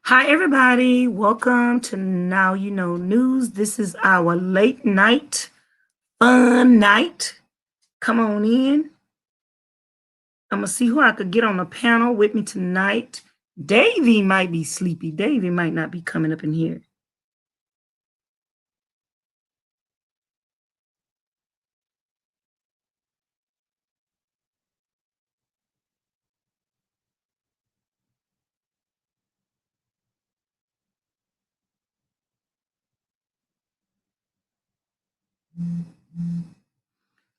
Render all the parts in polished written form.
Hi, everybody. Welcome to Now You Know News. This is our late night fun night. Come on in. I'm going to see who I could get on the panel with me tonight. Davey might be sleepy. Davey might not be coming up in here.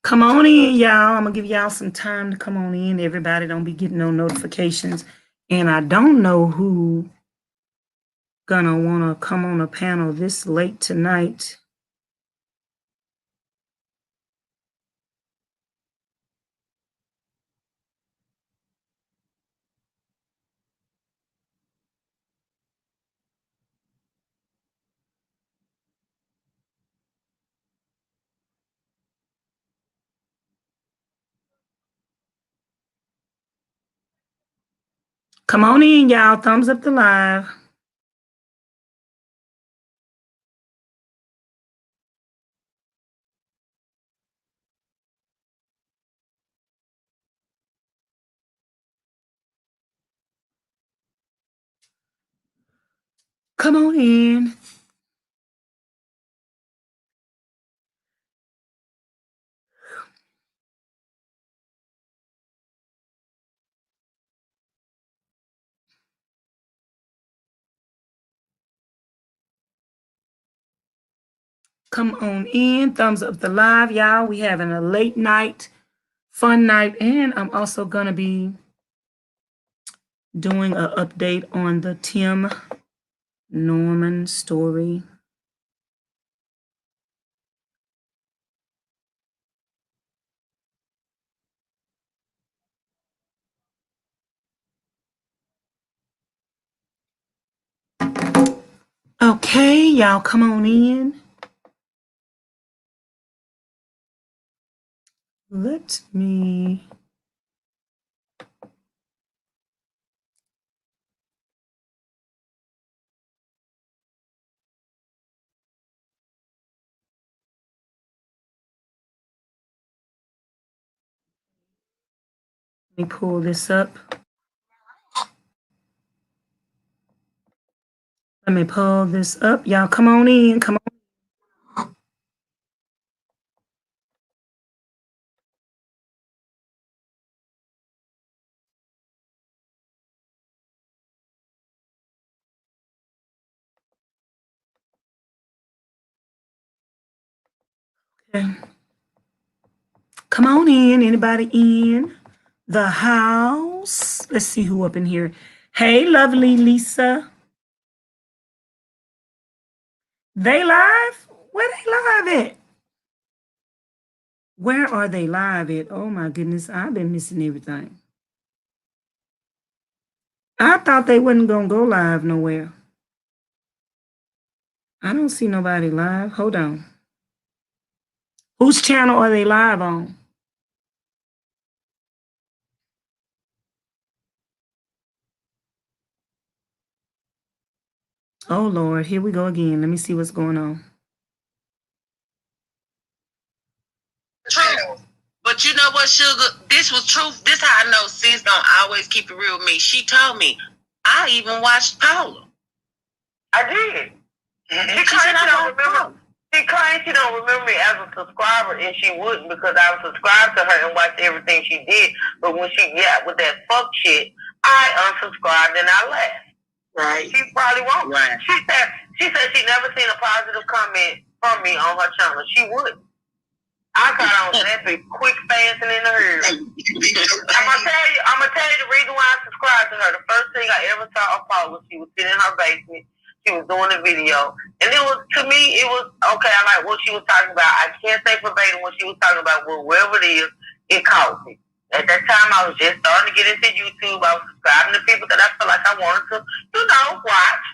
Come on in, y'all. I'm going to give y'all some time to come on in. Everybody don't be getting no notifications. And I don't know who gonna want to come on a panel this late tonight. Come on in, y'all. Thumbs up the live. Come on in. Come on in. Thumbs up the live, y'all. We having a late night, fun night, and I'm also gonna be doing an update on the Tim Norman story. Okay, y'all come on in. Let me pull this up. Let me pull this up. Y'all come on in. Come on. Okay. Come on in. Anybody in the house? Let's see who up in here. Hey, lovely Lisa. They live? Where they live at? Where are they live at? Oh my goodness, I've been missing everything. I thought they wasn't gonna go live nowhere. I don't see nobody live. Hold on. Whose channel are they live on? Oh Lord, here we go again. Let me see what's going on. True. But you know what, Sugar? This was truth. This how I know sis don't always keep it real with me. She told me. I even watched Paula. I did. Mm-hmm. She claimed she don't remember. She claimed she don't remember me as a subscriber, and she wouldn't because I was subscribed to her and watched everything she did. But when she got with that fuck shit, I unsubscribed and I left. Right. She probably won't. Right. She said she never seen a positive comment from me on her channel. She would. I got on that big quick, fast, and in a hurry. I'm gonna tell you the reason why I subscribed to her. The first thing I ever saw of Paula was she was sitting in her basement. She was doing a video, and it was, to me, it was okay. I like what she was talking about. I can't say verbatim what she was talking about, but wherever it is, it caught me. At that time, I was just starting to get into YouTube. I was subscribing to people that I felt like I wanted to, watch.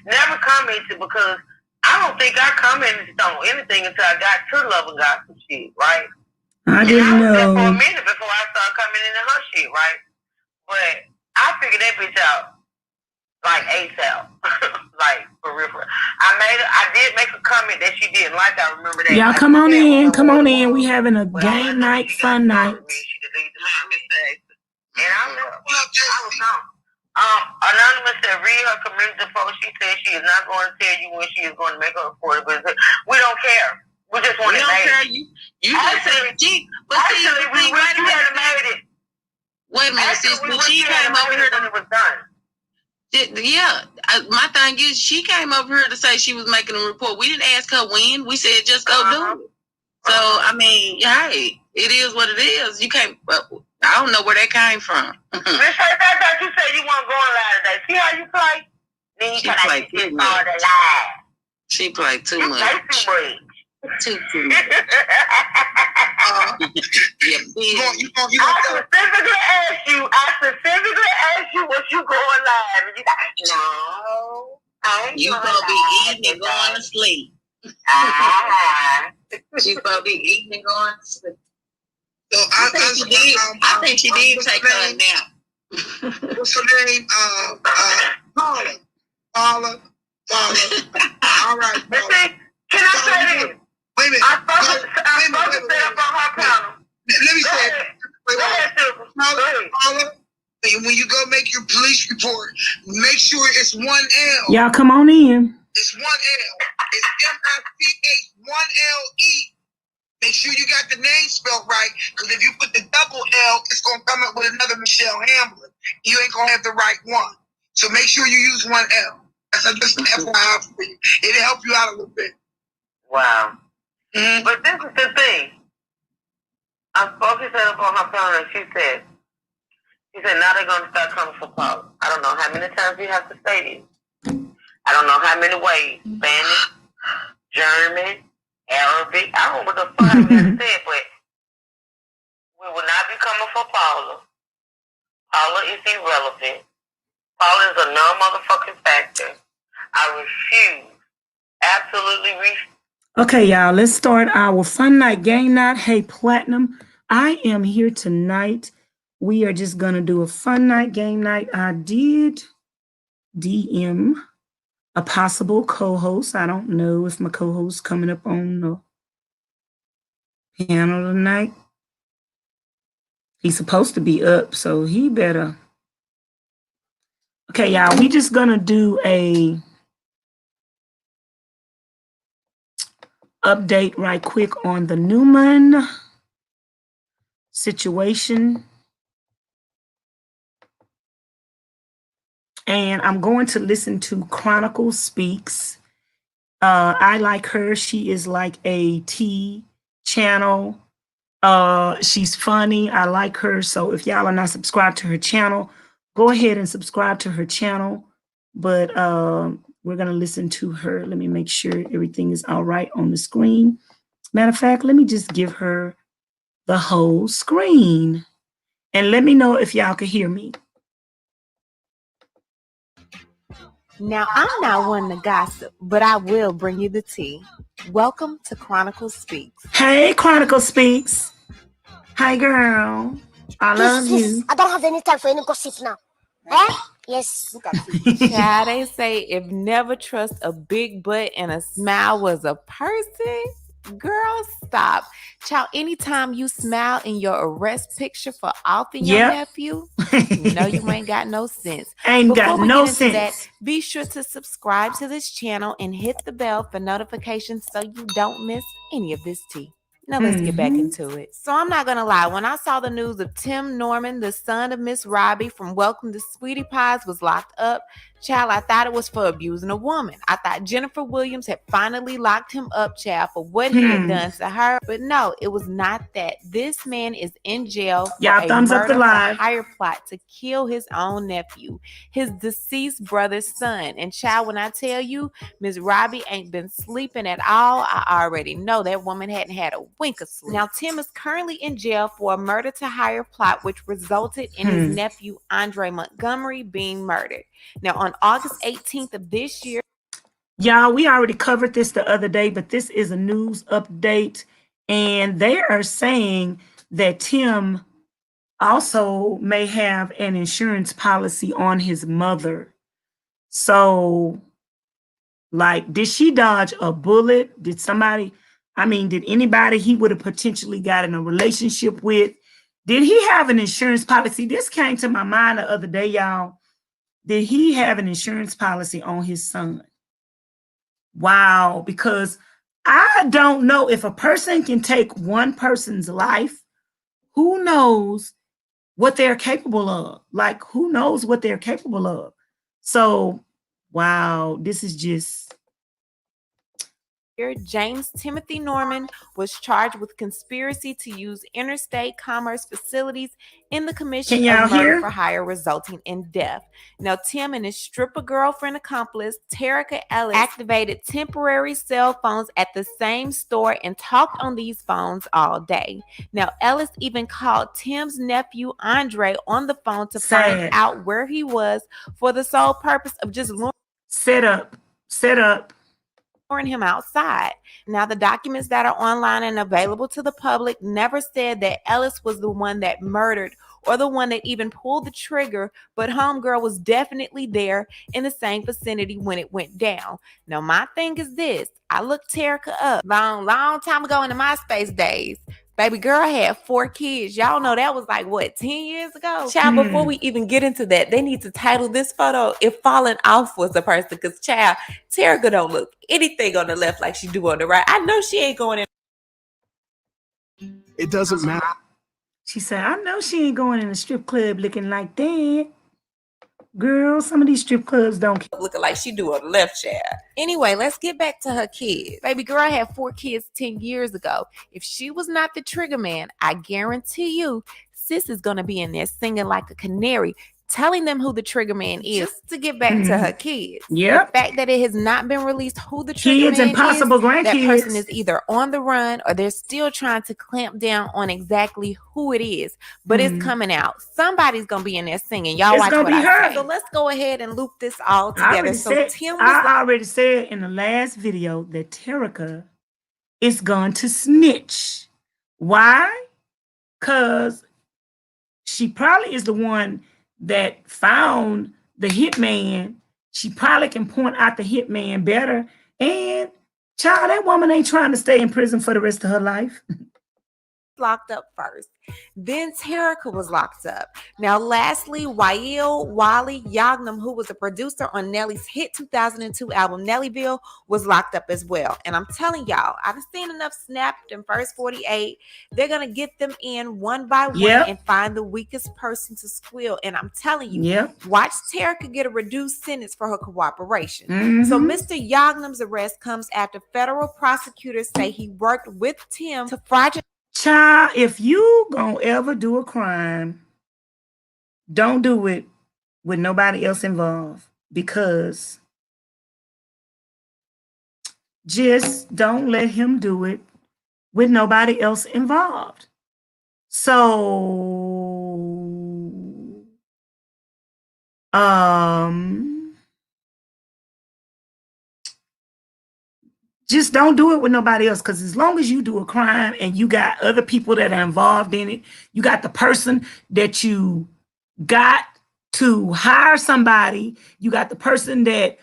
Never commented because I don't think I commented on anything until I got to Love and Gospel shit, right? I didn't know. There for a minute before I started coming into her shit, right? But I figured that bitch out. like ASAP. Like for real. I did make a comment that she didn't like. I remember that. Y'all come on in. Come on in. We having a game night, fun night. She deleted the message. And I was gone. Anonymous said, read her community post. She said she is not going to tell you when she is going to make her report. But we don't care. We just want it made. You just said she. But see, the thing right had made it. Wait a minute, sis. When she came over here, it was done. Yeah, my thing is, she came over here to say she was making a report. We didn't ask her when. We said just go do it. So I mean, hey, it is what it is. You can't. I don't know where that came from. Miss that you said you weren't going live today. See how you play? Then you play too much. She played too much. Too much. Yeah, I specifically asked you what you going live. And you like, no. You gonna be eating and going to sleep. She's supposed to be eating and going to sleep. So I think she did take her nap. What's her name? Paula. All right. Can I say this? Wait a minute. I'm supposed to set up on her panel. Let me say it. Paula, when you go make your police report, make sure it's 1 L. Y'all come on in. It's 1 L. It's MICH 1 LE. Make sure you got the name spelled right, because if you put the double L, it's going to come up with another Michelle Hamlin. You ain't going to have the right one. So make sure you use 1 L. That's just an FYI for you. It'll help you out a little bit. Wow. Mm-hmm. But this is the thing. I'm supposed to set up on her phone, and she said, now they're going to start coming for Paula. I don't know how many times you have to say this. I don't know how many ways. Spanish, German, Arabic. I don't know what the fuck I just said, but we will not be coming for Paula. Paula is irrelevant. Paula is a non-motherfucking factor. I refuse. Absolutely refuse. Okay, y'all, let's start our fun night game night. Hey, Platinum, I am here tonight. We are just going to do a fun night game night. I did DM a possible co-host. I don't know if my co-host coming up on the panel tonight. He's supposed to be up, so he better. Okay, y'all, we just going to do a update right quick on the Newman situation. And I'm going to listen to Chronicle Speaks. I like her. She is like a T channel. She's funny. I like her. So if y'all are not subscribed to her channel, go ahead and subscribe to her channel. But we're going to listen to her. Let me make sure everything is all right on the screen. Matter of fact, let me just give her the whole screen. And let me know if y'all can hear me. Now, I'm not one to gossip, but I will bring you the tea. Welcome to Chronicle Speaks. Hey, Chronicle Speaks. Hi, girl. I love you. I don't have any time for any gossip now. Eh? Yes. Child, they say if never trust a big butt and a smile was a person, girl, stop. Child, anytime you smile in your arrest picture for offing your nephew, you know you ain't got no sense. Before we get into that, be sure to subscribe to this channel and hit the bell for notifications so you don't miss any of this tea. Now let's get back into it. So I'm not going to lie. When I saw the news of Tim Norman, the son of Miss Robbie from Welcome to Sweetie Pies, was locked up, child, I thought it was for abusing a woman. I thought Jennifer Williams had finally locked him up, child, for what he had done to her. But no, it was not that. This man is in jail for a murder for hire plot to kill his own nephew, his deceased brother's son. And child, when I tell you, Miss Robbie ain't been sleeping at all, I already know that woman hadn't had a wink of sleep. Now, Tim is currently in jail for a murder to hire plot, which resulted in his nephew, Andre Montgomery, being murdered. Now, on August 18th of this year. Y'all, we already covered this the other day, but this is a news update. And they are saying that Tim also may have an insurance policy on his mother. So, like, did she dodge a bullet? Did anybody he would have potentially got in a relationship with? Did he have an insurance policy? This came to my mind the other day, y'all. Did he have an insurance policy on his son? Wow, because I don't know if a person can take one person's life, who knows what they're capable of? Like, who knows what they're capable of? So, wow, this is just. James Timothy Norman was charged with conspiracy to use interstate commerce facilities in the commission of murder for hire resulting in death. Now, Tim and his stripper girlfriend accomplice, Terica Ellis, activated temporary cell phones at the same store and talked on these phones all day. Now, Ellis even called Tim's nephew, Andre, on the phone to find out where he was for the sole purpose of just set up. Him outside. Now, the documents that are online and available to the public never said that Ellis was the one that murdered or the one that even pulled the trigger, but homegirl was definitely there in the same vicinity when it went down. Now, my thing is this. I looked Terica up long time ago in the MySpace days. Baby girl had 4 kids. Y'all know that was like, what, 10 years ago? Child, before we even get into that, they need to title this photo, If Falling Off Was a Person, because, child, Terica don't look anything on the left like she do on the right. I know she ain't going in. It doesn't matter. She said, I know she ain't going in a strip club looking like that. Girl, some of these strip clubs don't looking like she do on the left, child. Anyway, let's get back to her kids. Baby girl had 4 kids 10 years ago. If she was not the trigger man, I guarantee you, sis is going to be in there singing like a canary, telling them who the trigger man is. Just to get back to her kids. Yep. The fact that it has not been released who the trigger kids man and possible is, grandkids. that person is either on the run or they're still trying to clamp down on exactly who it is. But it's coming out. Somebody's going to be in there singing. Y'all watch what I say. So let's go ahead and loop this all together. I already said in the last video that Terica is going to snitch. Why? Because she probably is the one that found the hitman. She probably can point out the hitman better. And child, that woman ain't trying to stay in prison for the rest of her life. Locked up first. Then Terica was locked up. Now, lastly, Wael Wally Yagnam, who was a producer on Nelly's hit 2002 album Nellyville, was locked up as well. And I'm telling y'all, I've seen enough snapped in First 48. They're going to get them in one by one and find the weakest person to squeal. And I'm telling you, watch Terica get a reduced sentence for her cooperation. So Mr. Yagnam's arrest comes after federal prosecutors say he worked with Tim to fraudulently. Child, if you gonna ever do a crime, don't do it with nobody else involved, because just don't let him do it with nobody else involved. So, just don't do it with nobody else, because as long as you do a crime and you got other people that are involved in it, you got the person that you got to hire somebody, you got the person that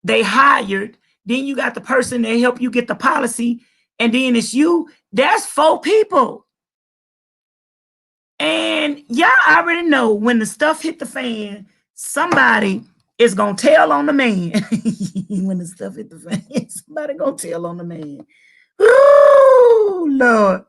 they hired, then you got the person that helped you get the policy, and then it's you. That's 4 people. And y'all already know when the stuff hit the fan, somebody is going to tell on the man. When the stuff hit the fan, somebody going to tell on the man. Ooh, Lord.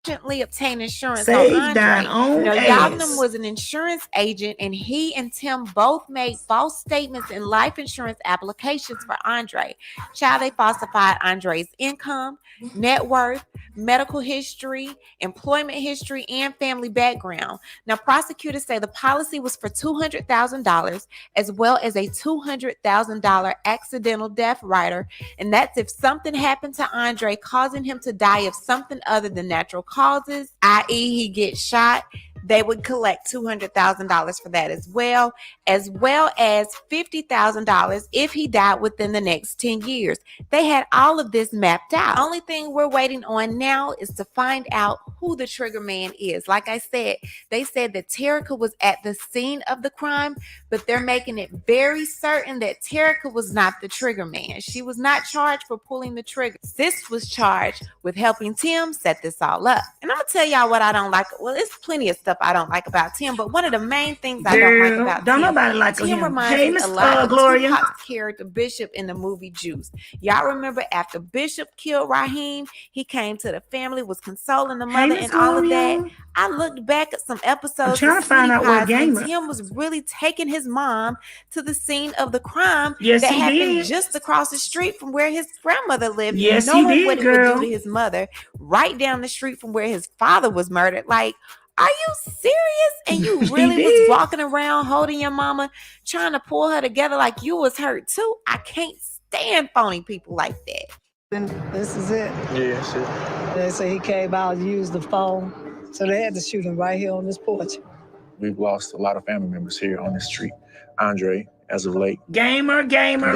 Obtain insurance on Andre. Yagnam was an insurance agent, and he and Tim both made false statements in life insurance applications for Andre. Child, they falsified Andre's income, net worth, medical history, employment history, and family background. Now, prosecutors say the policy was for $200,000 as well as a $200,000 accidental death rider, and that's if something happened to Andre causing him to die of something other than natural causes. causes, i.e. he gets shot, they would collect $200,000 for that as well as $50,000 if he died within the next 10 years. They had all of this mapped out. The only thing we're waiting on now is to find out who the trigger man is. Like I said, they said that Terica was at the scene of the crime, but they're making it very certain that Terica was not the trigger man. She was not charged for pulling the trigger. Sis was charged with helping Tim set this all up. And I'm gonna tell y'all what I don't like. Well, it's plenty of stuff I don't like about Tim, but one of the main things I don't like about don't Tim, nobody like Tim him. reminds Hey, me Miss a lot of Gloria. Tupac's character Bishop in the movie Juice. Y'all remember after Bishop killed Raheem, he came to the family, was consoling the mother and all of that. I looked back at some episodes trying to find out what and Tim was really taking his mom to the scene of the crime that happened just across the street from where his grandmother lived, knowing what it would do to his mother, right down the street from where his father was murdered. Like, are you serious? And you really was walking around holding your mama, trying to pull her together like you was hurt too? I can't stand phony people like that. And this is it. Yeah, that's it. They say he came out and used the phone, so they had to shoot him right here on this porch. We've lost a lot of family members here on this street. Andre, as of late. Gamer,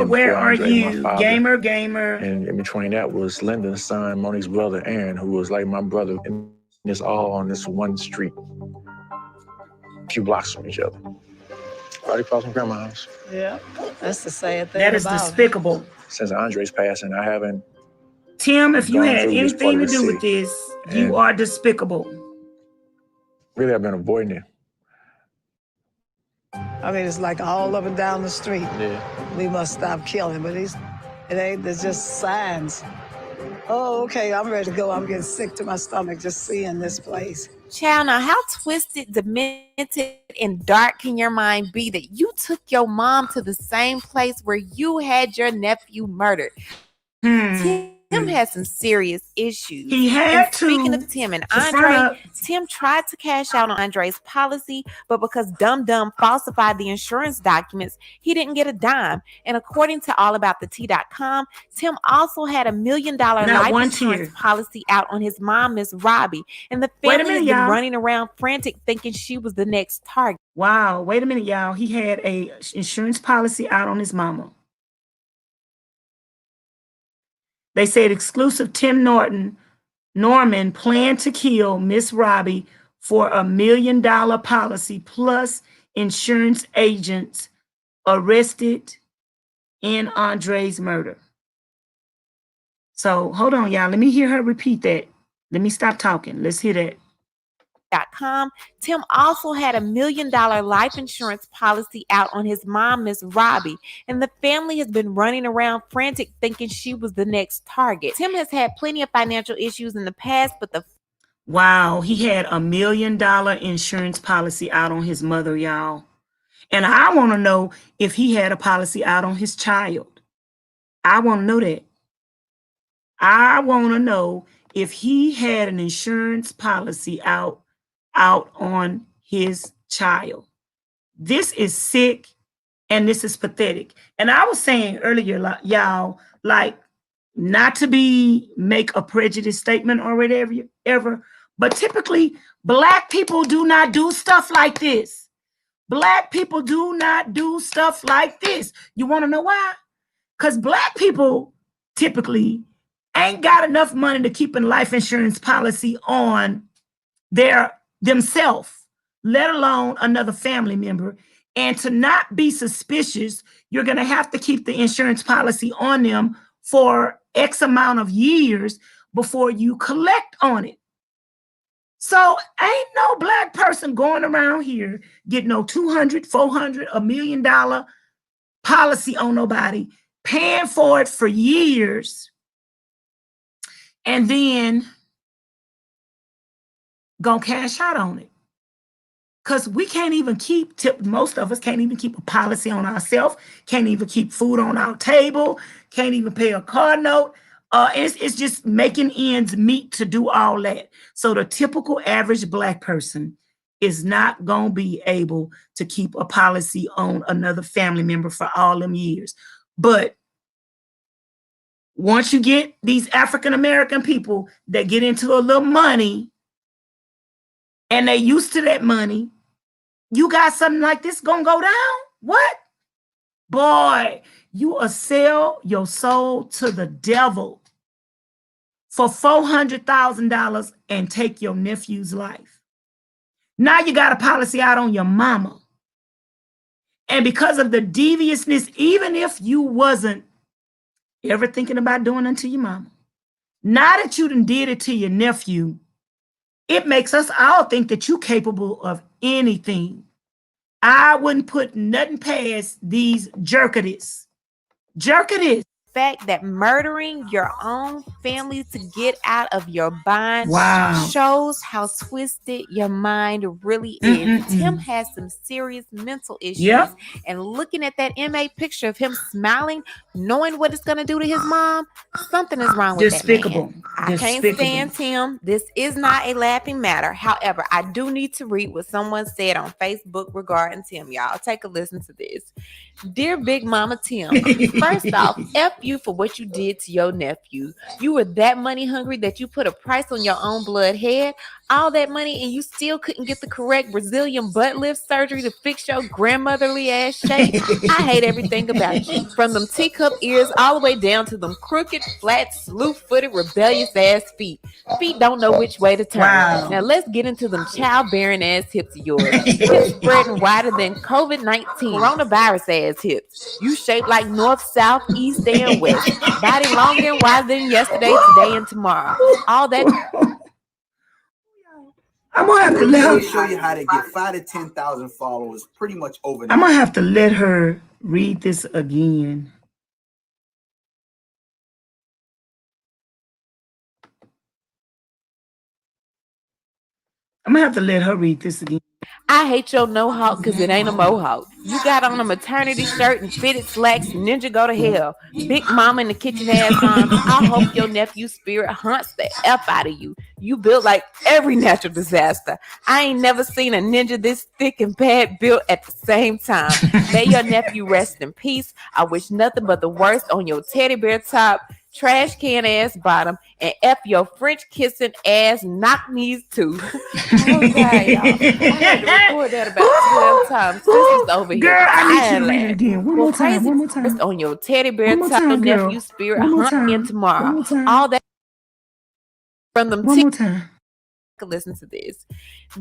where are you? Gamer. And in between that was Linda's son, Monique's brother, Aaron, who was like my brother. And it's all on this one street, a few blocks from each other. Right across from Grandma's house. Yeah, that's the sad thing. That is despicable. Since Andre's passing, I haven't. Tim, if you had anything to do with this, you are despicable. Really, I've been avoiding it. I mean, it's like all up and down the street. Yeah. We must stop killing, but there's just signs. Oh, okay, I'm ready to go. I'm getting sick to my stomach just seeing this place. Child, now how twisted, demented, and dark can your mind be that you took your mom to the same place where you had your nephew murdered? Tim had some serious issues. He had to. Speaking of Tim and Andre, Tim tried to cash out on Andre's policy, but because Dum falsified the insurance documents, he didn't get a dime. And according to allaboutthetea.com, Tim also had $1 million life insurance policy out on his mom, Miss Robbie. And the family has been running around frantic thinking she was the next target. Wow, wait a minute, y'all. He had a insurance policy out on his mama. They said exclusive Tim Norman planned to kill Miss Robbie for $1 million policy plus insurance agents arrested in Andre's murder. So hold on, y'all. Let me hear her repeat that. Let me stop talking. Let's hear that. Tim also had $1 million life insurance policy out on his mom, Miss Robbie, and the family has been running around frantic thinking she was the next target. Tim has had plenty of financial issues in the past, but wow, he had $1 million insurance policy out on his mother, y'all. And I want to know if he had a policy out on his child. I want to know that. I want to know if he had an insurance policy out on his child. This is sick and this is pathetic. And I was saying earlier, y'all, like, not to make a prejudice statement or whatever, but typically Black people do not do stuff like this. Black people do not do stuff like this. You want to know why? Because Black people typically ain't got enough money to keep a life insurance policy on themselves, let alone another family member. And to not be suspicious, you're going to have to keep the insurance policy on them for X amount of years before you collect on it. So ain't no Black person going around here getting no $200, $400, $1 million policy on nobody, paying for it for years, and then gonna cash out on it. Because we can't even most of us can't even keep a policy on ourselves, can't even keep food on our table, can't even pay a car note. It's just making ends meet to do all that. So the typical average Black person is not gonna be able to keep a policy on another family member for all them years. But once you get these African American people that get into a little money, and they used to that money, you got something like this gonna go down? What? Boy, you will sell your soul to the devil for $400,000 and take your nephew's life. Now you got a policy out on your mama. And because of the deviousness, even if you wasn't ever thinking about doing it to your mama, now that you done did it to your nephew, it makes us all think that you're capable of anything. I wouldn't put nothing past these jerkadies. Jerkadies. Fact that murdering your own family to get out of your bind shows how twisted your mind really is. Tim has some serious mental issues, and looking at that MA picture of him smiling, knowing what it's going to do to his mom, something is wrong with that man. I can't stand Tim. This is not a laughing matter. However, I do need to read what someone said on Facebook regarding Tim. Y'all take a listen to this. Dear Big Mama Tim, first off, F you for what you did to your nephew. You were that money hungry that you put a price on your own blood head. All that money and you still couldn't get the correct Brazilian butt lift surgery to fix your grandmotherly ass shape. I hate everything about you. From them teacup ears all the way down to them crooked, flat, slew-footed, rebellious ass feet. Feet don't know which way to turn. Now let's get into them childbearing ass hips of yours. Hips spreading wider than COVID-19. Coronavirus ass hips. You shaped like north, south, east, and west. Body longer and wider than yesterday, today, and tomorrow. All that. I'm gonna have to let her show you how to get 5,000 to 10,000 followers pretty much overnight. I'm gonna have to let her read this again. I'm gonna have to let her read this again. I hate your no-hawk because it ain't a mohawk. You got on a maternity shirt and fitted slacks, ninja go to hell. Big mama in the kitchen ass arms. I hope your nephew's spirit haunts the F out of you. You built like every natural disaster. I ain't never seen a ninja this thick and bad built at the same time. May your nephew rest in peace. I wish nothing but the worst on your teddy bear top, trash can ass bottom, and F your French kissing ass knock knees too. Okay, y'all. I had to record that about 12 times. This is over here. Girl, I need you to read it again. One more time. One more time. On your teddy bear top, nephew spirit hunt in tomorrow. All that from them. One more time. Listen to this.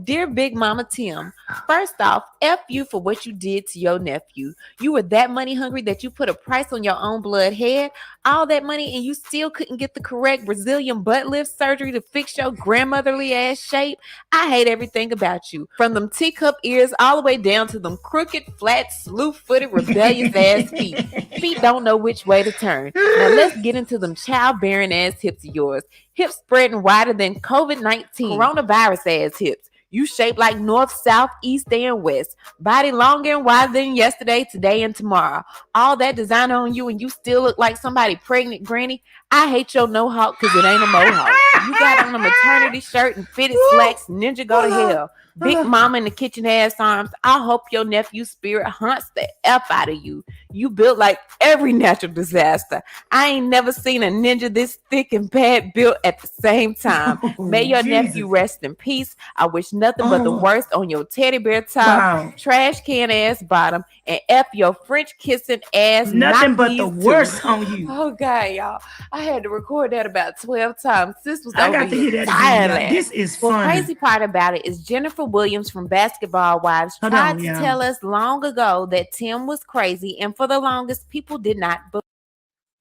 Dear Big Mama Tim, first off, F you for what you did to your nephew. You were that money hungry that you put a price on your own blood head. All that money and you still couldn't get the correct Brazilian butt lift surgery to fix your grandmotherly ass shape. I hate everything about you. From them teacup ears all the way down to them crooked, flat, slew-footed, rebellious ass feet. Feet don't know which way to turn. Now let's get into them childbearing ass hips of yours. Hips spreading wider than COVID-19. Coronavirus ass hips. You shaped like north, south, east, and west. Body longer and wider than yesterday, today, and tomorrow. All that designer on you and you still look like somebody pregnant granny. I hate your no-hawk because it ain't a mohawk. You got on a maternity shirt and fitted slacks, ninja go to hell. Big mama in the kitchen ass arms. I hope your nephew's spirit haunts the F out of you. You built like every natural disaster. I ain't never seen a ninja this thick and bad built at the same time. May your nephew rest in peace. I wish nothing but the worst on your teddy bear top, trash can ass bottom, and F your French kissing ass. Nothing but the worst on you. Okay, y'all. I had to record that about 12 times. This was I got to hear that again. This is fun. The crazy part about it is Jennifer Williams from Basketball Wives tried to tell us long ago that Tim was crazy, and for the longest, people did not believe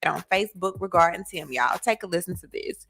on Facebook regarding Tim. Y'all take a listen to this.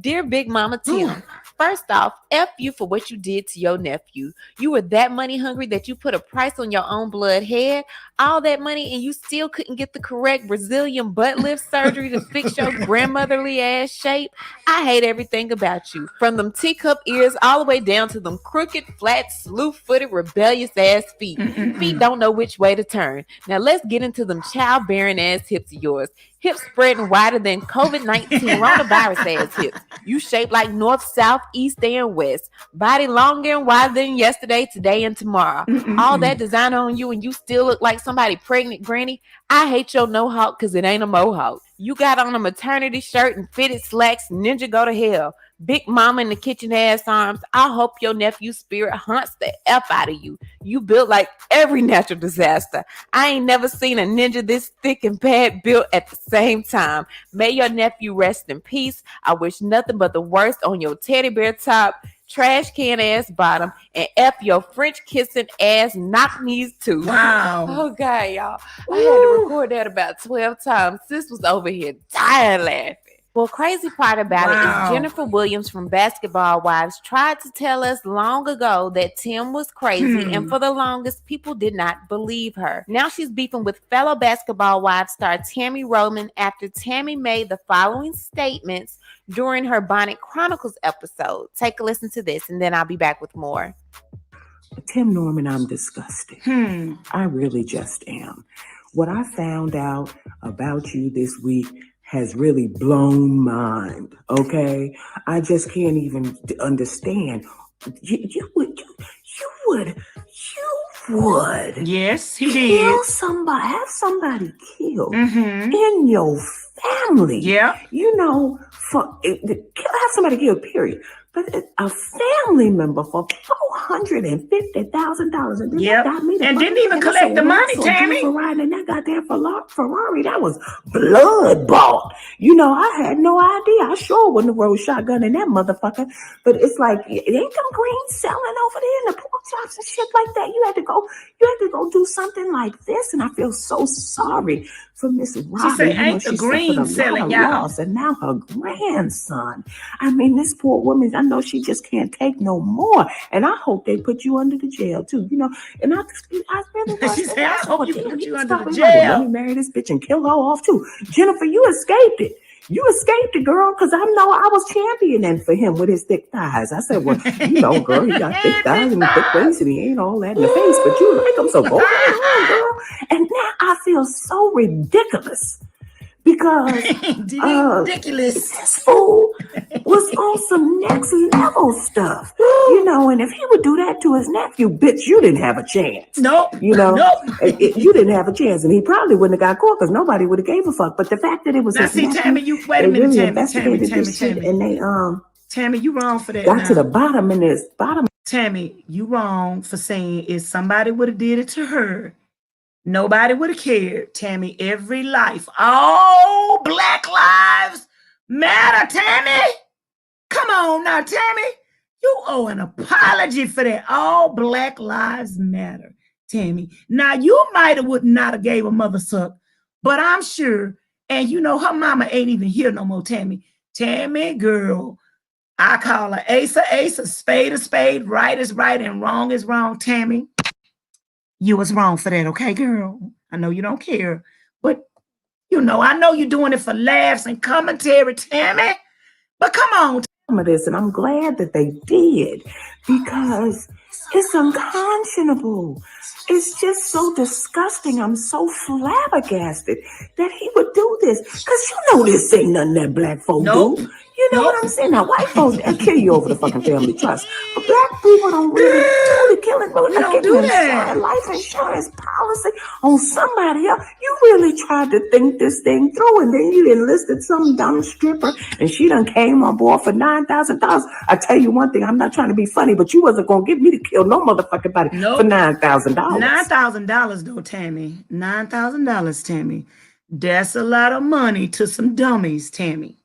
Dear Big Mama Tim, first off, F you for what you did to your nephew. You were that money hungry that you put a price on your own blood head. All that money and you still couldn't get the correct Brazilian butt lift surgery to fix your grandmotherly ass shape. I hate everything about you. From them teacup ears all the way down to them crooked, flat, slew-footed, rebellious ass feet. Feet don't know which way to turn. Now let's get into them childbearing ass hips of yours. Hips spreading wider than COVID-19 coronavirus ass hips. You shaped like north, south, east, and west. Body longer and wider than yesterday, today, and tomorrow. All that designer on you and you still look like somebody pregnant granny. I hate your no-hawk because it ain't a mohawk. You got on a maternity shirt and fitted slacks, ninja go to hell. Big mama in the kitchen ass arms. I hope your nephew's spirit haunts the F out of you. You built like every natural disaster. I ain't never seen a ninja this thick and bad built at the same time. May your nephew rest in peace. I wish nothing but the worst on your teddy bear top, trash can ass bottom, and F your French kissing ass knock knees too. Wow. Oh God, y'all. I had to record that about 12 times. Sis was over here dying laughing. Well, crazy part about it is Jennifer Williams from Basketball Wives tried to tell us long ago that Tim was crazy, and for the longest, people did not believe her. Now she's beefing with fellow Basketball Wives star Tammy Roman after Tammy made the following statements during her Bonnet Chronicles episode. Take a listen to this, and then I'll be back with more. Tim Norman, I'm disgusted. I really just am. What I found out about you this week has really blown my mind, okay? I just can't even understand. You would. Yes, he kill did. somebody, have somebody killed in your family. Yeah. You know, have somebody killed, period. But a family member for $450,000, and then that got me. And didn't even collect the money, Tammy. For riding in that goddamn Ferrari, that was blood bought. You know, I had no idea. I sure wouldn't have rolled shotgun in that motherfucker. But it's like, it ain't them greens selling over there in the pork chops and shit like that. You had to go do something like this, and I feel so sorry for Mrs. Robin. She said, ain't the green selling, y'all. And now her grandson. I mean, this poor woman, I know she just can't take no more. And I hope they put you under the jail too, you know. And I really she said, I hope you put you under the jail. Let me marry this bitch and kill her off too. Jennifer, you escaped it. You escaped it, girl, because I know I was championing for him with his thick thighs. I said, well, you know, girl, he got thick thighs and thick waist and he ain't all that in the face, but you like him, so go on, girl. And now I feel so ridiculous because ridiculous. This fool was on some next level stuff, you know. And if he would do that to his nephew, bitch, you didn't have a chance. Nope. You know, you didn't have a chance, and he probably wouldn't have got caught because nobody would have gave a fuck. But the fact that it was now, see, Tammy, you wait a minute, Tammy, and they Tammy, you wrong for that. Got to the bottom in this bottom. Tammy, you wrong for saying if somebody would have did it to her, nobody would have cared. Tammy, every life, all Black lives matter, Tammy. Come on now, Tammy. You owe an apology for that. All Black lives matter, Tammy. Now, you might have would not have gave a mother suck, but I'm sure, and you know, her mama ain't even here no more, Tammy. Tammy, girl, I call her ace, spade, right is right, and wrong is wrong, Tammy. You was wrong for that, okay, girl? I know you don't care, but you know, I know you're doing it for laughs and commentary, Tammy. But come on. Of this, and I'm glad that they did because it's unconscionable. It's just so disgusting. I'm so flabbergasted that he would do this because you know this ain't nothing that Black folk do. You know what I'm saying? Now, white folks, they'll kill you over the fucking family trust. But Black people don't really do the killing. But we don't do that. Life insurance policy on somebody else. You really tried to think this thing through, and then you enlisted some dumb stripper, and she done came on board for $9,000. I tell you one thing, I'm not trying to be funny, but you wasn't going to get me to kill no motherfucking body for $9,000. $9,000 though, Tammy. $9,000, Tammy. That's a lot of money to some dummies, Tammy.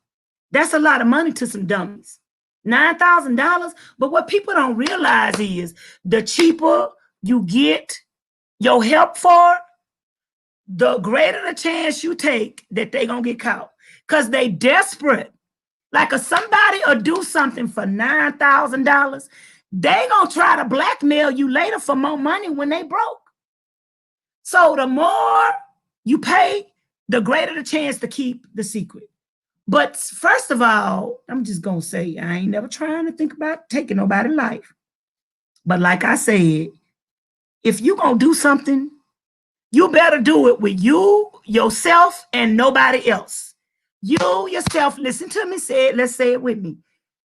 That's a lot of money to some dummies. $9,000. But what people don't realize is the cheaper you get your help for, the greater the chance you take that they're going to get caught. Because they desperate. Like if somebody will do something for $9,000, they going to try to blackmail you later for more money when they broke. So the more you pay, the greater the chance to keep the secret. But first of all, I'm just going to say, I ain't never trying to think about taking nobody's life. But like I said, if you going to do something, you better do it with you, yourself, and nobody else. You, yourself, listen to me, let's say it with me.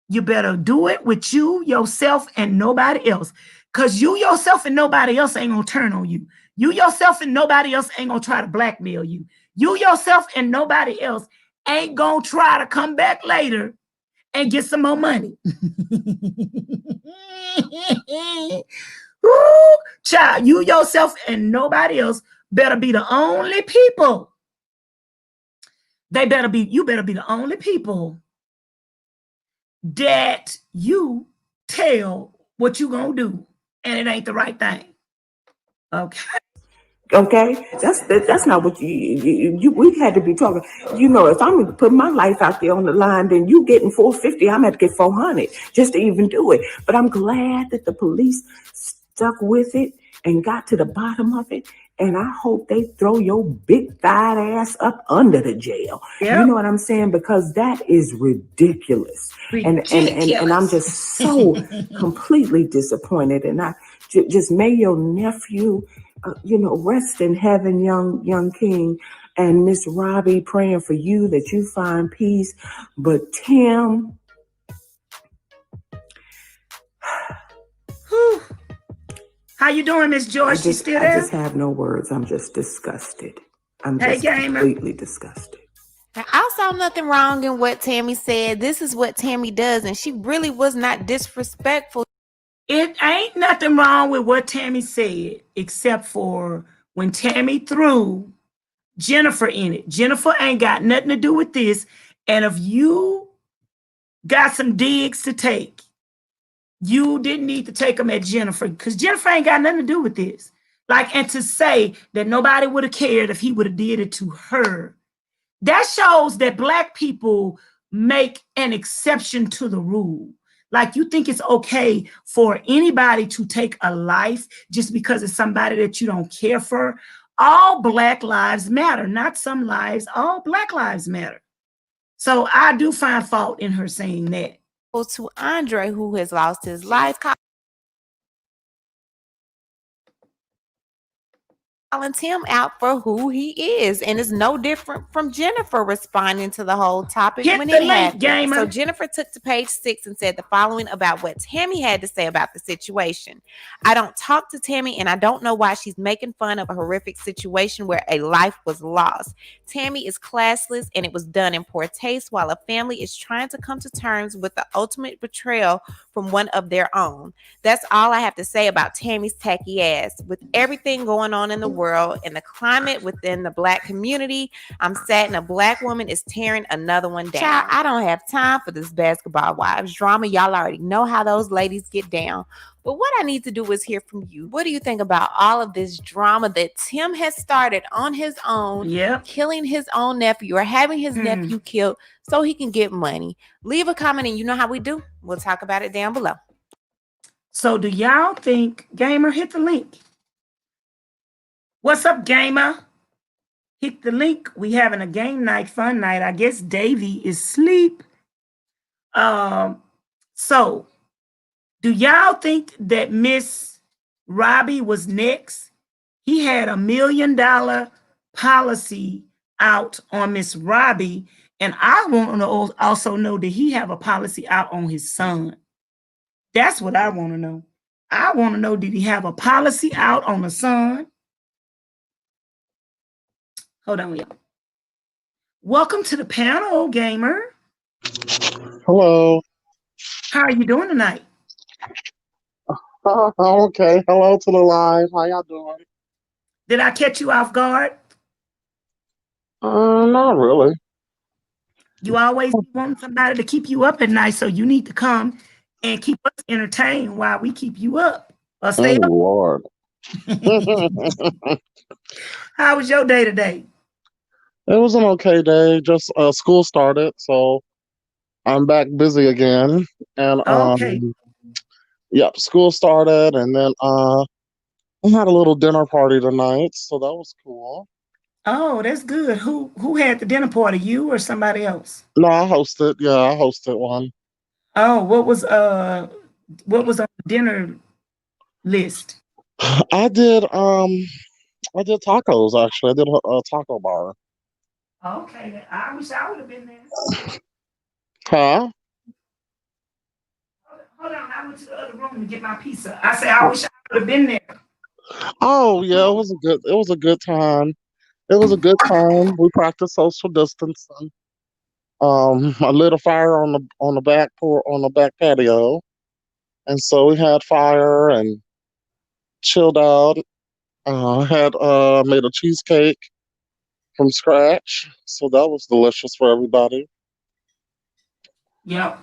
You better do it with you, yourself, and nobody else. Because you, yourself, and nobody else ain't going to turn on you. You, yourself, and nobody else ain't going to try to blackmail you. You, yourself, and nobody else ain't gonna try to come back later and get some more money. Ooh, child, you yourself and nobody else better be the only people. You better be the only people that you tell what you gonna do, and it ain't the right thing. Okay. Okay, that's not what you we had to be talking. You know, if I'm putting my life out there on the line, then you getting $450. I'm gonna have to get $400 just to even do it. But I'm glad that the police stuck with it and got to the bottom of it. And I hope they throw your big thigh ass up under the jail. Yep. You know what I'm saying? Because that is ridiculous. And I'm just so completely disappointed. And I just may your nephew. Rest in heaven, young king, and Miss Robbie praying for you that you find peace. But Tim, how you doing, Miss Joyce? You still there? I just have no words. I'm just disgusted. I'm Hey, just gamer. completely disgusted. I saw nothing wrong in what Tammy said. This is what Tammy does, and she really was not disrespectful. It ain't nothing wrong with what Tammy said, except for when Tammy threw Jennifer in it. Jennifer ain't got nothing to do with this. And if you got some digs to take, you didn't need to take them at Jennifer, because Jennifer ain't got nothing to do with this. And to say that nobody would have cared if he would have did it to her, that shows that Black people make an exception to the rule. You think it's okay for anybody to take a life just because it's somebody that you don't care for? All Black lives matter, not some lives. All Black lives matter. So I do find fault in her saying that. To Andre, who has lost his life, calling Tim out for who he is, and it's no different from Jennifer responding to the whole topic when it happened. Gamer. So Jennifer took to page 6 and said the following about what Tammy had to say about the situation. I don't talk to Tammy, and I don't know why she's making fun of a horrific situation where a life was lost. Tammy is classless, and it was done in poor taste while a family is trying to come to terms with the ultimate betrayal from one of their own. That's all I have to say about Tammy's tacky ass. With everything going on in the world and the climate within the Black community, I'm sad a Black woman is tearing another one down. Child, I don't have time for this basketball wives drama. Y'all already know how those ladies get down. But what I need to do is hear from you. What do you think about all of this drama that Tim has started on his own, killing his own nephew or having his nephew killed so he can get money? Leave a comment, and you know how we do. We'll talk about it down below. So do y'all think, gamer, hit the link? What's up, gamer? Hit the link. We having a game night, fun night. I guess Davey is asleep. So do y'all think that Miss Robbie was next? He had $1 million policy out on Miss Robbie, and I want to also know, did he have a policy out on his son? That's what I want to know. I want to know, did he have a policy out on the son? Hold on, y'all. Welcome to the panel, gamer. Hello. How are you doing tonight? Okay. Hello to the live. How y'all doing? Did I catch you off guard? Not really. You always want somebody to keep you up at night, so you need to come and keep us entertained while we keep you up. Or stay up. Lord. How was your day today? It was an okay day. Just school started, so I'm back busy again. And okay. Yep, school started, and then we had a little dinner party tonight, so that was cool. Oh, that's good. Who had the dinner party? You or somebody else? No, I hosted. Yeah, I hosted one. Oh, what was on the dinner list? I did tacos actually. I did a taco bar. Okay, I wish I would have been there. Huh? Hold on, I went to the other room to get my pizza. I said I wish I would have been there. Oh yeah, it was a good time. It was a good time. We practiced social distancing. I lit a fire on the back patio, and so we had fire and chilled out. Had made a cheesecake from scratch, so that was delicious for everybody. Yep.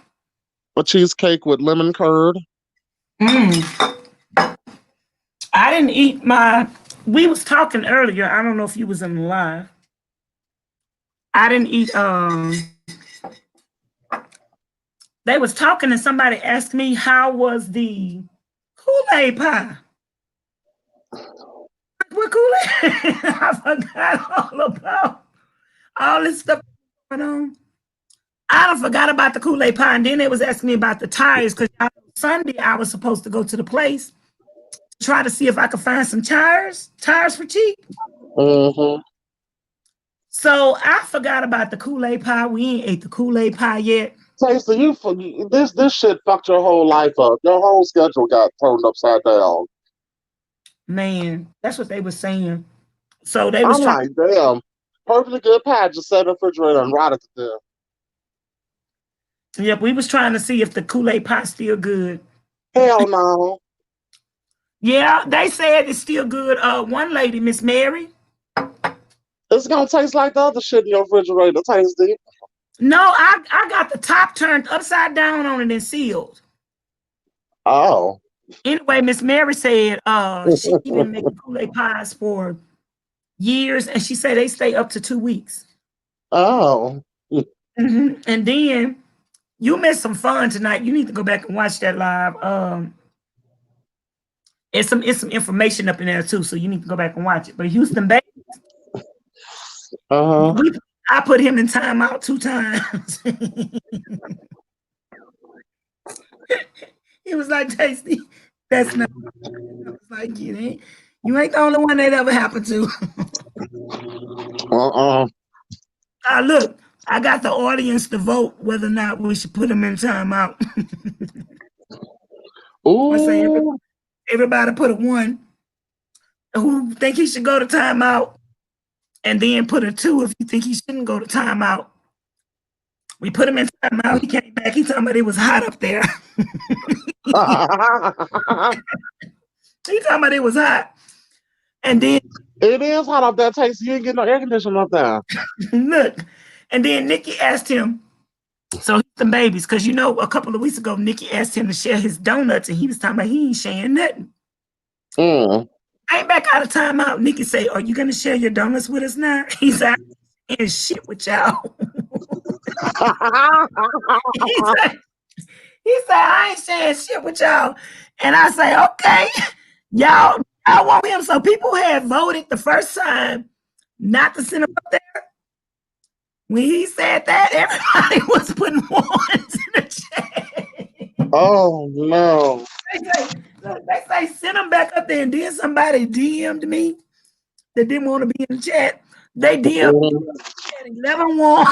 A cheesecake with lemon curd. Mm. I didn't eat my. We was talking earlier. I don't know if you was in the live. I didn't eat. They was talking and somebody asked me how was the Kool-Aid pie. What Kool-Aid? I forgot all about all this stuff going on. I done forgot about the Kool-Aid pie, and then they was asking me about the tires because Sunday I was supposed to go to the place to try to see if I could find some tires for cheap. Mm-hmm. So I forgot about the Kool-Aid pie. We ain't ate the Kool-Aid pie yet. Tasty, this shit fucked your whole life up. Your whole schedule got turned upside down. Man, that's what they were saying. So they was I'm trying. like, damn, perfectly good pie just sat in the refrigerator and rotted to death. Yep, we was trying to see if the Kool-Aid pie still good. Hell no. Yeah, they said it's still good. One lady, Miss Mary. It's gonna taste like the other shit in your refrigerator, Tasty. No, I got the top turned upside down on it and sealed. Oh. Anyway, Miss Mary said she been making Kool-Aid pies for years, and she said they stay up to 2 weeks. Oh. Mm-hmm. And then you missed some fun tonight. You need to go back and watch that live. It's some information up in there too, so you need to go back and watch it. But Houston Baby, I put him in timeout 2 times. He was like, Tasty, that's not. I was like, you ain't the only one that ever happened to. Look, I got the audience to vote whether or not we should put him in timeout. I say everybody put a 1 who think he should go to timeout, and then put a 2 if you think he shouldn't go to timeout. We put him in timeout. He came back. He talking about it was hot up there. He talking about it was hot. And then it is hot up there, Tasty. You ain't getting no air conditioning up there. Look, and then Nikki asked him. So some babies, because a couple of weeks ago, Nikki asked him to share his donuts, and he was talking about he ain't sharing nothing. I ain't back out of timeout. Nikki say, "Are you gonna share your donuts with us now?" He said, "I ain't shit with y'all." he said, "I ain't sharing shit with y'all," and I say, "Okay, y'all want him." So people had voted the first time not to send him up there. When he said that, everybody was putting 1s in the chat. Oh no! They say send him back up there, and then somebody DM'd me that didn't want to be in the chat. They DM'd 11 1.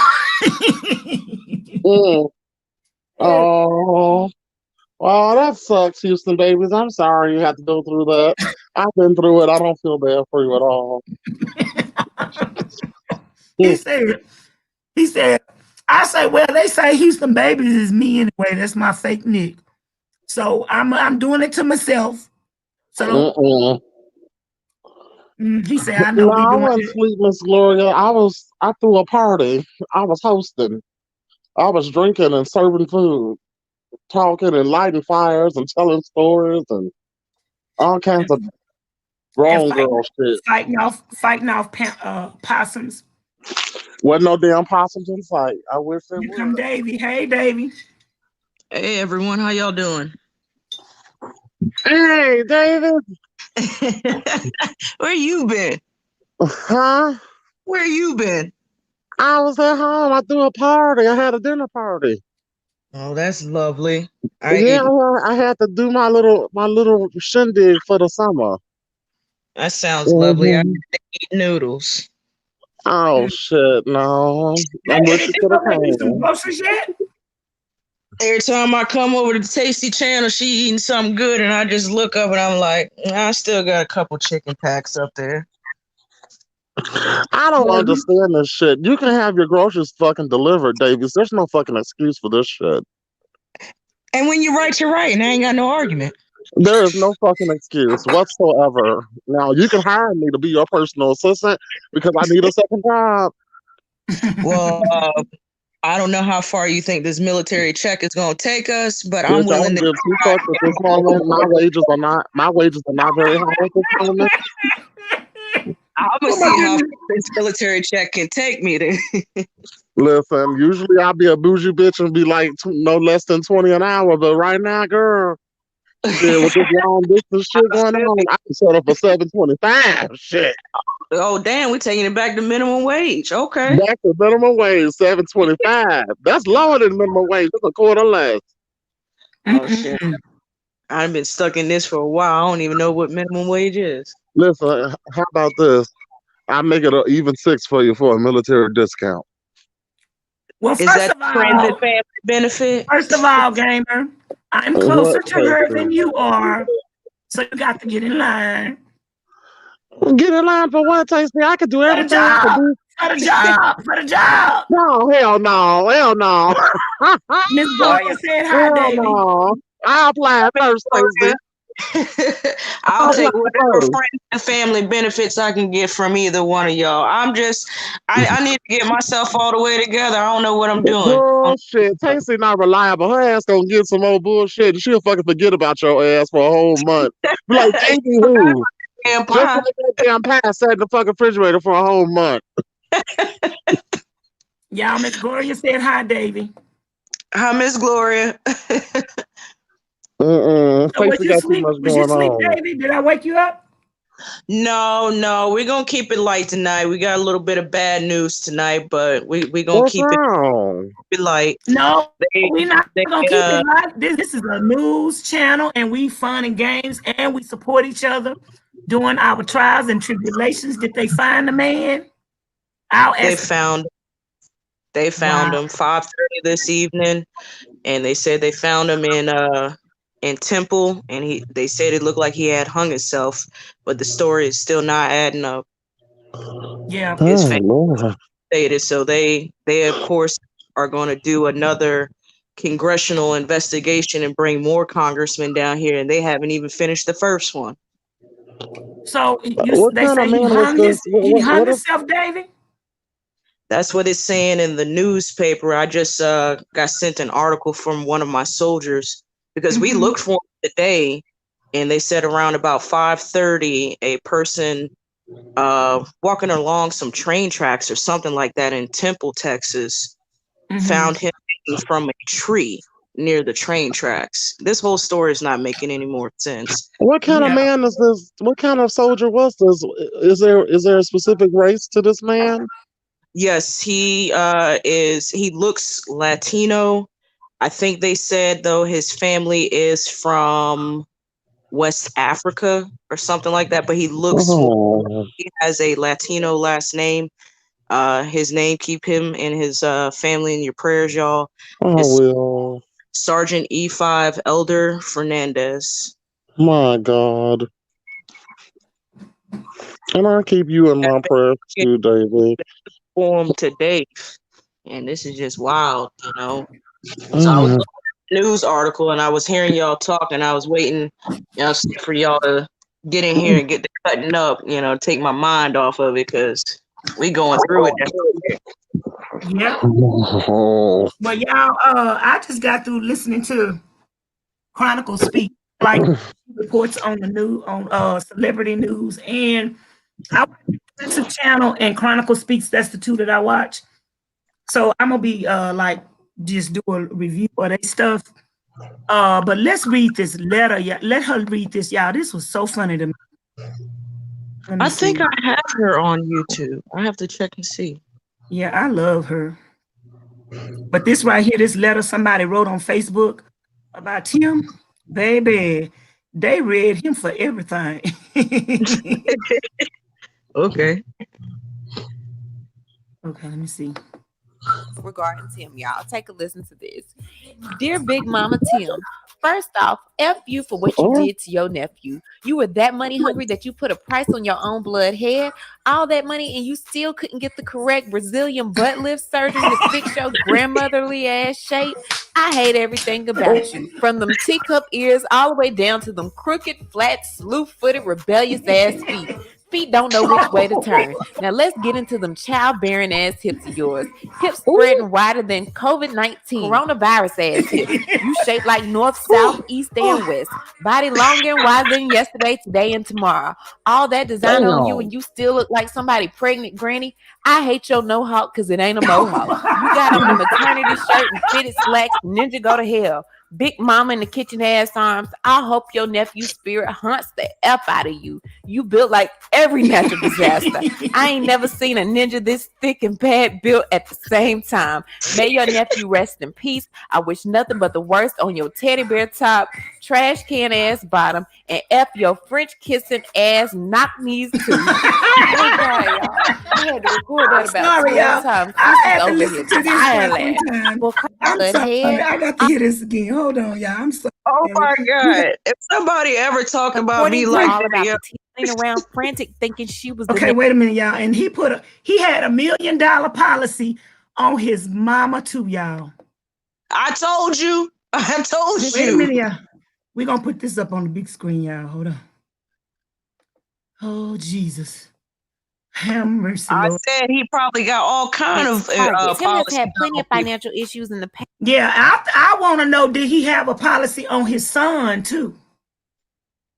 Oh, well, that sucks, Houston babies. I'm sorry you had to go through that. I've been through it. I don't feel bad for you at all. He said, I say, well, they say Houston babies is me anyway. That's my fake nick. So I'm doing it to myself. So he said, I know. No, I wasn't asleep, Miss Gloria. I threw a party. I was hosting. I was drinking and serving food, talking and lighting fires and telling stories and all kinds of grown girl shit. Fighting off possums. Wasn't no damn possums in sight. I wish there Here come Davy. Hey, Davy. Hey, everyone. How y'all doing? Hey, David. Where you been? Huh? Where you been? I was at home. I threw a party. I had a dinner party. Oh, that's lovely. I had to do my little shindig for the summer. That sounds lovely. I eat noodles. Oh shit, no. I'm with you to the pain. Some groceries yet? Every time I come over to the Tasty channel, she eating something good, and I just look up and I'm like, I still got a couple chicken packs up there. I don't understand this shit. You can have your groceries fucking delivered, Davies. There's no fucking excuse for this shit. And when you're right, and I ain't got no argument. There is no fucking excuse whatsoever. Now, you can hire me to be your personal assistant because I need a second job. Well, I don't know how far you think this military check is going to take us, but Bitch, I'm willing I don't to. give two fucks at this moment. My wages are not very high at this moment. I'm gonna see how far this military check can take me. Then. Listen, usually I'll be a bougie bitch and be like no less than 20 an hour, but right now, girl, shit, with this long distance shit going on, I can set up for $7.25. Shit. Oh damn, we taking it back to minimum wage. Okay. Back to minimum wage, $7.25. That's lower than minimum wage. That's a quarter less. Oh shit. I've been stuck in this for a while. I don't even know what minimum wage is. Listen, how about this? I make it an even 6 for you for a military discount. Well, is that transit family benefit? First of all, gamer, I'm closer to her than you are, so you got to get in line. Get in line for what, Tasty? I could do everything I could do. For the job. No, hell no. Miss Gloria said hi, Davey. No. I'll apply first, Tasty. I'll take whatever friends and family benefits I can get from either one of y'all. I need to get myself all the way together. I don't know what I'm doing. Bullshit. Tasty not reliable. Her ass gonna get some old bullshit and she'll fucking forget about your ass for a whole month. Be like, thank you, who? Just like that damn pie sat in the fucking refrigerator for a whole month. Y'all, Miss Gloria said hi, Davey. Hi, Miss Gloria. So was you asleep, Davey? Did I wake you up? No, we're gonna keep it light tonight. We got a little bit of bad news tonight, but we're gonna keep it light. No, we're not gonna keep it light. This is a news channel, and we fun and games, and we support each other during our trials and tribulations. Did they find the man? They found him 5:30 this evening, and they said they found him in Temple, and they said it looked like he had hung himself, but the story is still not adding up. Yeah, his family stated so. They of course are going to do another congressional investigation and bring more congressmen down here, and they haven't even finished the first one. So they say he hung himself, David? That's what it's saying in the newspaper. I just got sent an article from one of my soldiers because we looked for him today, and they said around about 5:30, a person walking along some train tracks or something like that in Temple, Texas, found him from a tree near the train tracks. This whole story is not making any more sense. What kind of man is this? What kind of soldier was this? Is there a specific race to this man? Yes, he is. He looks Latino. I think they said though his family is from West Africa or something like that, but he looks he has a Latino last name. His name, keep him and his family in your prayers, y'all. Will. Sergeant E5 Elder Fernandez. My God. And I keep you in my prayers too, David. Form today, and this is just wild, you know. So I was looking at a news article, and I was hearing y'all talk, and I was waiting, for y'all to get in here and get the cutting up, take my mind off of it because we going through it. Yeah. But y'all, I just got through listening to Chronicle speak, like reports on the news, on celebrity news, and I watch the YouTube channel and Chronicle Speaks. That's the two that I watch. So I'm gonna be just do a review of their stuff. But let's read this letter. Yeah, let her read this, y'all. This was so funny to me. I think I have her on YouTube. I have to check and see. Yeah, I love her. But this right here, this letter somebody wrote on Facebook about Tim, baby, they read him for everything. Okay, let me see. Regarding Tim, y'all, take a listen to this. Dear Big Mama Tim, First off, F you for what you did to your nephew. You were that money hungry that you put a price on your own blood head. All that money and you still couldn't get the correct Brazilian butt lift surgery to fix your grandmotherly ass shape. I hate everything about you. From them teacup ears all the way down to them crooked, flat, slew-footed, rebellious ass feet. Feet don't know which way to turn. Now let's get into them childbearing ass hips of yours. Hips spreading wider than COVID-19. Coronavirus ass hips. You shaped like north, south, east, and west. Body longer and wider than yesterday, today, and tomorrow. All that design on you and you still look like somebody pregnant granny. I hate your no-hawk because it ain't a mohawk. You got on a maternity shirt and fitted slacks. Ninja go to hell. Big mama in the kitchen ass arms. I hope your nephew's spirit haunts the F out of you. You built like every natural disaster. I ain't never seen a ninja this thick and bad built at the same time. May your nephew rest in peace. I wish nothing but the worst on your teddy bear top, trash can ass bottom, and F your French kissing ass knock knees too. Oh God, y'all. I had to record that about 12 times. I had to listen to this Thailand. time. Well, I'm sorry. I got to hear this again. Hold on, y'all. I'm sorry. Oh my God. If somebody ever talk about me like all that, about yeah. the teen around frantic thinking she was Okay, wait a minute, y'all. And he had $1 million policy on his mama too, y'all. I told you. I told you. Wait a minute, y'all. We're gonna put this up on the big screen, y'all. Hold on. Oh, Jesus. Have mercy, Lord. I said he probably got all kind of Tim has policy had plenty of financial issues in the past. Yeah, I want to know, did he have a policy on his son too?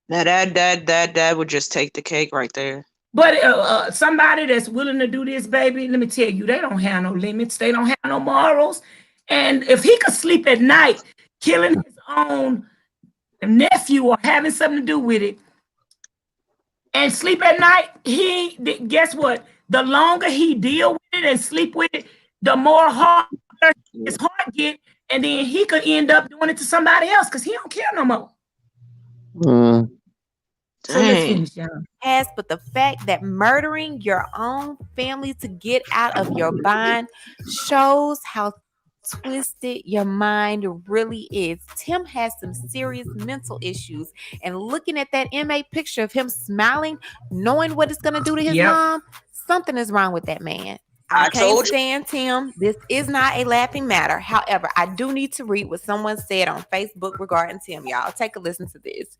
Now that would just take the cake right there. But somebody that's willing to do this, baby, let me tell you, they don't have no limits. They don't have no morals. And if he could sleep at night, killing his own nephew or having something to do with it, and sleep at night, guess what? The longer he deal with it and sleep with it, the more hard his heart get, and then he could end up doing it to somebody else because he don't care no more. So let's finish, y'all. But the fact that murdering your own family to get out of your bind shows how twisted your mind really is. Tim has some serious mental issues, and looking at that inmate picture of him smiling, knowing what it's going to do to his mom, something is wrong with that man. I can't stand Tim. This is not a laughing matter. However, I do need to read what someone said on Facebook regarding Tim, y'all. Take a listen to this.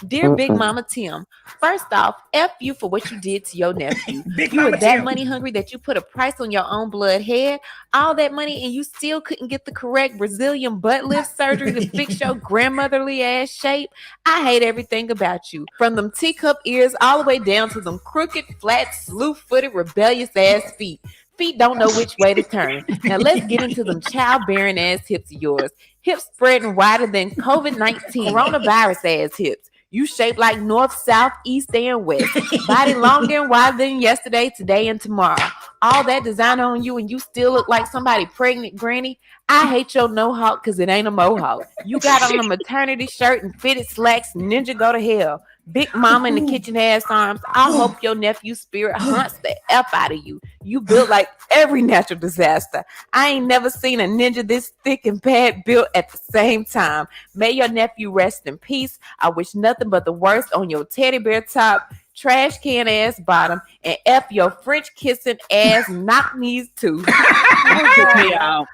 Dear Big Mama Tim, first off, F you for what you did to your nephew. You were that money hungry that you put a price on your own blood head. All that money and you still couldn't get the correct Brazilian butt lift surgery to fix your grandmotherly ass shape. I hate everything about you. From them teacup ears all the way down to them crooked, flat, slew-footed, rebellious ass feet. Feet don't know which way to turn. Now let's get into them childbearing ass hips of yours. Hips spreading wider than COVID-19. Coronavirus ass hips. You shaped like north, south, east, and west. Body longer and wider than yesterday, today, and tomorrow. All that design on you and you still look like somebody pregnant granny. I hate your no-hawk because it ain't a mohawk. You got on a maternity shirt and fitted slacks. Ninja go to hell. Big mama in the kitchen ass arms. I hope your nephew's spirit haunts the F out of you. You built like every natural disaster. I ain't never seen a ninja this thick and bad built at the same time. May your nephew rest in peace. I wish nothing but the worst on your teddy bear top, trash can ass bottom, and F your French kissing ass knock knees too. That took me out.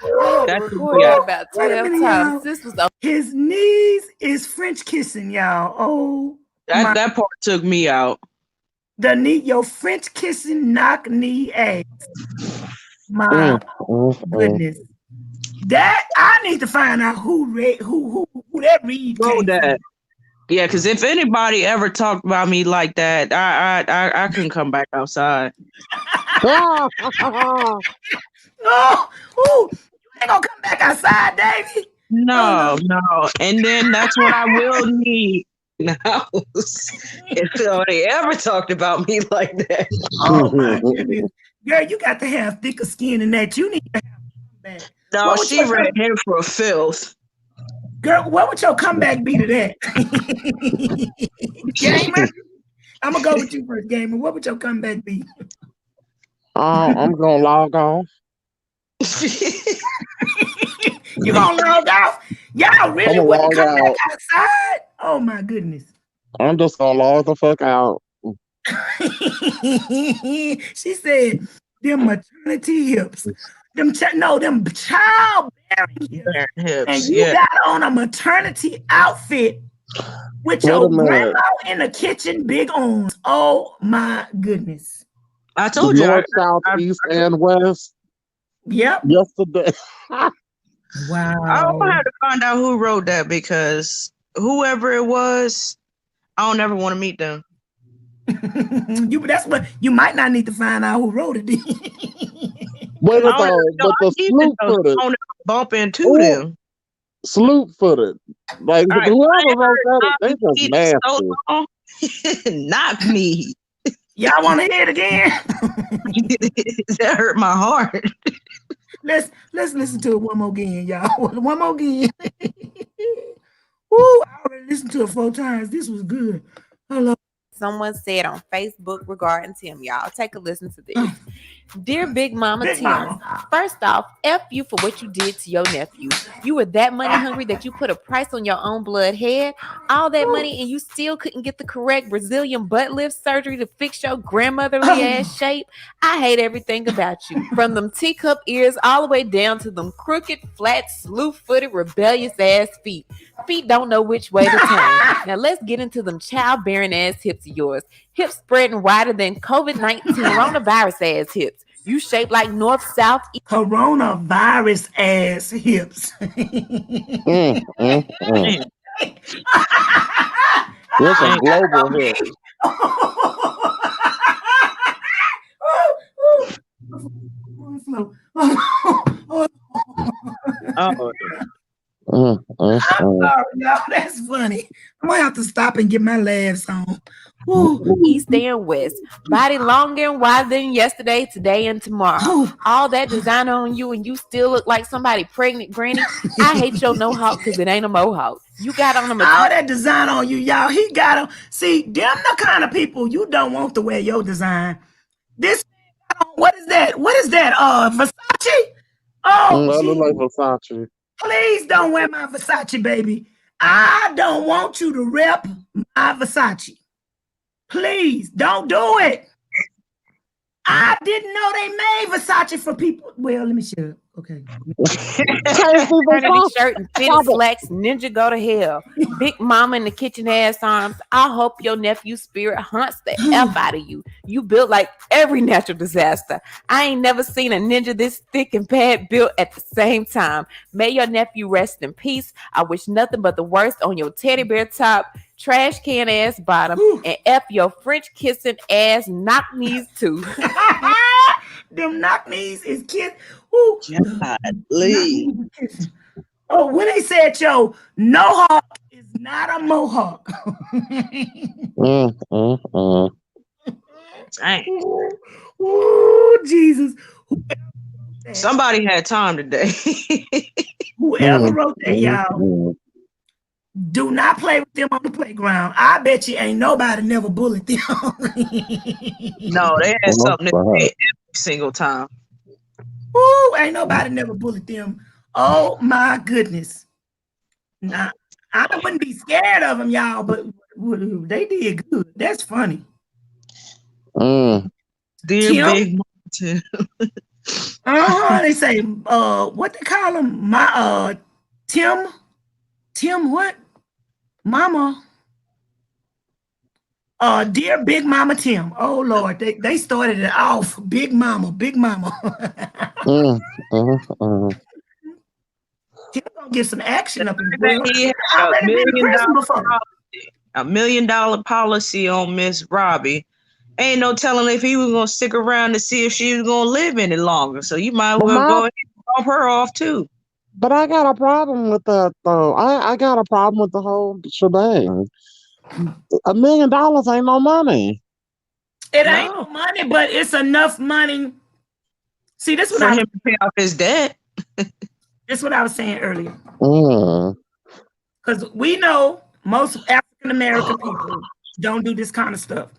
About 12 times. This was his knees is French kissing, y'all. Oh. That part took me out. Your French kissing knock knee ass. My goodness. That I need to find out who that read. Wrote that. Yeah, because if anybody ever talked about me like that, I couldn't come back outside. No, you ain't gonna come back outside, Davey. No. And then that's what I will need. Now, if somebody ever talked about me like that. Oh my goodness. Girl, you got to have thicker skin than that. You need to have a comeback. No, she ran him for filth. Girl, what would your comeback be to that? Gamer? I'm gonna go with you first, Gamer. What would your comeback be? I'm gonna log off. You gonna log off? Y'all really gonna wouldn't log come back out. outside? Oh my goodness. I'm just gonna log the fuck out. She said, them maternity hips. Them childbearing hips. And Hips, you yeah. got on a maternity outfit with Wait a your minute. grandma in the kitchen, big arms. Oh my goodness. I The told you. north, south, east, and west. Yep. Yesterday. I Wow. have to find out who wrote that because whoever it was, I don't ever want to meet them. That's what you might not need to find out who wrote it. Wait a I don't minute, but the sloop I footage. don't bump into Ooh, them. Sloop footage. Like All right, whoever wrote that, they just nasty. so long. Not me. Y'all want to hear it again? That hurt my heart. Let's listen to it one more again, y'all. One more again. Woo! I already listened to it 4 times. This was good. Hello. Someone said on Facebook regarding Tim, y'all. Take a listen to this. Dear Big Mama Big Tim, Mama. First off, F you for what you did to your nephew. You were that money hungry that you put a price on your own blood head. All that money and you still couldn't get the correct Brazilian butt lift surgery to fix your grandmotherly ass shape. I hate everything about you. From them teacup ears all the way down to them crooked, flat, slew-footed, rebellious ass feet. Feet don't know which way to turn. Now let's get into them childbearing ass hips of yours. Hips spreading wider than COVID-19 coronavirus ass hips. You shaped like north, south, east. Coronavirus ass hips. There's some global hips. I'm sorry, y'all. That's funny. I'm gonna have to stop and get my laughs on. Woo. East and west. Body longer and wider than yesterday, today, and tomorrow. All that design on you and you still look like somebody pregnant granny. I hate your no-hawk because it ain't a mohawk. You got on a all that design on you, y'all. He got on. See, them the kind of people you don't want to wear your design. This, what is that? What is that? Versace? Oh, I look like Versace. please don't wear my Versace, baby. I don't want you to rep my Versace. Please don't do it. I didn't know they made Versace for people. Well, let me shut up. Okay. Eternity shirt and fitted slacks. Ninja go to hell. Big mama in the kitchen ass arms. I hope your nephew's spirit haunts the F out of you. You built like every natural disaster. I ain't never seen a ninja this thick and bad built at the same time. May your nephew rest in peace. I wish nothing but the worst on your teddy bear top, trash can ass bottom, and F your French kissing ass knock knees too. Them knock knees is kiss. Oh, when they said, yo, no hawk is not a mohawk. Dang. Ooh, Jesus. Somebody had time today. Whoever wrote that, y'all, do not play with them on the playground. I bet you ain't nobody never bullied them. No, they had something to say every single time. Ooh, ain't nobody never bullied them. Oh my goodness. Nah, I wouldn't be scared of them, y'all, but they did good. That's funny. Dear Tim? Big Tim. They say, what they call him? Tim what? Mama. Dear Big Mama Tim. Oh Lord, they started it off. Big Mama. Tim gonna get some action up in the world. He had $1 million policy on Miss Robbie. Ain't no telling if he was gonna stick around to see if she was gonna live any longer. So you might as well go ahead and bump her off too. But I got a problem with that though. I got a problem with the whole shebang. $1 million ain't no money. It ain't no money, but it's enough money. See, this is for him to pay off his debt. That's what I was saying earlier. Because we know most African American people don't do this kind of stuff.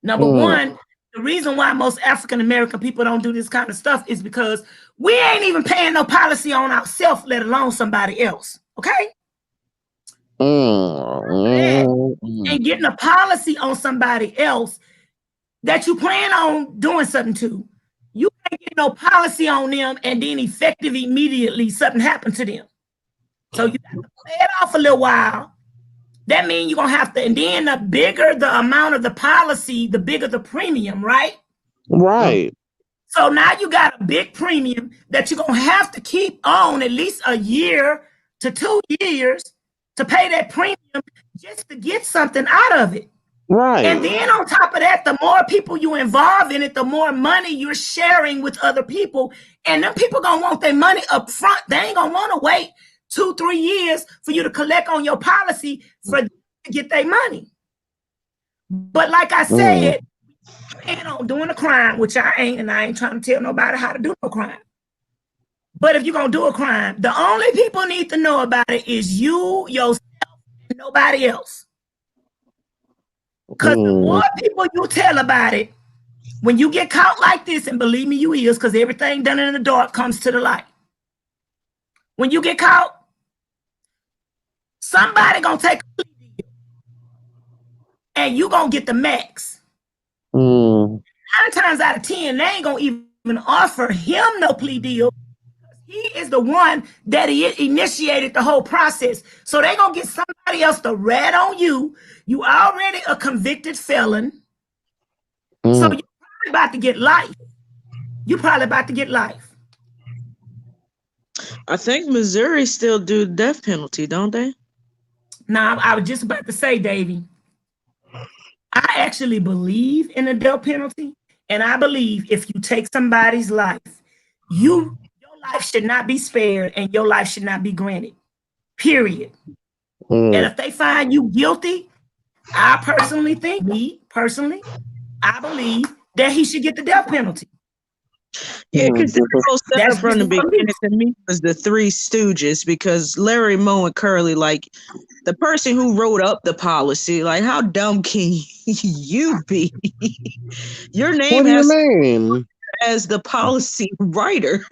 Number one, the reason why most African American people don't do this kind of stuff is because we ain't even paying no policy on ourselves, let alone somebody else. Okay? And getting a policy on somebody else that you plan on doing something to, you can't get no policy on them and then effective immediately something happened to them. So you have to play it off a little while. That means you're going to have to, and then the bigger the amount of the policy, the bigger the premium, right? Right. So now you got a big premium that you're going to have to keep on at least a year to 2 years to pay that premium just to get something out of it. Right. And then on top of that, the more people you involve in it, the more money you're sharing with other people. And them people going to want their money up front. They ain't going to want to wait 2-3 years for you to collect on your policy for them to get their money. But like I said, plan on doing a crime, which I ain't, and I ain't trying to tell nobody how to do no crime. But if you're going to do a crime, the only people need to know about it is you, yourself, and nobody else. Because the more people you tell about it, when you get caught like this, and believe me, you is, because everything done in the dark comes to the light. When you get caught, somebody gonna take a plea deal, and you gonna get the max. 9 times out of 10, they ain't gonna even offer him no plea deal. He is the one that initiated the whole process. So they gonna get somebody else to rat on you. You already a convicted felon. So you're probably about to get life. I think Missouri still do death penalty, don't they? Now, I was just about to say, Davey, I actually believe in the death penalty, and I believe if you take somebody's life, your life should not be spared and your life should not be granted, period. And if they find you guilty, I believe that he should get the death penalty. Yeah, because the whole setup from the beginning to me was the Three Stooges, because Larry, Moe, and Curly, like the person who wrote up the policy, like how dumb can you be? Your name has as the policy writer.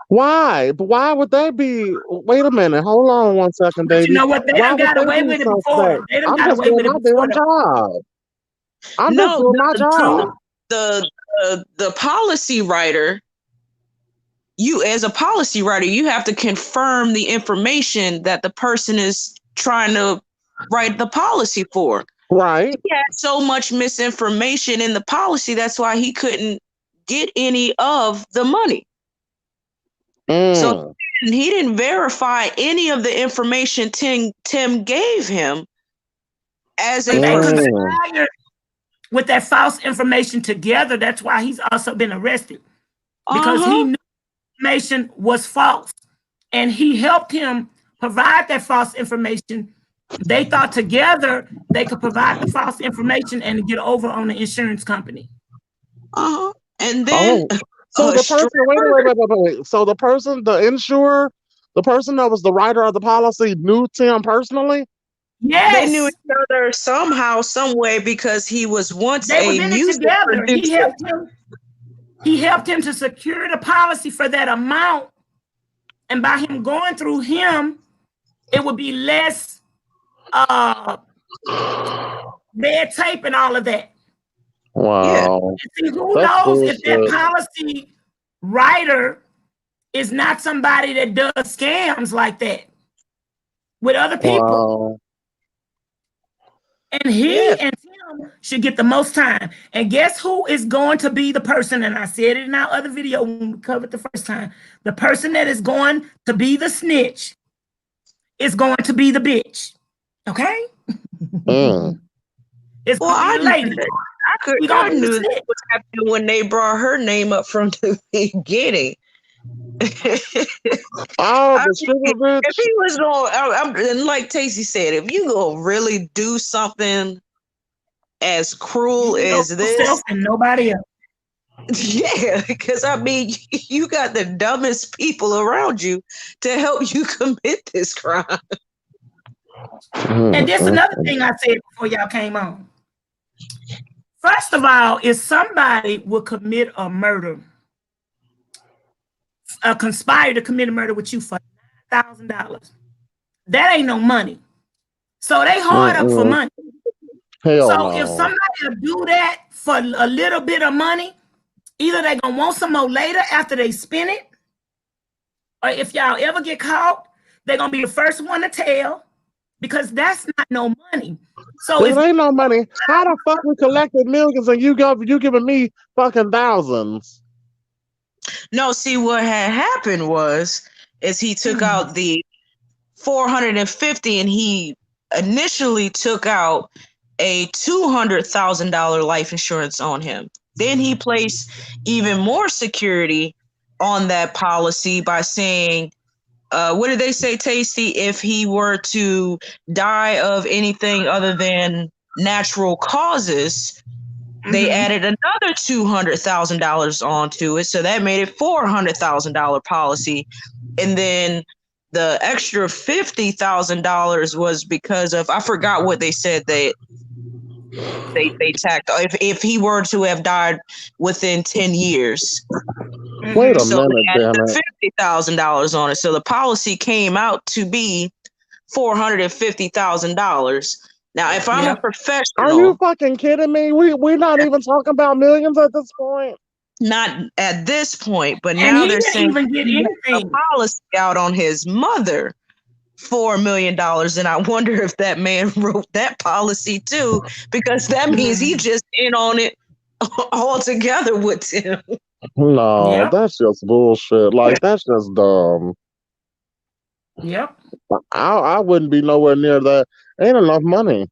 Why? But why would they be? Wait a minute. Hold on one second, baby. You know what? They done got away with it before. They done got away with it before. I'm just doing my job. The policy writer, you as a policy writer, you have to confirm the information that the person is trying to write the policy for. Right. He had so much misinformation in the policy, that's why he couldn't get any of the money. So he didn't verify any of the information Tim gave him as a person. With that false information together, that's why he's also been arrested, because he knew information was false, and he helped him provide that false information. They thought together they could provide the false information and get over on the insurance company. And then so the person, wait. So the person, the insurer, the person that was the writer of the policy knew Tim personally? Yes. They knew each other somehow, some way, because he was once a music producer. He helped him to secure the policy for that amount. And by him going through him, it would be less red tape and all of that. Wow. See, who knows if that policy writer is not somebody that does scams like that with other people. Wow. And he and Tim should get the most time. And guess who is going to be the person? And I said it in our other video when we covered the first time. The person that is going to be the snitch is going to be the bitch. Okay? It's going to be the lady. I knew that was happening when they brought her name up from the beginning. If he was going, and like Tacey said, if you gonna really do something as cruel as this, and nobody else. Yeah, because I mean, you got the dumbest people around you to help you commit this crime. And there's another thing I said before y'all came on. First of all, if somebody would commit a murder, conspire to commit a murder with you for $9,000, that ain't no money. So they hard up for money. Hell so no. If somebody will do that for a little bit of money, either they gonna want some more later after they spend it, or if y'all ever get caught, they're gonna be the first one to tell, because that's not no money. So it ain't no money. How the fuck we collected millions and you giving me fucking thousands? No, see what had happened is he took out the 450 and he initially took out a $200,000 life insurance on him. Then he placed even more security on that policy by saying, what did they say, Tasty? If he were to die of anything other than natural causes, they added another $200,000 onto it. So that made it $400,000 policy. And then the extra $50,000 was because of, I forgot what they said they tacked if he were to have died within 10 years. Wait a So minute, they added damn it. $50,000 on it. So the policy came out to be $450,000. Now, if I'm a professional, are you fucking kidding me? We're not even talking about millions at this point. Not at this point, but and now he they're didn't saying even get he has anything. a policy out on his mother $4 million, and I wonder if that man wrote that policy too, because that means he just in on it all together with him. No, that's just bullshit. Like, that's just dumb. Yep. I wouldn't be nowhere near that. Ain't enough money.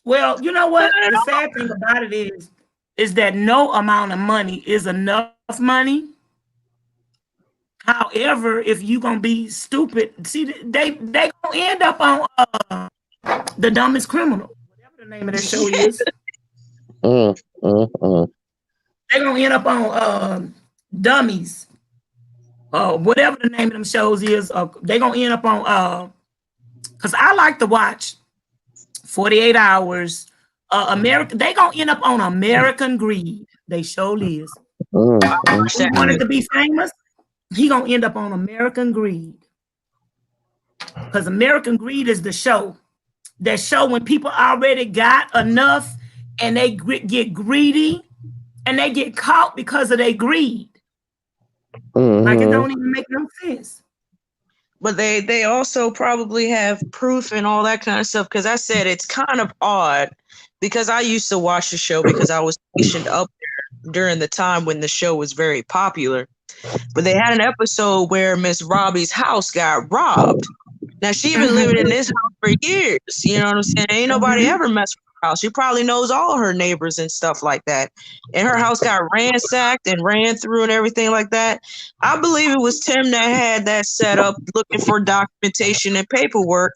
Well, you know what? The sad thing about it is that no amount of money is enough money. However, if you gonna be stupid, see, they gonna end up on The Dumbest Criminal, whatever the name of that show is. They're gonna end up on Dummies, whatever the name of them shows is. They're gonna end up on because I like to watch 48 Hours. American. They gonna end up on American Greed. They sure is. He wanted to be famous. He gonna end up on American Greed, because American Greed is the show. That show when people already got enough and they get greedy and they get caught because of their greed. Like, it don't even make no sense. But they also probably have proof and all that kind of stuff, because I said it's kind of odd, because I used to watch the show because I was stationed up there during the time when the show was very popular. But they had an episode where Miss Robbie's house got robbed. Now, she been living in this house for years. You know what I'm saying? Ain't nobody ever messed with her house. She probably knows all her neighbors and stuff like that. And her house got ransacked and ran through and everything like that. I believe it was Tim that had that set up, looking for documentation and paperwork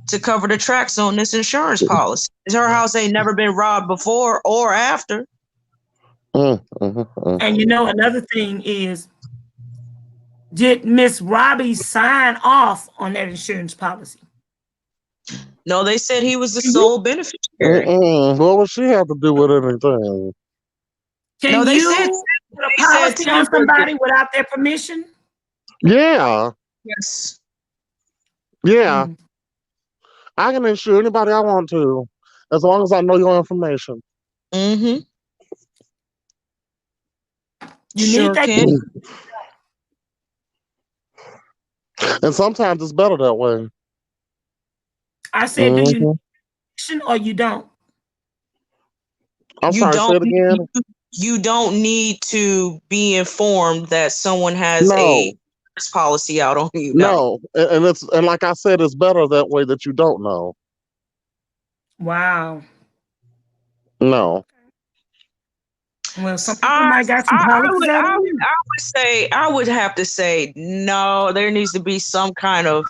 to cover the tracks on this insurance policy. Her house ain't never been robbed before or after. And you know, another thing is, did Miss Robbie sign off on that insurance policy? No, they said he was the sole beneficiary. What would she have to do with anything? Can they you said put a policy on somebody without their permission? Yeah. Yes. Yeah. I can insure anybody I want to, as long as I know your information. You sure need that. Can. And sometimes it's better that way. I said, do you need or you don't? I'm sorry, say it again. You don't need to be informed that someone has a policy out on you. No, and like I said, it's better that way that you don't know. Wow. No. Well, some people might got some policies out on you. I would have to say no. There needs to be some kind of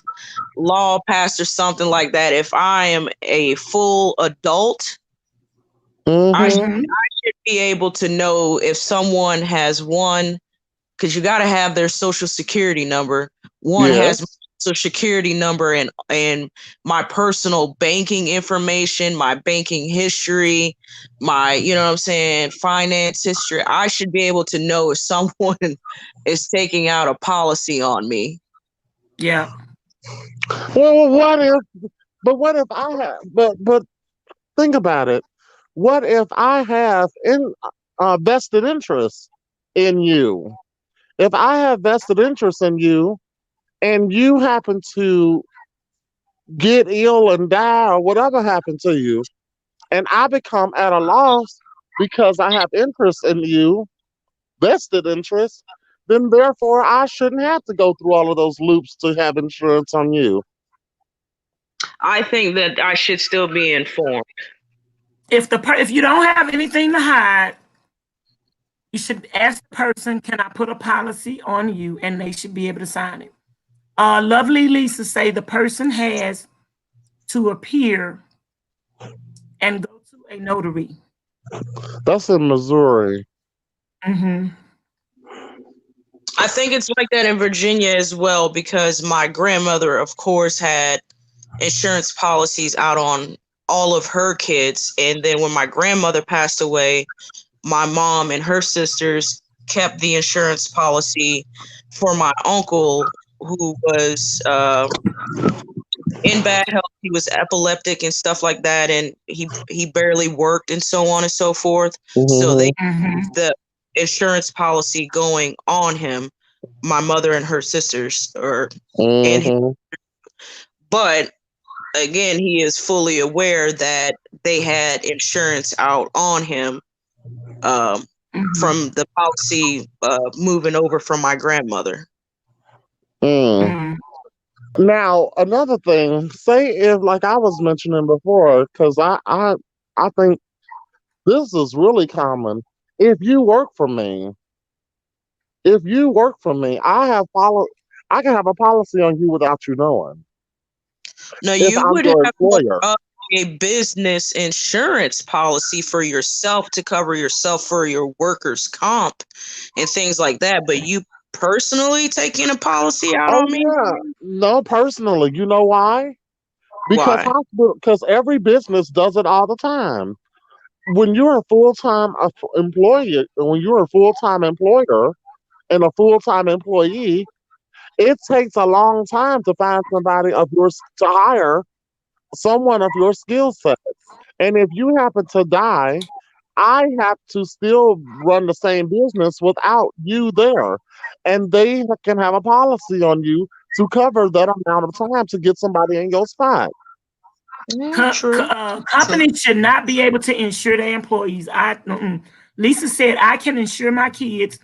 law passed or something like that. If I am a full adult, I should be able to know if someone has one, because you got to have their social security number. One has social security number and my personal banking information, my banking history, my, you know what I'm saying, finance history. I should be able to know if someone is taking out a policy on me. Yeah. Well, what if I have, but think about it. What if I have vested interest in you? If I have vested interest in you and you happen to get ill and die or whatever happened to you, and I become at a loss because I have interest in you, vested interest, then therefore I shouldn't have to go through all of those loops to have insurance on you. I think that I should still be informed. If you don't have anything to hide, you should ask the person, can I put a policy on you? And they should be able to sign it. Lovely Lisa say the person has to appear and go to a notary. That's in Missouri. Mm-hmm. I think it's like that in Virginia as well, because my grandmother, of course, had insurance policies out on all of her kids. And then when my grandmother passed away, my mom and her sisters kept the insurance policy for my uncle, who was in bad health. He was epileptic and stuff like that, and he barely worked and so on and so forth. Mm-hmm. So they the insurance policy going on him, my mother and her sisters, and him. But again, he is fully aware that they had insurance out on him from the policy moving over from my grandmother. Now, another thing, say if, like I was mentioning before, because I think this is really common. If you work for me, I can have a policy on you without you knowing. No, if you I'm would your have employer. a business insurance policy for yourself to cover yourself for your workers' comp and things like that. But you personally taking a policy out on me? Yeah. No, personally. You know why? Because Why? because every business does it all the time. When you're a full-time employee, when you're a full-time employer and a full-time employee, it takes a long time to find somebody to hire someone of your skill set. And if you happen to die, I have to still run the same business without you there. And they can have a policy on you to cover that amount of time to get somebody in your spot. Companies should not be able to insure their employees. Lisa said, I can insure my kids,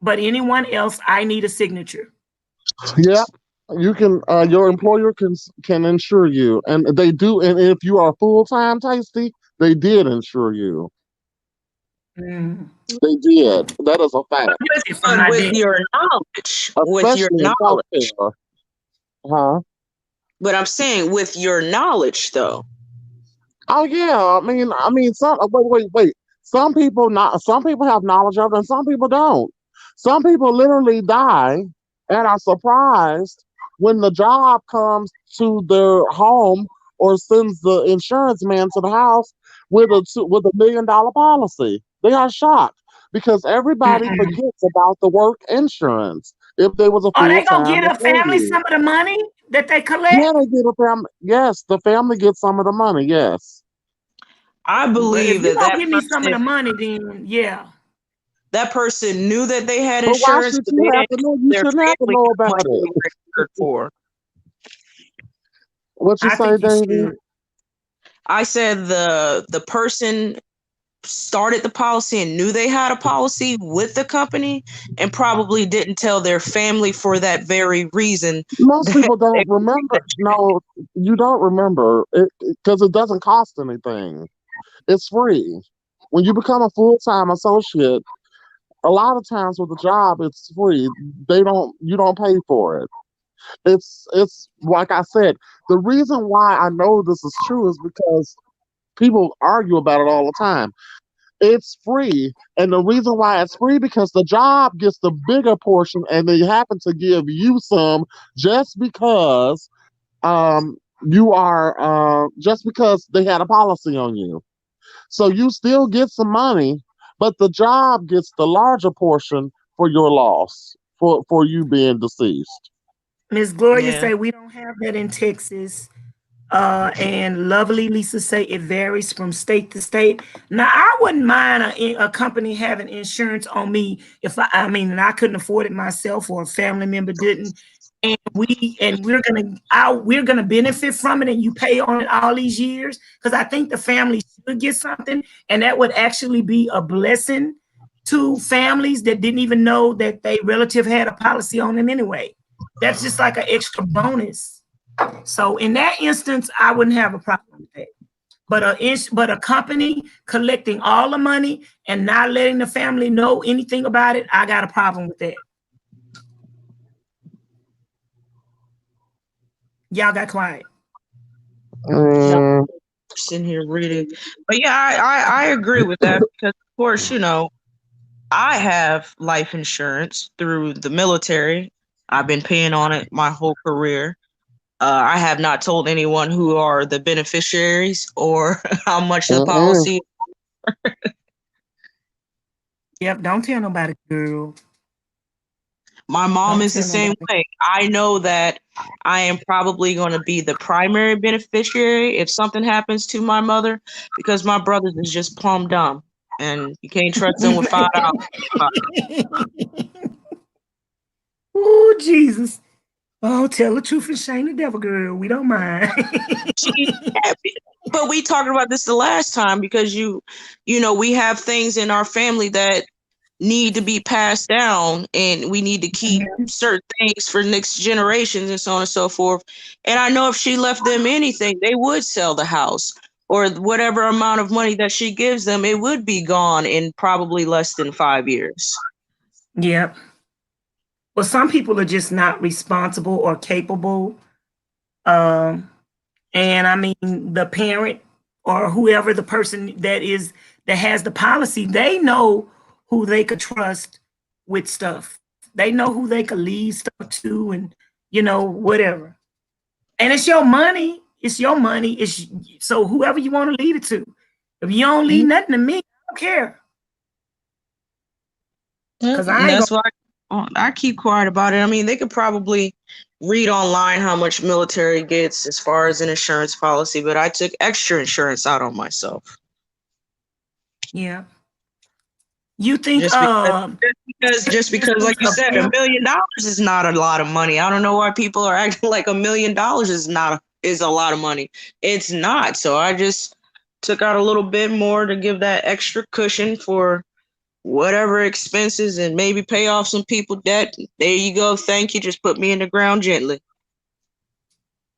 but anyone else, I need a signature. Yeah, you can. Your employer can insure you, and they do. And if you are full time, Tasty, they did insure you. They did. That is a fact. With your knowledge, Especially in healthcare. Huh? But I'm saying with your knowledge, though. Oh yeah, I mean, wait. Some people have knowledge of it, and some people don't. Some people literally die and are surprised when the job comes to their home or sends the insurance man to the house with a $1 million policy. They are shocked because everybody forgets about the work insurance. If they was a Are they gonna full-time get a family employee. some of the money that they collect? Yeah, they get a family. Yes, the family gets some of the money. Yes. I believe if you that give me some of the money, then yeah. That person knew that they had But why insurance, should but you they have to didn't know? You their shouldn't have to family know how about much they it. were insured for. What you I say, think you Davey? should. I said the person started the policy and knew they had a policy with the company and probably didn't tell their family for that very reason. Most people don't remember. No, you don't remember it because it doesn't cost anything. It's free. When you become a full-time associate, a lot of times with a job, it's free. You don't pay for it. It's like I said, the reason why I know this is true is because people argue about it all the time. It's free. And the reason why it's free because the job gets the bigger portion and they happen to give you some just because you are just because they had a policy on you. So you still get some money, but the job gets the larger portion for your loss, for you being deceased. Miss Gloria Yeah. say we don't have that in Texas. And lovely Lisa say it varies from state to state. Now I wouldn't mind a company having insurance on me if I mean, and I couldn't afford it myself or a family member didn't. And we're gonna benefit from it, and you pay on it all these years because I think the family should get something, and that would actually be a blessing to families that didn't even know that their relative had a policy on them anyway. That's just like an extra bonus. So in that instance, I wouldn't have a problem with that. But a company collecting all the money and not letting the family know anything about it, I got a problem with that. Y'all got quiet. Sitting here reading, but yeah, I agree with that because of course, I have life insurance through the military. I've been paying on it my whole career. I have not told anyone who are the beneficiaries or how much the policy. Yep, don't tell nobody, girl. My mom is the same way. I know that I am probably going to be the primary beneficiary if something happens to my mother because my brothers is just plumb dumb and you can't trust them with $5. Oh, Jesus. Oh, tell the truth and shame the devil, girl. We don't mind. But we talked about this the last time because we have things in our family that need to be passed down and we need to keep certain things for next generations and so on and so forth. And I know if she left them anything, they would sell the house or whatever amount of money that she gives them, it would be gone in probably less than 5 years. Yep. Well, some people are just not responsible or capable. And I mean, the parent or whoever the person that has the policy, they know who they could trust with stuff. They know who they could leave stuff to and, whatever. And it's your money. It's your money. So whoever you want to leave it to. If you don't leave nothing to me, I don't care. Because that's why I keep quiet about it. I mean, they could probably read online how much military gets as far as an insurance policy, but I took extra insurance out on myself. Yeah. You think just because like you said, $1 million is not a lot of money. I don't know why people are acting like $1 million is a lot of money. It's not. So I just took out a little bit more to give that extra cushion for whatever expenses and maybe pay off some people debt. There you go. Thank you. Just put me in the ground gently.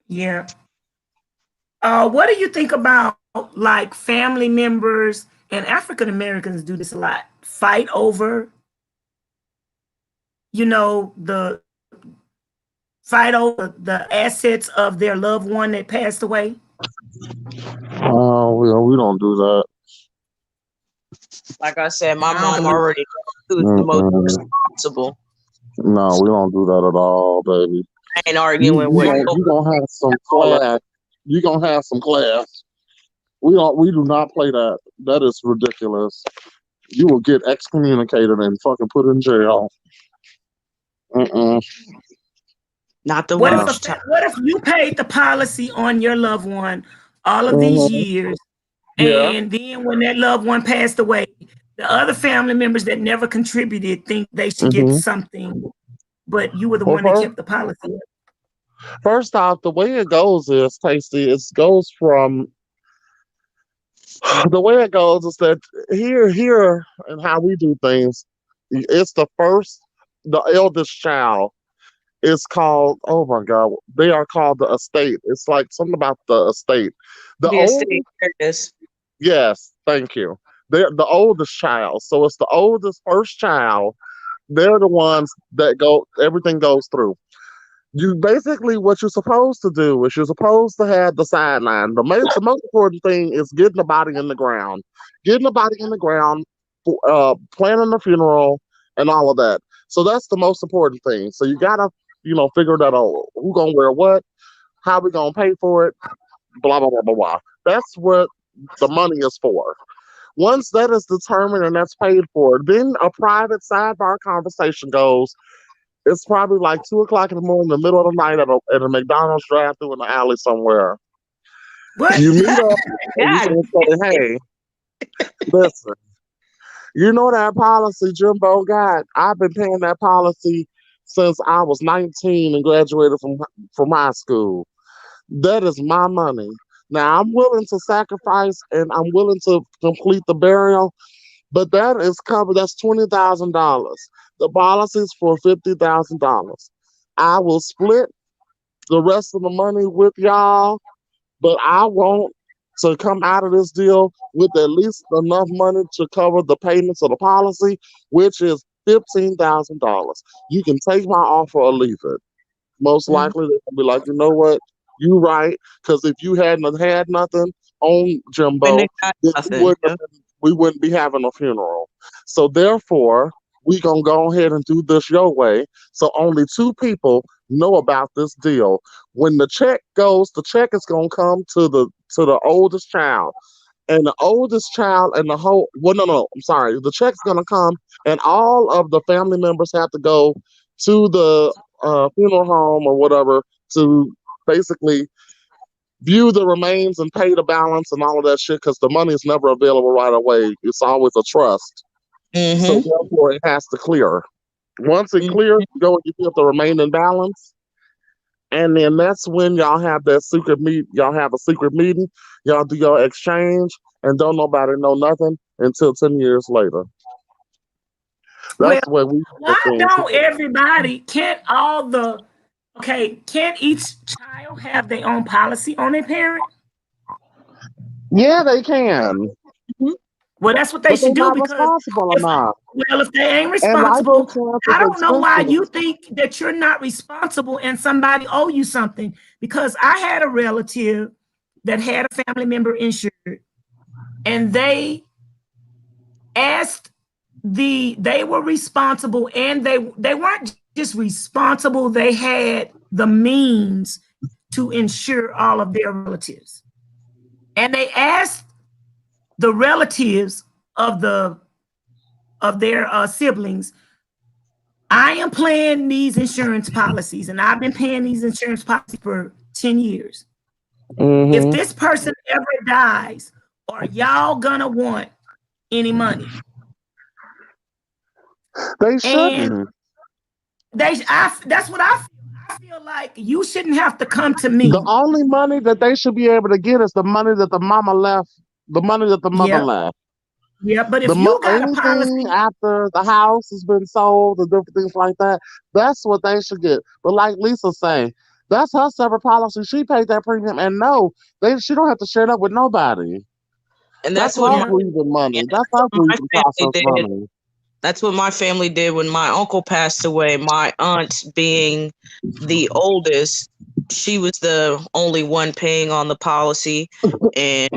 Yeah. What do you think about like family members, and African Americans do this a lot, fight over, the assets of their loved one that passed away? We don't do that. Like I said, my mom already knows who's the most responsible. No, we don't do that at all, baby. I ain't arguing with you. You're gonna have some class. You're gonna have some class. We do not play that. That is ridiculous. You will get excommunicated and fucking put in jail. Not the what if you paid the policy on your loved one all of these years, and then when that loved one passed away, the other family members that never contributed think they should get something, but you were the one that kept the policy? First off, the way it goes is, Tasty, the way it goes is that here and how we do things, it's the eldest child is called, oh my God, they are called the estate. It's like something about the estate. Yes, thank you. They're the oldest child. So it's the oldest first child. They're the ones that everything goes through. You basically, what you're supposed to do is you're supposed to have the sideline. The most important thing is getting the body in the ground, planning the funeral and all of that. So that's the most important thing. So you gotta, figure that out. Who gonna wear what? How we gonna pay for it? Blah blah blah blah blah. That's what the money is for. Once that is determined and that's paid for, then a private sidebar conversation goes. It's probably like 2 o'clock in the morning, in the middle of the night at a McDonald's drive-thru in the alley somewhere. What? You meet up and you can say, "Hey, listen, you know that policy Jimbo got? I've been paying that policy since I was 19 and graduated from high school. That is my money. Now I'm willing to sacrifice and I'm willing to complete the burial, but that is covered. That's $20,000. The policy's for $50,000. I will split the rest of the money with y'all, but I want to come out of this deal with at least enough money to cover the payments of the policy, which is $15,000. You can take my offer or leave it." Most likely they'll be like, "You know what? You right. Because if you hadn't have had nothing on Jimbo, then we wouldn't be having a funeral. So therefore, we gonna go ahead and do this your way. So only 2 people know about this deal. When the check is gonna come to the oldest child. And the oldest child and I'm sorry. The check's gonna come and all of the family members have to go to the funeral home or whatever to basically view the remains and pay the balance and all of that shit because the money is never available right away. It's always a trust. So therefore it has to clear. Once it clears, you go and you get the remaining balance. And then that's when y'all have that secret meet. Y'all have a secret meeting. Y'all do your exchange and don't nobody know nothing until 10 years later. That's where we. Why don't everybody? Can't each child have their own policy on their parent? Yeah, they can. Well, that's what they should do because if they ain't responsible, I don't know why you think that you're not responsible and somebody owe you something. Because I had a relative that had a family member insured, and they were responsible, and they weren't just responsible, they had the means to insure all of their relatives. And they asked the relatives of their siblings, I am paying these insurance policies, and I've been paying these insurance policies for 10 years. If this person ever dies, are y'all gonna want any money? They shouldn't. And that's what I feel. I feel like you shouldn't have to come to me. The only money that they should be able to get is the money that the mama left, the money that the mother left. Yeah, but if you got a policy after the house has been sold and different things like that, that's what they should get. But like Lisa saying, that's her separate policy. She paid that premium, and she don't have to share that with nobody. And that's what money. That's our breathing process money. That's what my family did when my uncle passed away. My aunt, being the oldest, she was the only one paying on the policy. And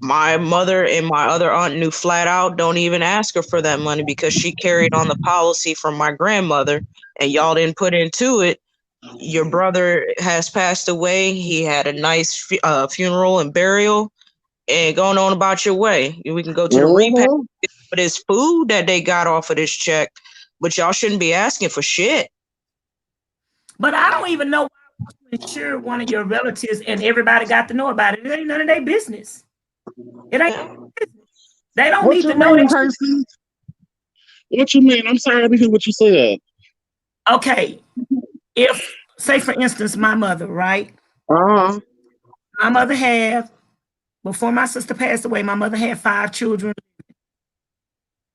my mother and my other aunt knew flat out, don't even ask her for that money because she carried on the policy from my grandmother and y'all didn't put into it. Your brother has passed away. He had a nice funeral and burial. And going on about your way. We can go to the repack for this food that they got off of this check, but y'all shouldn't be asking for shit. But I don't even know why you insure one of your relatives and everybody got to know about it. It ain't none of their business. It ain't business. They don't need to know that. What you mean? I'm sorry, I didn't hear what you said. Okay. If, say for instance, my mother, right? My mother before my sister passed away, my mother had 5 children.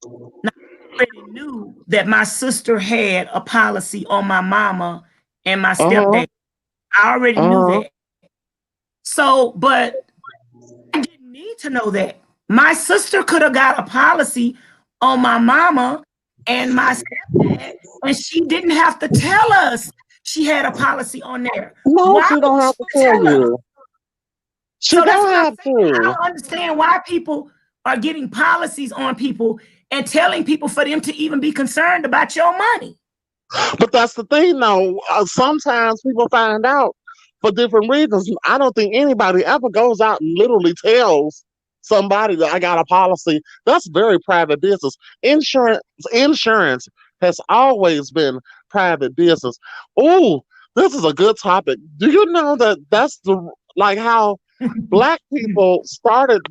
Now, I already knew that my sister had a policy on my mama and my stepdad. I already knew that. So, but I didn't need to know that. My sister could have got a policy on my mama and my stepdad, and she didn't have to tell us. she had a policy on there. No, Why she don't would have she to tell tell us? you. She So that's don't what I'm have saying. I to. don't understand why people are getting policies on people and telling people for them to even be concerned about your money. But that's the thing, though. Sometimes people find out for different reasons. I don't think anybody ever goes out and literally tells somebody that I got a policy. That's very private business. Insurance has always been private business. Oh, this is a good topic. Do you know that that's like how Black people started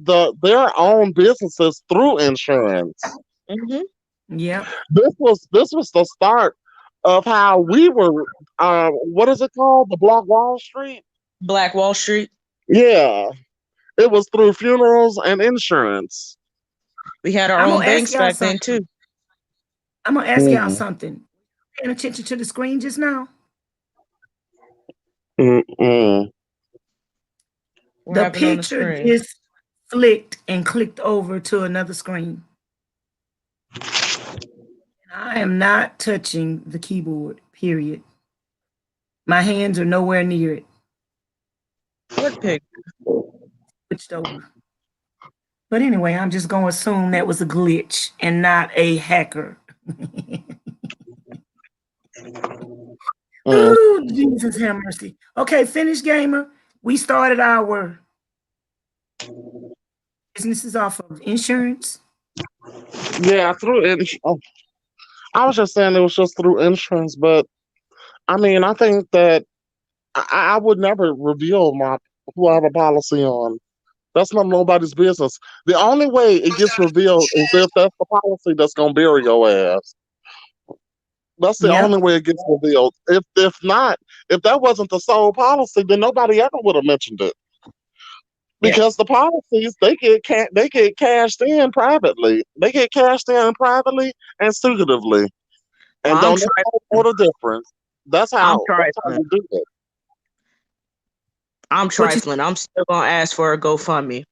their own businesses through insurance? Mm-hmm. Yeah. This was the start of how we were. What is it called? The Black Wall Street. Black Wall Street. Yeah, it was through funerals and insurance. We had our I'm own gonna ask banks y'all back then something. too. I'm gonna ask y'all Mm-hmm. something. Paying attention to the screen just now? Mm-mm. What The happened on the picture screen? just flicked and clicked over to another screen. I am not touching the keyboard, period. My hands are nowhere near it. What picture? Switched over. But anyway, I'm just going to assume that was a glitch and not a hacker. Oh, Jesus have mercy. Okay, finish, gamer. We started our businesses off of insurance. Yeah, I was just saying it was just through insurance, but I mean, I think that I would never reveal who I have a policy on. That's not nobody's business. The only way it gets revealed is if that's the policy that's gonna bury your ass. That's the Yep. only way it gets revealed. If not, if that wasn't the sole policy, then nobody ever would have mentioned it. Because the policies they get cashed in privately. They get cashed in privately and secretively, and I'm don't know the difference. That's I'm how trifling. you do it. I'm What you- trifling. I'm still gonna ask for a GoFundMe.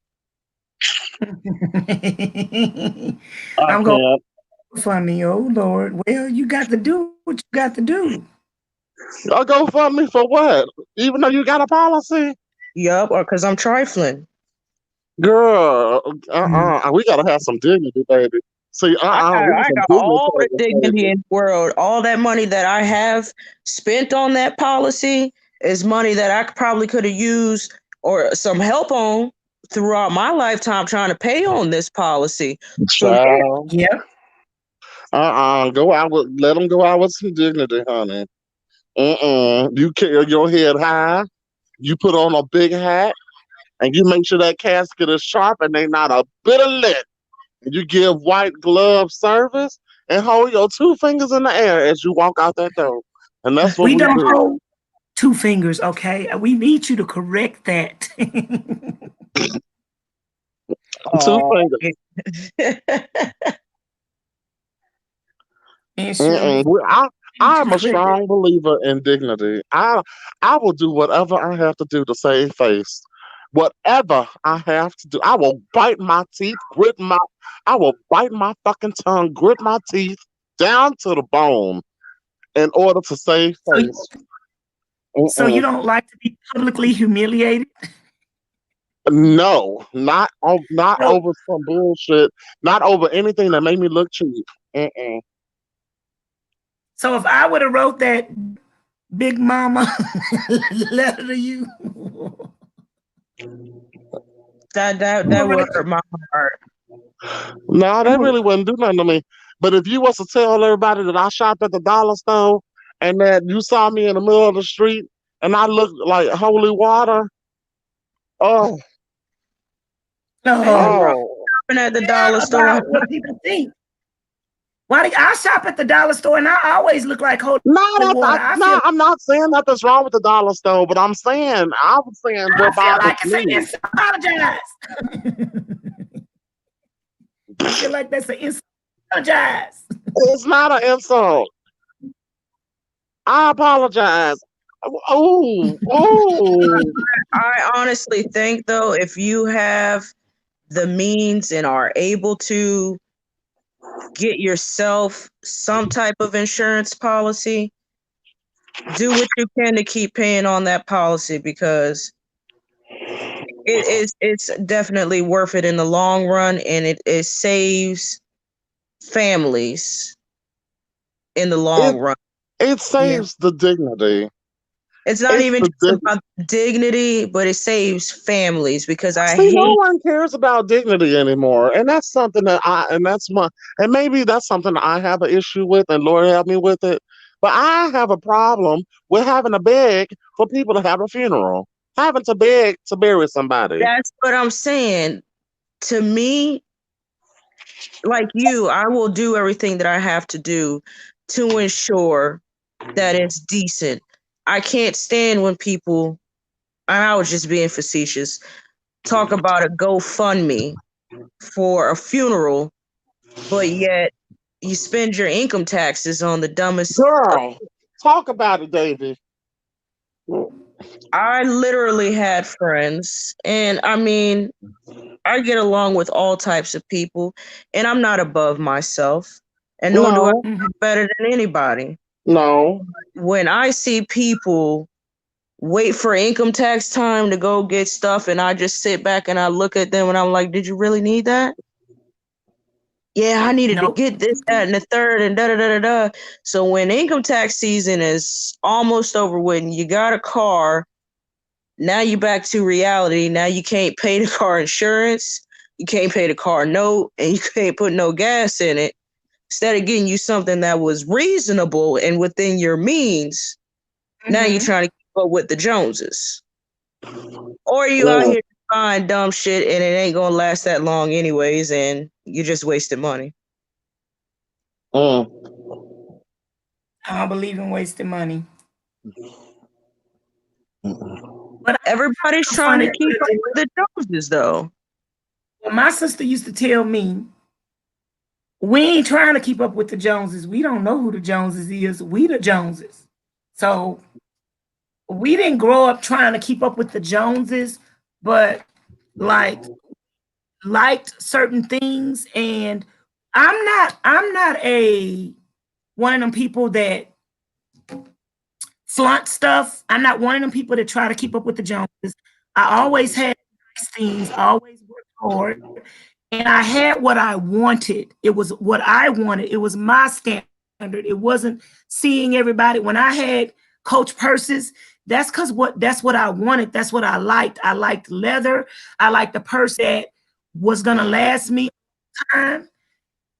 I I'm going can't. funny. Oh Lord. Well, you got to do what you got to do. I'll go fund me for what? Even though you got a policy, Yup, or because I'm trifling. girl. We gotta have some dignity, baby. See, we need I some got all the dignity, dignity baby. in the world. All that money that I have spent on that policy is money that I probably could have used or some help on throughout my lifetime trying to pay on this policy. So yeah, Child. Yep. Go out with, let them go out with some dignity, honey. You carry your head high. You put on a big hat, and you make sure that casket is sharp and they not a bit of lit. And you give white glove service and hold your two fingers in the air as you walk out that door. And that's what We we don't do. hold two fingers, okay? We need you to correct that. Two oh, fingers. Insurance. I'm a strong believer in dignity. I will do whatever I have to do to save face. Whatever I have to do, I will bite my teeth, I will bite my fucking tongue, grit my teeth down to the bone in order to save face. So you don't like to be publicly humiliated? No, not So, over some bullshit, not over anything that made me look cheap. Mm-mm. so if I would have wrote that Big Mama letter to you, that would hurt my heart. No, that really wouldn't do nothing to me. But if you was to tell everybody that I shop at the dollar store and that you saw me in the middle of the street and I looked like holy water, oh, Shopping at the dollar store. What people think? Why do I shop at the dollar store and I always look like holy no, water? I feel I'm not saying nothing's wrong with the dollar store, but I was saying what bothers like it's an me. insult. Apologize. I feel like that's an insult. Apologize. It's not an insult. I apologize. Oh. I honestly think though, if you have the means and are able to get yourself some type of insurance policy, do what you can to keep paying on that policy because it's definitely worth it in the long run, and it saves families in the long run. It saves the dignity. It's not It's even the just about dignity, but it saves families because I See, no hate. one cares about dignity anymore, and that's something that and maybe that's something I have an issue with, and Lord help me with it. But I have a problem with having to beg for people to have a funeral, having to beg to bury somebody. That's what I'm saying. To me, like you, I will do everything that I have to do to ensure that it's decent. I can't stand when people, and I was just being facetious, talk about a GoFundMe for a funeral, but yet you spend your income taxes on the dumbest. Girl, talk about it, Davy. I literally had friends, and I mean, I get along with all types of people, and I'm not above myself, and nor do I No, better than anybody. no. When I see people wait for income tax time to go get stuff, and I just sit back and I look at them and I'm like, did you really need that? Yeah, I needed to Nope. get this, that, and the third, and da da da da da. So when income tax season is almost over, when you got a car, now you're back to reality. Now you can't pay the car insurance, you can't pay the car note, and you can't put no gas in it. Instead of getting you something that was reasonable and within your means, now you're trying to keep up with the Joneses. Or you out here buying dumb shit and it ain't gonna last that long anyways, and you're just wasting money. I don't believe in wasting money. But everybody's trying to keep up with the Joneses, though. My sister used to tell me, we ain't trying to keep up with the Joneses. We don't know who the Joneses is. We the Joneses. So we didn't grow up trying to keep up with the Joneses, but like liked certain things. And I'm not a one of them people that flaunt stuff. I'm not one of them people that try to keep up with the Joneses. I always had nice things, always worked hard, and I had what I wanted. It was what I wanted. It was my standard. It wasn't seeing everybody. When I had Coach purses, that's what I wanted. That's what I liked. I liked leather. I liked the purse that was gonna last me time.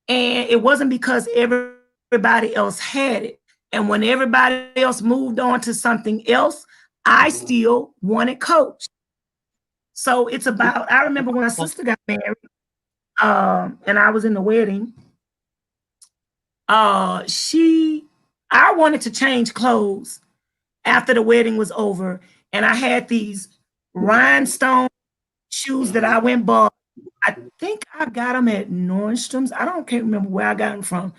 And it wasn't because everybody else had it. And when everybody else moved on to something else, I still wanted Coach. So it's about, I remember when my sister got married, and I was in the wedding, I wanted to change clothes after the wedding was over. And I had these rhinestone shoes that I went bought. I think I got them at Nordstrom's. Can't remember where I got them from.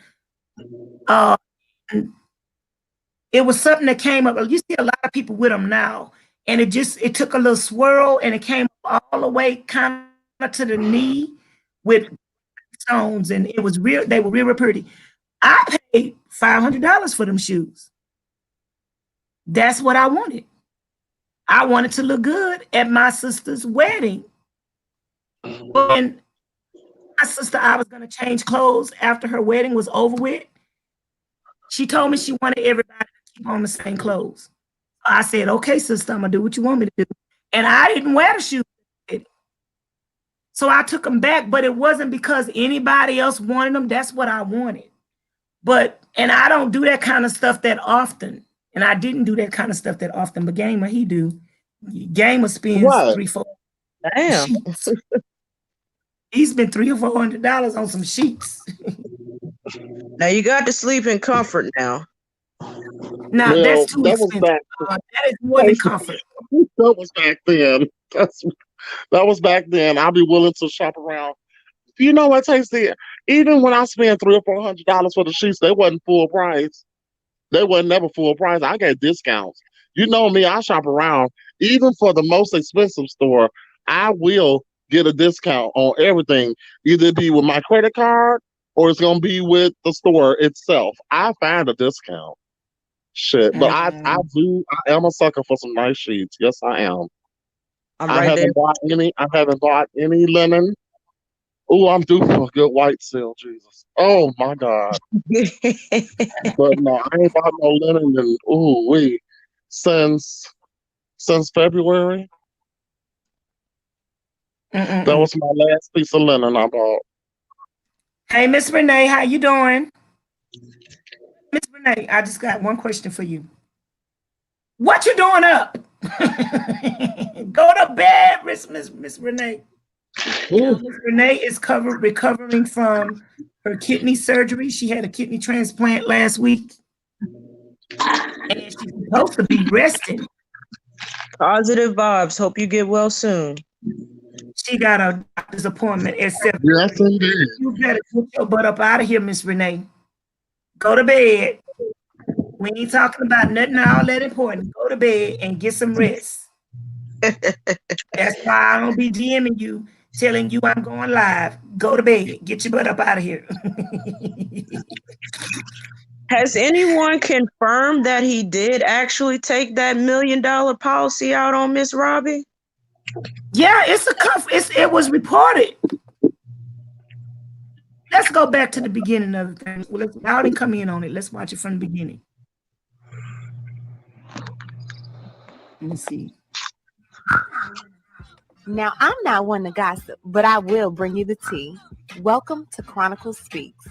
It was something that came up. You see a lot of people with them now, and it took a little swirl, and it came all the way kind of to the knee with stones, and it was real. They were real pretty. I paid $500 for them shoes. That's what I wanted. I wanted to look good at my sister's wedding. When my sister, I was going to change clothes after her wedding was over with. She told me she wanted everybody to keep on the same clothes. I said, okay, sister, I'm going to do what you want me to do. And I didn't wear the shoes. So I took them back, but it wasn't because anybody else wanted them. That's what I wanted. And I don't do that kind of stuff that often. And I didn't do that kind of stuff that often, but Gamer, he do. Gamer spends $300-400. Damn. He spent $300 or $400 on some sheets. Now you got to sleep in comfort now. Now that's too expensive. That is more than comfort. That was back then. That was back then. I'll be willing to shop around. You know what, Tasty? Even when I spent $300 or $400 for the sheets, they wasn't full price. They wasn't never full price. I got discounts. You know me, I shop around. Even for the most expensive store, I will get a discount on everything. Either be with my credit card or it's gonna be with the store itself. I find a discount. Shit, but I am a sucker for some nice sheets. Yes, I am. I'm I right there. haven't bought any linen. Oh, I'm due for a good white sale, Jesus. Oh my God. But no, I ain't bought no linen in since February. That was my last piece of linen I bought. Hey, Miss Renee, how you doing? Miss Renee, I just got one question for you. What you doing up? Go to bed, Miss Renee. You know, Miss Renee is recovering from her kidney surgery. She had a kidney transplant last week. And she's supposed to be resting. Positive vibes. Hope you get well soon. She got a doctor's appointment at 7. Yes, indeed. You better get your butt up out of here, Miss Renee. Go to bed. We ain't talking about nothing all that important. Go to bed and get some rest. That's why I don't be DMing you, telling you I'm going live. Go to bed. Get your butt up out of here. Has anyone confirmed that he did actually take that $1 million policy out on Miss Robbie? Yeah, it was reported. Let's go back to the beginning of the thing. Well, y'all didn't come in on it. Let's watch it from the beginning. Let me see. Now, I'm not one to gossip, but I will bring you the tea. Welcome to Chronicle Speaks.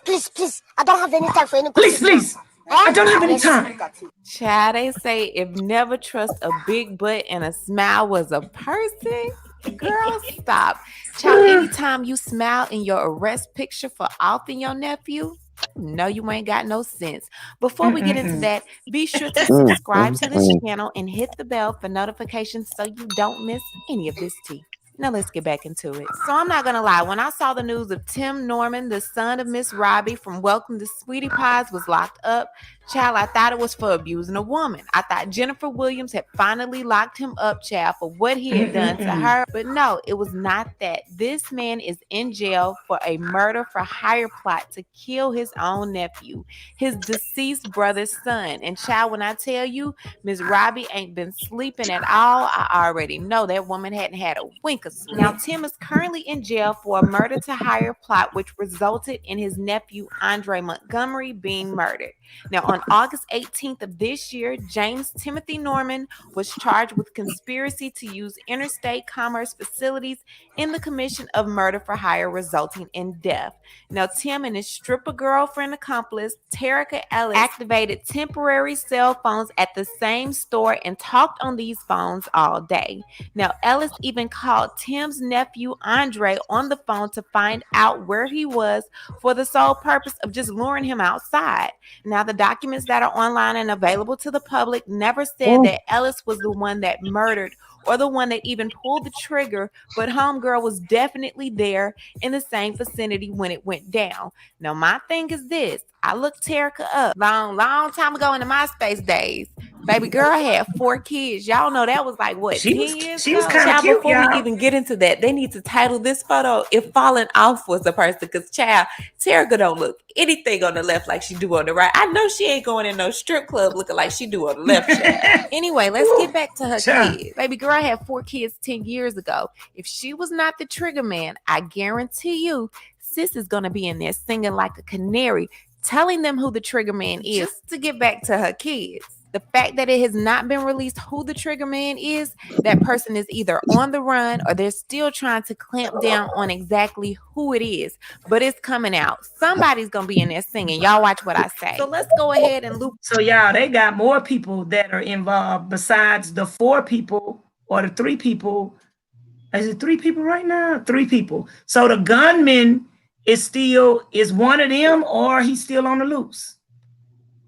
Please, I don't have any time for any Please. I don't have any time. Child, they say if never trust a big butt and a smile was a person, girl, stop. Child, anytime you smile in your arrest picture for offing your nephew, no, you ain't got no sense. Before we get into that, be sure to subscribe to this channel and hit the bell for notifications so you don't miss any of this tea. Now let's get back into it. So I'm not gonna lie, when I saw the news of Tim Norman, the son of Miss Robbie from Welcome to Sweetie Pies, was locked up, child, I thought it was for abusing a woman. I thought Jennifer Williams had finally locked him up, child, for what he had done to her. But no, it was not that. This man is in jail for a murder for hire plot to kill his own nephew, his deceased brother's son. And child, when I tell you, Miss Robbie ain't been sleeping at all, I already know that woman hadn't had a wink of sleep. Now, Tim is currently in jail for a murder to hire plot, which resulted in his nephew, Andre Montgomery, being murdered. Now, on August 18th of this year, James Timothy Norman was charged with conspiracy to use interstate commerce facilities in the commission of murder for hire resulting in death. Now, Tim and his stripper girlfriend accomplice, Terica Ellis, activated temporary cell phones at the same store and talked on these phones all day. Now, Ellis even called Tim's nephew, Andre, on the phone to find out where he was for the sole purpose of just luring him outside. Now, the documents that are online and available to the public never said that Ellis was the one that murdered or the one that even pulled the trigger, but homegirl was definitely there in the same vicinity when it went down. Now, my thing is this. I looked Terica up long time ago in the MySpace days. Baby girl had 4 kids. Y'all know that was like, what, 10 years ago? She was kind of cute, before we even get into that, they need to title this photo, If Falling Off Was a Person, because, child, Terica don't look anything on the left like she do on the right. I know she ain't going in no strip club looking like she do on the left, child. Anyway, let's get back to her kids. Baby girl had 4 kids 10 years ago. If she was not the trigger man, I guarantee you, sis is going to be in there singing like a canary, telling them who the trigger man is. Just to get back to her kids, the fact that it has not been released who the trigger man is, that person is either on the run or they're still trying to clamp down on exactly who it is. But it's coming out. Somebody's going to be in there singing. Y'all watch what I say. So let's go ahead and loop. So y'all, they got more people that are involved besides the 4 people or the 3 people. Is it 3 people right now? 3 people. So the gunman is one of them, or he's still on the loose?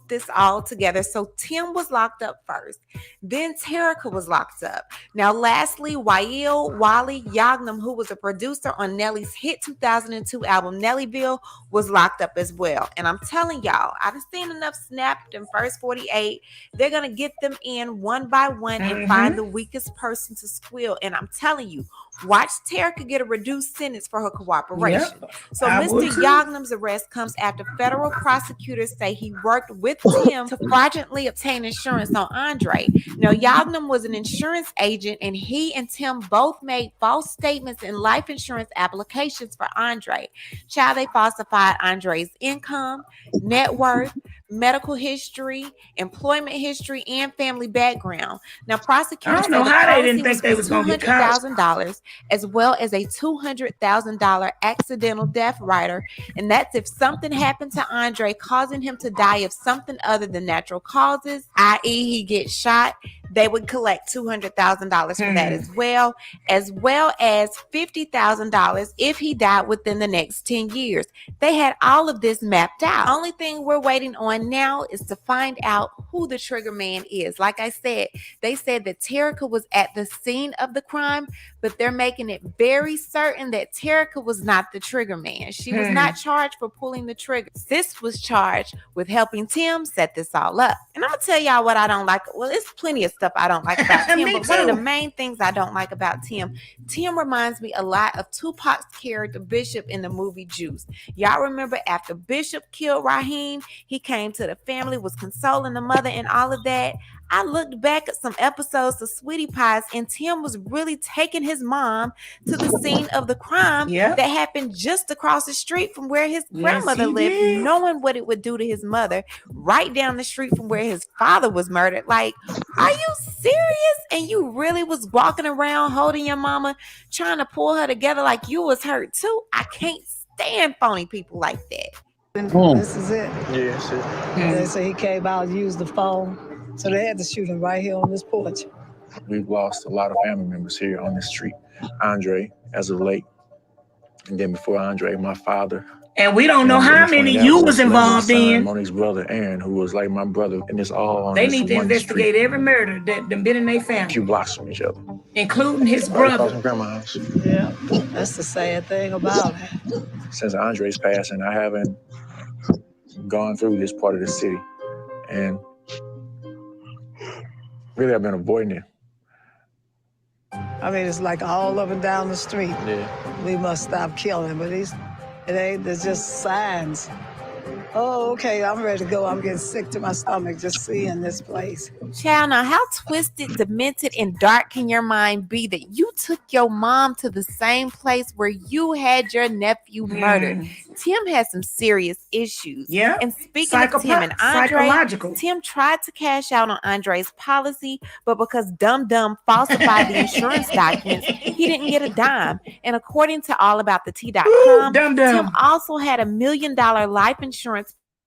this all together. So Tim was locked up first. Then Terica was locked up. Now, lastly, Wally Yagnam, who was a producer on Nelly's hit 2002 album Nellyville, was locked up as well. And I'm telling y'all, I've seen enough snapped in first 48. They're going to get them in one by one and find the weakest person to squeal. And I'm telling you, watch Terica get a reduced sentence for her cooperation. Yep, so Mr. Yagnam's arrest comes after federal prosecutors say he worked with Tim to fraudulently obtain insurance on Andre. Now, Yagnam was an insurance agent, and he and Tim both made false statements in life insurance applications for Andre. Child, they falsified Andre's income, net worth, medical history, employment history, and family background. Now, prosecutors I don't know how they didn't think they was going to get caught. $200,000 as well as a $200,000 accidental death rider, and that's if something happened to Andre causing him to die of something other than natural causes, i.e. he gets shot. They would collect $200,000 for that as well as $50,000 if he died within the next 10 years. They had all of this mapped out. The only thing we're waiting on now is to find out who the trigger man is. Like I said, they said that Terica was at the scene of the crime, but they're making it very certain that Terica was not the trigger man. She was not charged for pulling the trigger. Sis was charged with helping Tim set this all up. And I'm going to tell y'all what I don't like. Well, it's plenty of stuff I don't like about Tim, but one of the main things I don't like about Tim reminds me a lot of Tupac's character Bishop in the movie Juice. Y'all remember after Bishop killed Raheem, he came to the family, was consoling the mother and all of that. I looked back at some episodes of Sweetie Pies, and Tim was really taking his mom to the scene of the crime that happened just across the street from where his grandmother lived, knowing what it would do to his mother, right down the street from where his father was murdered. Like, are you serious? And you really was walking around holding your mama, trying to pull her together like you was hurt too? I can't stand phony people like that. This is it. Yes. They say he came out and used the phone. So they had to shoot him right here on this porch. We've lost a lot of family members here on this street. Andre, as of late. And then before Andre, my father. And we don't know how many you was involved in. Monique's brother, Aaron, who was like my brother. And it's all on They this need to one investigate street, every murder that been in their a family, few blocks from each other. including his Right across brother. from Grandma's. Yeah, that's the sad thing about it. Since Andre's passing, I haven't gone through this part of the city. And really, I've been avoiding it. I mean, it's like all up and down the street. Yeah. We must stop killing, but there's just signs. Oh, okay, I'm ready to go. I'm getting sick to my stomach just seeing this place. Child, now how twisted, demented, and dark can your mind be that you took your mom to the same place where you had your nephew murdered? Tim has some serious issues. Yeah. And speaking of Tim and Andre, psychological. Tim tried to cash out on Andre's policy, but because Dum falsified the insurance documents, he didn't get a dime. And according to allaboutthetea.com, Tim also had $1 million life insurance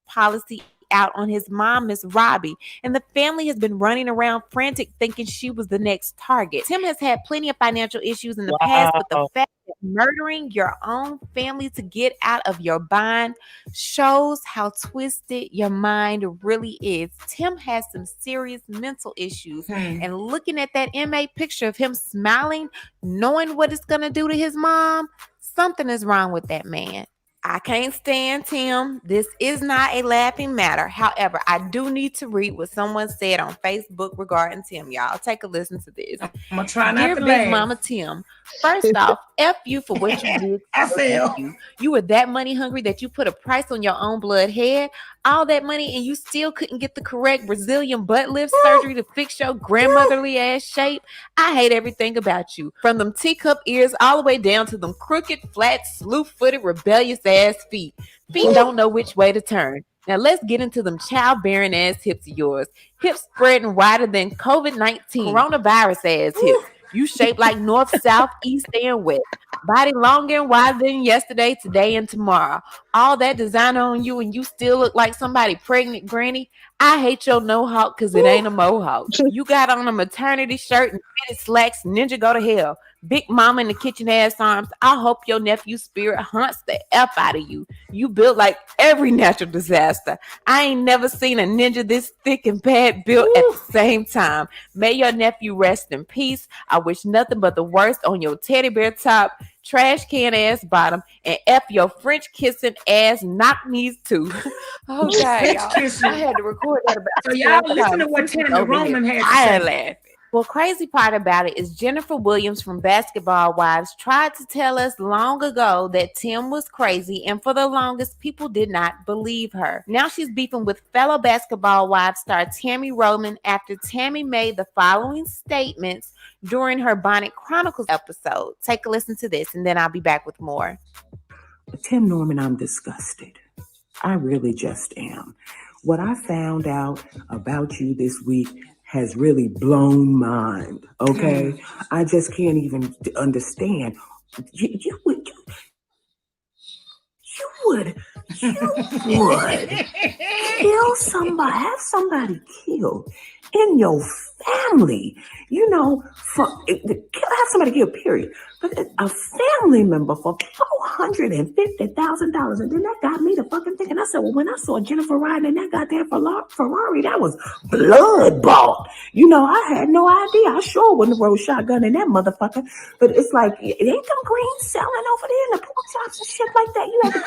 policy out on his mom, Miss Robbie, and the family has been running around frantic thinking she was the next target. Tim has had plenty of financial issues in the past, but the fact that murdering your own family to get out of your bind shows how twisted your mind really is. Tim has some serious mental issues, and looking at that inmate picture of him smiling, knowing what it's gonna do to his mom, something is wrong with that man. I can't stand Tim. This is not a laughing matter. However, I do need to read what someone said on Facebook regarding Tim. Y'all, take a listen to this. I'm gonna try not Dear to Big laugh. Mama Tim, first off, F you for what you did. I feel you were that money hungry that you put a price on your own blood head. All that money and you still couldn't get the correct Brazilian butt lift surgery to fix your grandmotherly ass shape. I hate everything about you. From them teacup ears all the way down to them crooked, flat, slew-footed, rebellious ass feet. Feet don't know which way to turn. Now let's get into them childbearing ass hips of yours. Hips spreading wider than COVID-19. Coronavirus ass hips. You shaped like north, south, east, and west. Body longer and wider than yesterday, today, and tomorrow. All that design on you and you still look like somebody pregnant granny. I hate your no-hawk because it ain't a mohawk. You got on a maternity shirt and fitted slacks, ninja go to hell. Big mama in the kitchen ass arms. I hope your nephew's spirit hunts the F out of you. You built like every natural disaster. I ain't never seen a ninja this thick and bad built at the same time. May your nephew rest in peace. I wish nothing but the worst on your teddy bear top, trash can ass bottom, and F your French kissing ass knock knees too. Okay, y'all. I had to record that about so y'all listen to what Tammy Roman had to say. laughing. Well, crazy part about it is Jennifer Williams from Basketball Wives tried to tell us long ago that Tim was crazy, and for the longest, people did not believe her. Now she's beefing with fellow Basketball Wives star Tammy Roman after Tammy made the following statements during her Bonnet Chronicles episode. Take a listen to this, and then I'll be back with more. Tim Norman, I'm disgusted. I really just am. What I found out about you this week has really blown my mind, okay? I just can't even understand. You would kill somebody, have somebody killed in your family, you know, have somebody killed, period. But a family member for $450,000. And then that got me to fucking thinking. I said, well, when I saw Jennifer riding in that goddamn Ferrari, that was blood bought. You know, I had no idea. I sure wouldn't have rode shotgun in that motherfucker. But it's like, it ain't them greens selling over there in the pork chops and shit like that. You had to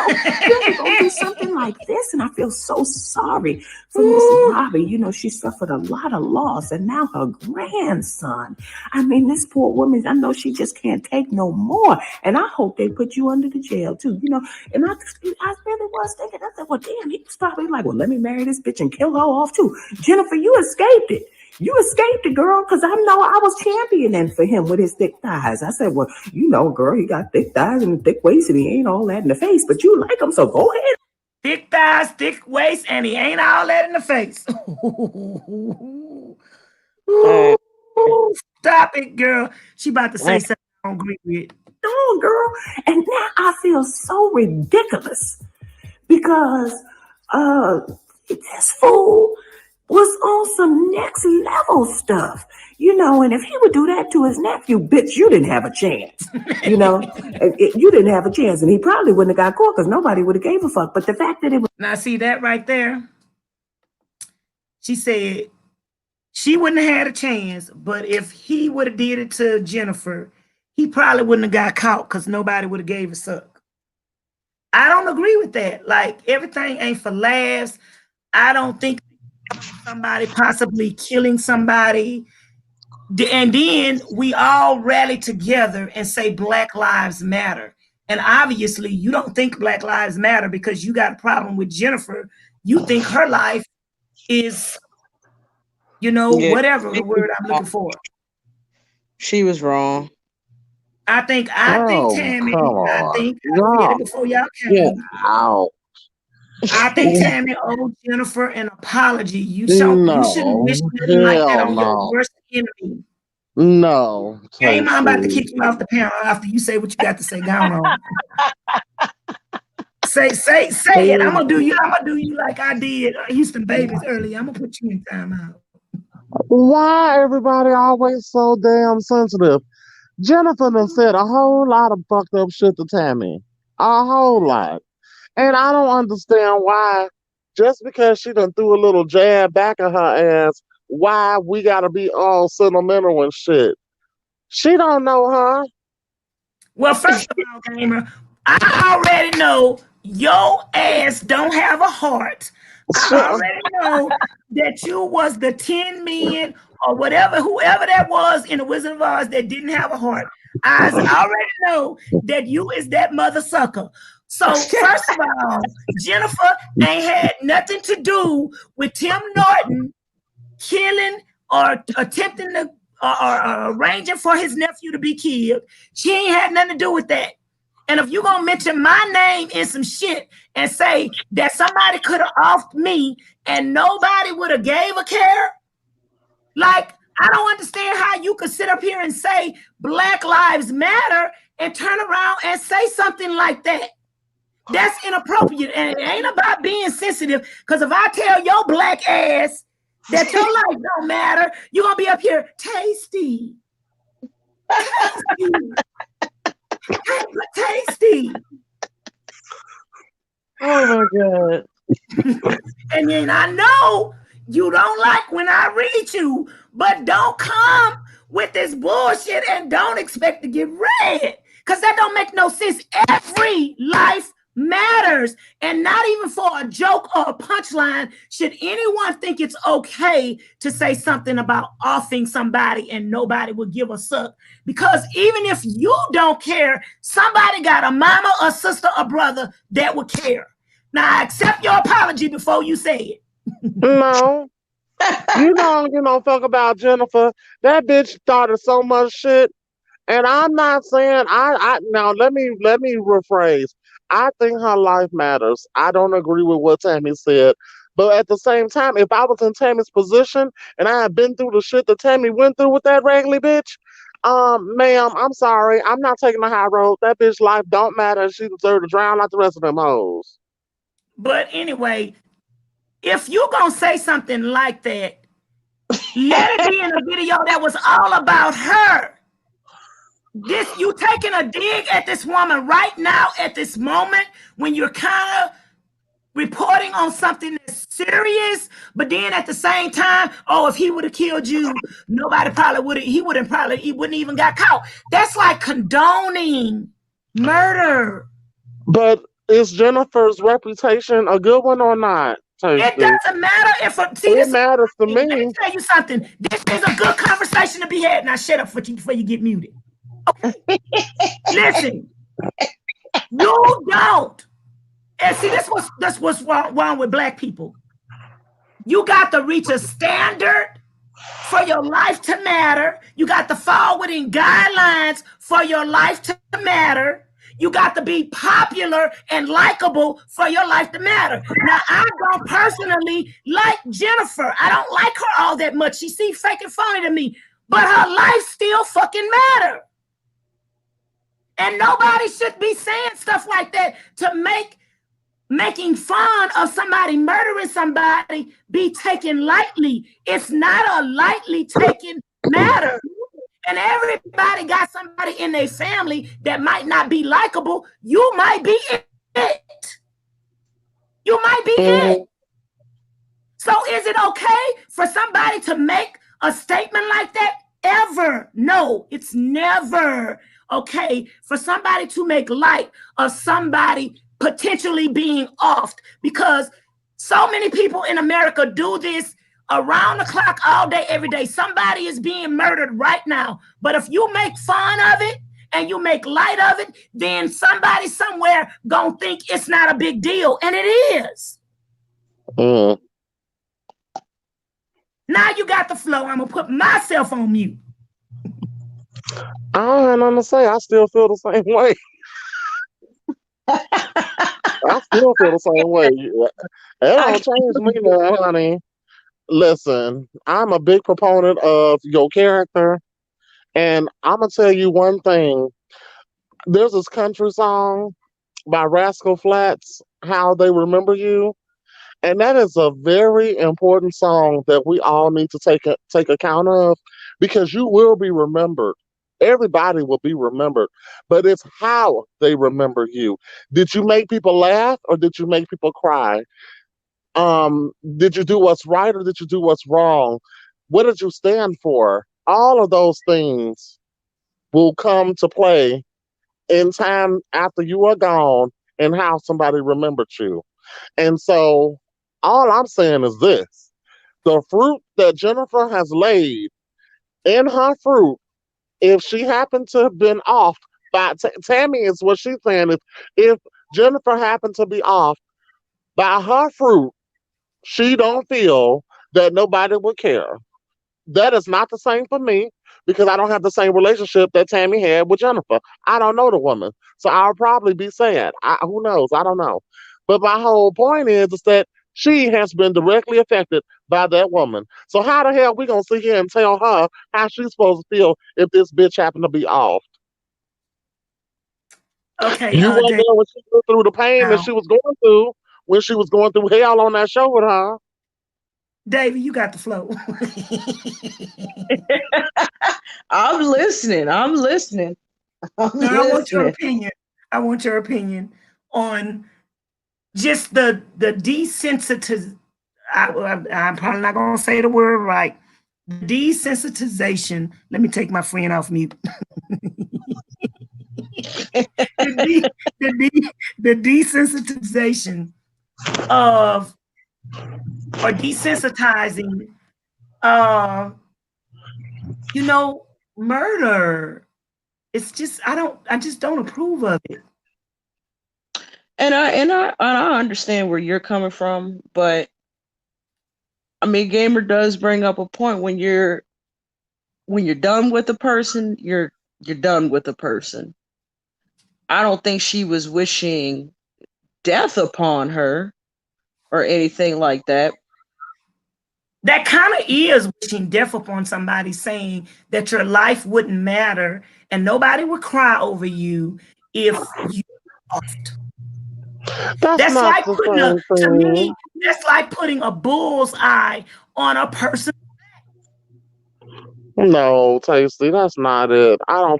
go do something like this. And I feel so sorry for Miss Robbie. You know, she suffered a lot of loss. And now her grandson. I mean, this poor woman, I know she just can't take no more. And I hope they put you under the jail too, you know. And I really was thinking, I said, well, damn, he was probably like, well, let me marry this bitch and kill her off too. Jennifer, you escaped it. You escaped it, girl, because I know I was championing for him with his thick thighs. I said, well, you know, girl, he got thick thighs and a thick waist and he ain't all that in the face, but you like him, so go ahead. Thick thighs, thick waist, and he ain't all that in the face. Ooh, stop it, girl. She about to say something I don't agree with. No, girl. And now I feel so ridiculous because this fool was on some next level stuff, you know, and if he would do that to his nephew, bitch, you didn't have a chance, you know, you didn't have a chance, and he probably wouldn't have got caught because nobody would have gave a fuck. But the fact that it was... Now, see that right there? She said she wouldn't have had a chance, but if he would have did it to Jennifer, he probably wouldn't have got caught because nobody would have gave a suck. I don't agree with that. Like, everything ain't for laughs. I don't think somebody possibly killing somebody, and then we all rally together and say Black Lives Matter. And obviously you don't think Black Lives Matter because you got a problem with Jennifer. You think her life is, you know, whatever the word I'm looking for. She was wrong. I think Tammy, I think I said it before y'all came. I think Tammy owed Jennifer an apology. You shouldn't wish nothing like that on your worst enemy. No. Hey, I'm about to kick you off the panel after you say what you got to say. Go on. Say it. I'm gonna do you like I did Houston Babies earlier. I'm gonna put you in timeout. Why everybody always so damn sensitive? Jennifer done said a whole lot of fucked up shit to Tammy. A whole lot. And I don't understand why, just because she done threw a little jab back at her ass, why we gotta be all sentimental and shit. She don't know her. Well, first of all, Gamer, I already know your ass don't have a heart. I already know that you was the 10 men or whatever, whoever that was in the Wizard of Oz that didn't have a heart. I already know that you is that mother sucker. So first of all, Jennifer ain't had nothing to do with Tim Norton killing or attempting to or arranging for his nephew to be killed. She ain't had nothing to do with that. And if you're going to mention my name in some shit and say that somebody could have offed me and nobody would have gave a care, like, I don't understand how you could sit up here and say Black Lives Matter and turn around and say something like that. That's inappropriate. And it ain't about being sensitive, because if I tell your black ass that your life don't matter, you're going to be up here, Tasty. Tasty. Oh my God. And then I know you don't like when I read you, but don't come with this bullshit and don't expect to get read. Because that don't make no sense. Every life matters. And not even for a joke or a punchline should anyone think it's okay to say something about offing somebody and nobody will give a suck. Because even if you don't care, somebody got a mama, a sister, a brother that would care. Now, I accept your apology before you say it. No, you don't give no fuck about Jennifer. That bitch started so much shit. And I'm not saying I now let me rephrase. I think her life matters. I don't agree with what Tammy said. But at the same time, if I was in Tammy's position and I had been through the shit that Tammy went through with that raggedy bitch, ma'am, I'm sorry. I'm not taking the high road. That bitch life don't matter. She deserved to drown like the rest of them hoes. But anyway, if you gonna say something like that, let it be in a video that was all about her. This you taking a dig at this woman right now at this moment when you're kind of reporting on something that's serious, but then at the same time, oh, if he would have killed you, nobody probably would have. He wouldn't even got caught. That's like condoning murder. But is Jennifer's reputation a good one or not? It Tasty. doesn't matter if It matters to let me me. tell you something. This is a good conversation to be had. Now shut up before you get muted. Okay. Listen, you don't. And see, that's what's wrong with black people. You got to reach a standard for your life to matter. You got to fall within guidelines for your life to matter. You got to be popular and likable for your life to matter. Now, I don't personally like Jennifer. I don't like her all that much. She seems fake and phony to me, but her life still fucking matter. And nobody should be saying stuff like that to making fun of somebody murdering somebody be taken lightly. It's not a lightly taken matter. And everybody got somebody in their family that might not be likable. You might be it. You might be it. So is it okay for somebody to make a statement like that? Ever? No, it's never okay for somebody to make light of somebody potentially being offed, because so many people in America do this around the clock, all day, every day. Somebody is being murdered right now. But if you make fun of it and you make light of it, then somebody somewhere gonna think it's not a big deal. And it is. Now you got the flow. I'm gonna put myself on mute. I don't have nothing to say. I still feel the same way. I still feel the same way. That don't change me now, honey. Listen, I'm a big proponent of your character, and I'm gonna tell you one thing. There's this country song by Rascal Flatts, "How They Remember You," and that is a very important song that we all need to take account of, because you will be remembered. Everybody will be remembered, but it's how they remember you. Did you make people laugh or did you make people cry? Did you do what's right or did you do what's wrong? What did you stand for? All of those things will come to play in time after you are gone and how somebody remembered you. And so all I'm saying is this: the fruit that Jennifer has laid in her fruit, if she happened to have been off by Tammy, is what she's saying. If Jennifer happened to be off by her fruit, she don't feel that nobody would care. That is not the same for me, because I don't have the same relationship that Tammy had with Jennifer. I don't know the woman, so I'll probably be sad. Who knows? I don't know. But my whole point is that she has been directly affected by that woman. So how the hell we gonna sit here and tell her how she's supposed to feel if this bitch happened to be off? Okay, You weren't there when she went through the pain that she was going through when she was going through hell on that show with her. Davey, you got the flow. I'm listening. I'm listening. I'm Now, I want your listening. opinion. I want your opinion on just the desensitiz. I'm probably not going to say the word right. Desensitization. Let me take my friend off mute. The desensitization of or desensitizing murder. It's just I just don't approve of it. And I understand where you're coming from, but I mean, Gamer does bring up a point when you're done with the person, you're done with the person. I don't think she was wishing death upon her or anything like that. That kind of is wishing death upon somebody, saying that your life wouldn't matter and nobody would cry over you if you lost. That's not like the putting same to thing. me, that's like putting a bullseye on a person. No, Tasty, that's not it. I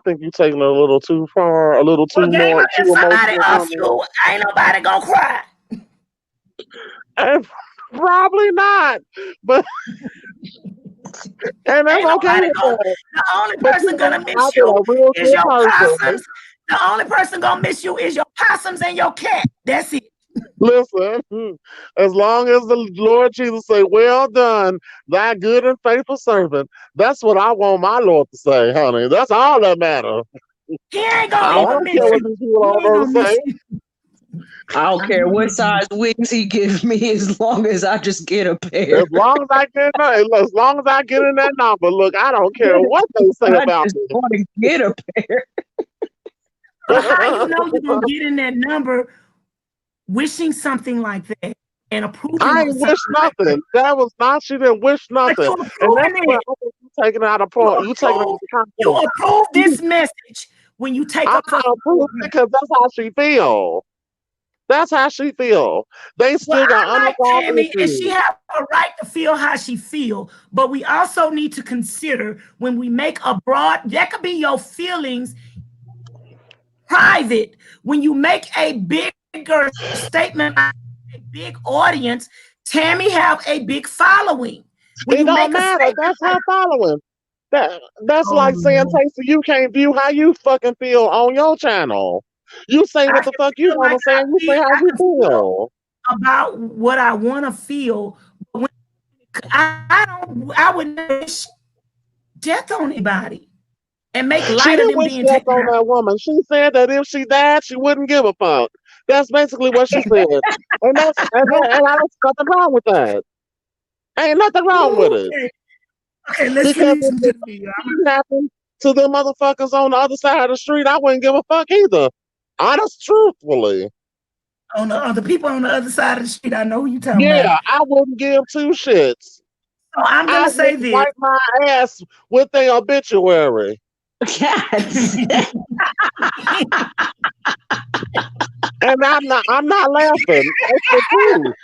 think you're taking it a little too far, a little too Gamer, more, if too somebody emotional off for me. you, ain't nobody gonna cry. And probably not, but and that's Ain't okay nobody with gonna. that. The only But person you know, gonna miss I've been you a real is good your person. possums. The only person gonna miss you is your possums and your cat. That's it. Listen, as long as the Lord Jesus say, "Well done, thy good and faithful servant," that's what I want my Lord to say, honey. That's all that matters. He ain't I gonna even don't miss care what you. these people He all ain't going to gonna miss say. you. I don't care what size wings he gives me as long as I just get a pair. As long as I get in that number, look, I don't care what they say I about just me. want to get a pair. But how you know you're gonna get in that number wishing something like that and approving I of ain't something wish like that? nothing. That was not. She didn't wish But nothing, you and that's approving where it. I think you taking out a You point. You taking out approve. the You content. approve this message when you take I'm up for not approving because that's how she feel. That's how she feel. They Well, still got I like unresolved Tammy, and she issues. have a right to feel how she feel. But we also need to consider when we make a broad, that could be your feelings private. When you make a bigger statement, a big audience, Tammy have a big following. When It you don't make a matter. statement That's like, her following. That's oh, like saying, no. Tasty, you can't view how you fucking feel on your channel. You say I what can the fuck you feel want like to say, and you say how I you can feel feel. about what I want to feel. But when, I would never wish death on anybody and make She light of didn't them wish being death taken on out. that woman. She said that if she died, she wouldn't give a fuck. That's basically what she said. And and I don't see nothing wrong with that. Ain't nothing wrong with it. Okay, okay, let's Because finish if with the this video. same happened to them motherfuckers on the other side of the street, I wouldn't give a fuck either. Honest, truthfully. On the people on the other side of the street, I know who you talking about. Yeah, I wouldn't give two shits. So I'm I gonna say wouldn't this. wipe my ass with their obituary. Yes. And I'm not laughing. It's the truth.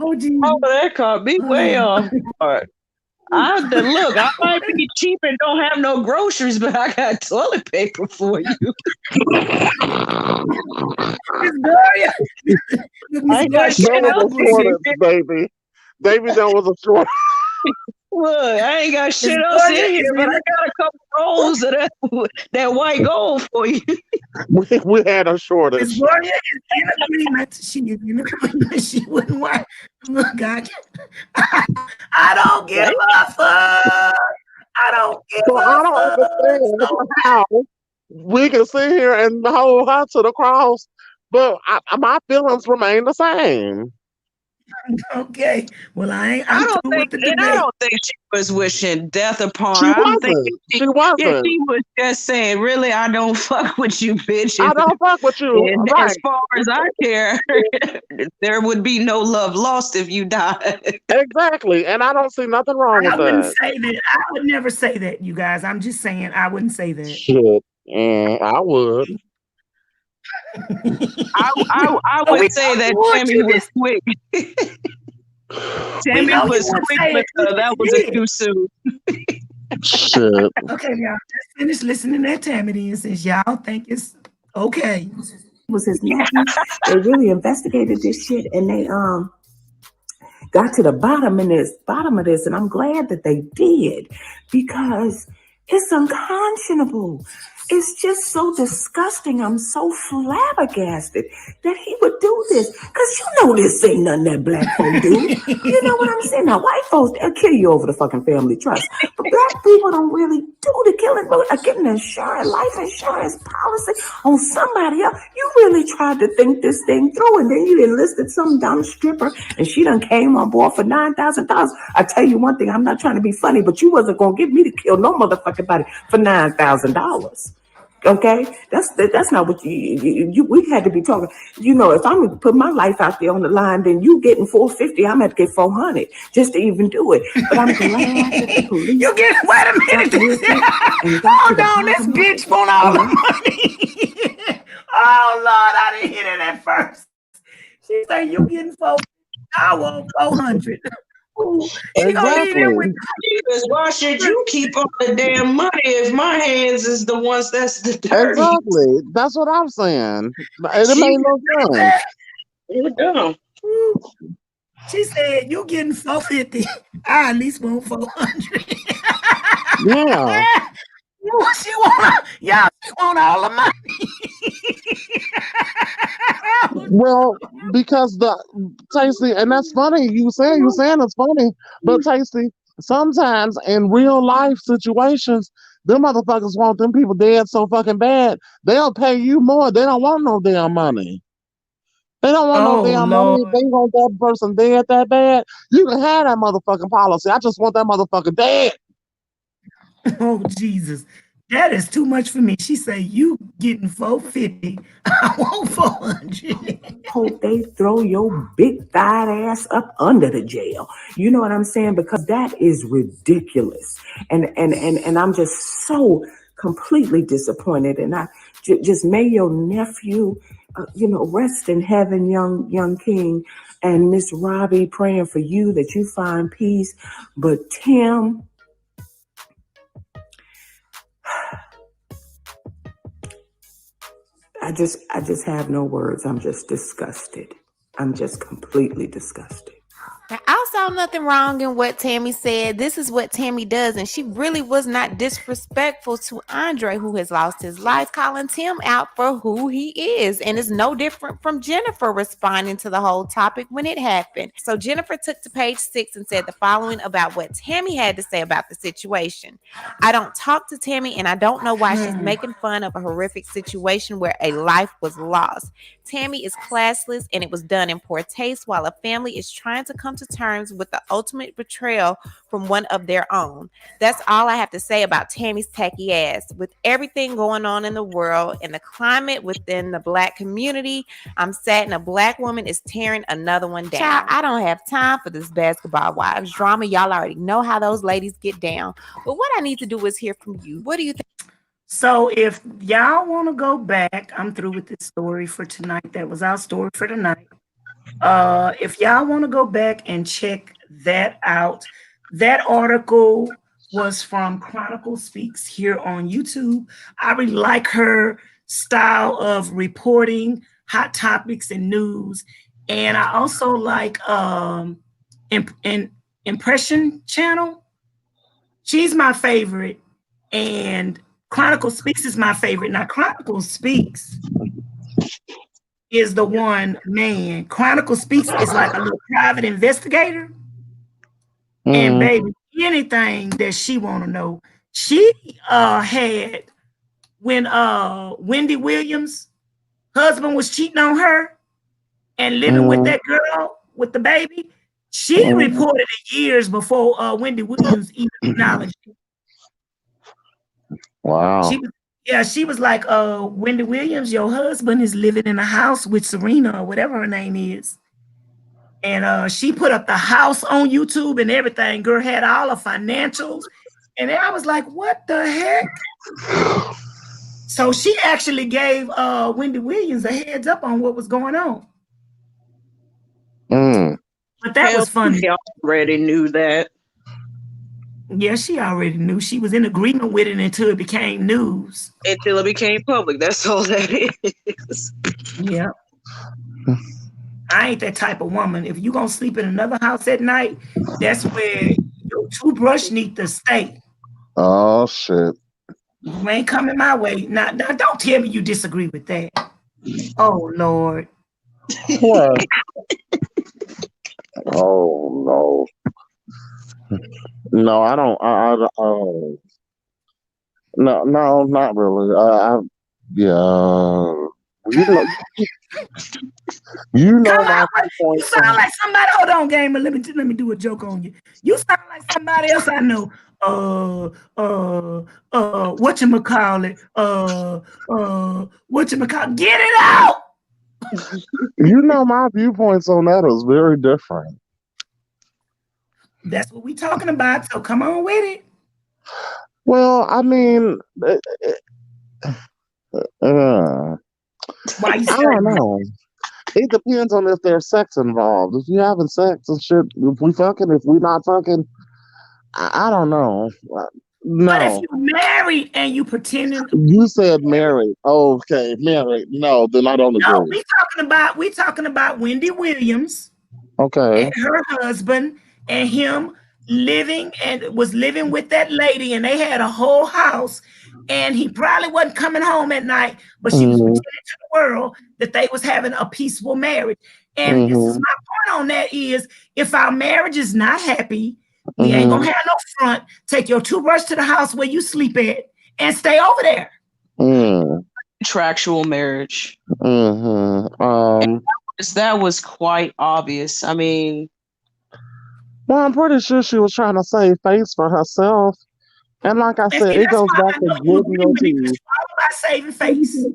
Oh, geez. Oh, that caught me way off guard. Look, I might be cheap and don't have no groceries, but I got toilet paper for you. Miss Gloria. I ain't got shit That was else a to shortage, give. baby. Baby, that was a shortage. Look, I ain't got shit Miss else in Gloria here, is but I got a couple rolls of that white gold for you. We had a Miss shortage. Gloria is in agreement. She is in agreement. She wouldn't want. Look, I don't give a fuck. I don't give So a I don't fuck. understand So how we can sit here and hold her to the cross, but my feelings remain the same. okay. Well, I I'm don't through think, with the and I debate. don't think she was wishing death upon She her. I'm thinking, wasn't. She yeah, wasn't. she was just saying, really, I don't fuck with you, bitch. I don't fuck with you. And as Right. far as I care, there would be no love lost if you died. Exactly. And I don't see nothing wrong with I wouldn't that. say that. I would never say that, you guys. I'm just saying I wouldn't say that. Shit. I would. I So would we say don't that want Tammy you was this. quick. Tammy know was you would quick, say but it. that was Yeah. too soon. Shit. Okay, y'all, just finish listening to Tammy then, since y'all think it's okay. Was his nephew. They really investigated this shit, and they got to the bottom of this, and I'm glad that they did, because it's unconscionable. It's just so disgusting. I'm so flabbergasted that he would do this. Because you know this ain't nothing that black folk do. You know what I'm saying? Now, white folks, they'll kill you over the fucking family trust. But black people don't really do the killing. But getting life insurance policy on somebody else. You really tried to think this thing through, and then you enlisted some dumb stripper, and she done came on board for $9,000. I tell you one thing, I'm not trying to be funny, but you wasn't going to get me to kill no motherfucking body for $9,000. Okay, that's not what you we had to be talking. You know, if I'm gonna put my life out there on the line, then you getting $450, I'm gonna get $400 just to even do it. But I'm glad that the police. You get, wait a minute. Hold on, this bitch want all the money. Oh Lord, I didn't hear that at first. She said you getting $400, I want $400. She gonna leave them with. Because why should you keep all the damn money if my hands is the ones that's the dirty? Exactly. That's what I'm saying. It made no sense. You're dumb. She said you getting $450. I at least want $400. Yeah. She want all the money. Well, because Tasty, and that's funny. You saying it's funny, but Tasty, sometimes in real life situations, them motherfuckers want them people dead so fucking bad, they'll pay you more. They don't want no damn money. They don't want no damn money. They want that person dead that bad. You can have that motherfucking policy. I just want that motherfucker dead. Oh Jesus, that is too much for me. She say you getting $450. I want $400. Hope they throw your big fat ass up under the jail. You know what I'm saying? Because that is ridiculous. And I'm just so completely disappointed. And I just may your nephew, rest in heaven, young king, and Miss Robbie, praying for you that you find peace. But Tim, I just have no words. I'm just disgusted. I'm just completely disgusted. Now, I saw nothing wrong in what Tammy said. This is what Tammy does, and she really was not disrespectful to Andre, who has lost his life, calling Tim out for who he is, and it's no different from Jennifer responding to the whole topic when it happened. So Jennifer took to page 6 and said the following about what Tammy had to say about the situation. I don't talk to Tammy, and I don't know why she's making fun of a horrific situation where a life was lost. Tammy is classless, and it was done in poor taste while a family is trying to come to terms with the ultimate betrayal from one of their own. That's all I have to say about Tammy's tacky ass. With everything going on in the world and the climate within the black community, I'm saddened a black woman is tearing another one down. Child, I don't have time for this basketball wives drama. Y'all already know how those ladies get down. But what I need to do is hear from you. What do you think? So if y'all want to go back, I'm through with this story for tonight. That was our story for tonight. If y'all want to go back and check that out, that article was from Chronicle Speaks here on YouTube. I really like her style of reporting hot topics and news. And I also like Impression Channel. She's my favorite. And Chronicle Speaks is my favorite. Now, Chronicle Speaks is the one man. Chronicle Speaks is like a little private investigator. And baby, anything that she want to know. She had when Wendy Williams' husband was cheating on her and living with that girl with the baby. She reported it years before Wendy Williams even acknowledged it. Wow. She was like, Wendy Williams, your husband is living in a house with Serena or whatever her name is. And she put up the house on YouTube and everything. Girl had all the financials. And I was like, what the heck? So she actually gave Wendy Williams a heads up on what was going on. But that was funny. She already knew that. Yeah, she already knew. She was in agreement with it until it became news. Until it became public. That's all that is. Yeah. I ain't that type of woman. If you gonna sleep in another house at night, that's where your toothbrush need to stay. Oh shit. You ain't coming my way. Now don't tell me you disagree with that. Oh Lord. What? Oh no. No, I don't. No, no, not really. Yeah. You know, you know Come my on, you viewpoints sound on. like somebody. Hold on, gamer. Let me do a joke on you. You sound like somebody else I know. Whatchamacallit? Whatchamacallit? Get it out. You know my viewpoints on that is very different. That's what we talking about. So come on with it. Well, I mean, Why you I say don't that? know. It depends on if there's sex involved. If you having sex and shit, if we fucking, if we not fucking, I don't know. But if No. you married and you pretending, You said married. Okay, married. No, then I don't no, agree. we talking about Wendy Williams Okay. and her husband and him was living with that lady, and they had a whole house, and he probably wasn't coming home at night, but she was Mm-hmm. pretending to the world that they was having a peaceful marriage. And this is Mm-hmm. my point on that is, if our marriage is not happy, we ain't Mm-hmm. gonna have no front. Take your toothbrush to the house where you sleep at and stay over there. Mm. Contractual marriage. Mm-hmm. That was quite obvious. I mean, Well, I'm pretty sure she was trying to save face for herself. And like I And said, see, it that's goes why back I to know you gritting agree your with me, because teeth. you're all about saving face.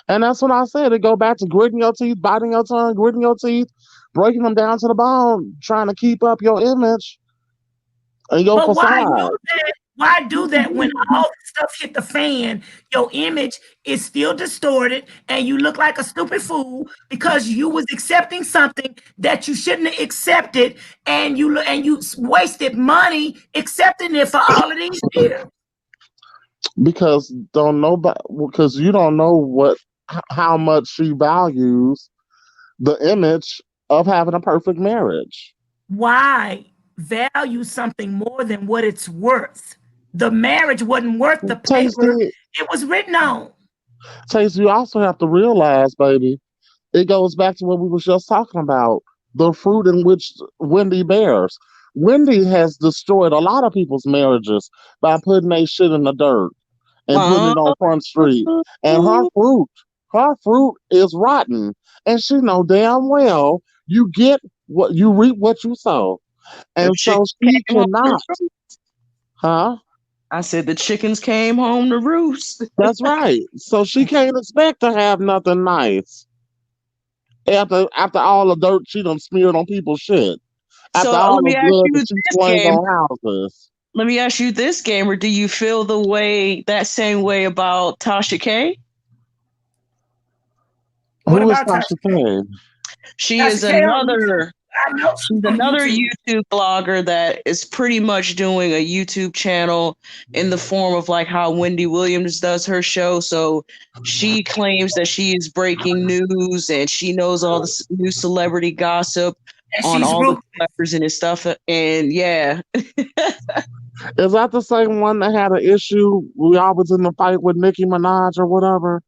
And that's what I said. It go back to gritting your teeth, biting your tongue, gritting your teeth, breaking them down to the bone, trying to keep up your image and your But why facade. do that? Why do that when all the stuff hit the fan? Your image is still distorted, and you look like a stupid fool because you was accepting something that you shouldn't have accepted, and you wasted money accepting it for all of these years. Because you don't know how much she values the image of having a perfect marriage. Why value something more than what it's worth? The marriage wasn't worth the paper Tasty, it was written on. Tasty, you also have to realize, baby, it goes back to what we were just talking about, the fruit in which Wendy bears. Wendy has destroyed a lot of people's marriages by putting their shit in the dirt and putting uh, it on Front Street. And her fruit is rotten. And she know damn well you reap what you sow. the And chick so she came home to cannot, roost. huh? I said the chickens came home to roost. That's right. So she can't expect to have nothing nice after all the dirt she done smeared on people's shit. So After all let the me ask blood you that she this slang game. on houses. Let me ask you this, gamer. Do you feel that same way about Tasha K? What Who is about Tasha Tasha K? K? She's Tasha K on YouTube. I know she's on another YouTube. YouTube blogger that is pretty much doing a YouTube channel in the form of like how Wendy Williams does her show. So she claims that she is breaking news and she knows all the new celebrity gossip And on she's all the ruthless. celebrities and his stuff. And yeah, Is that the same one that had an issue? We always in the fight with Nicki Minaj or whatever?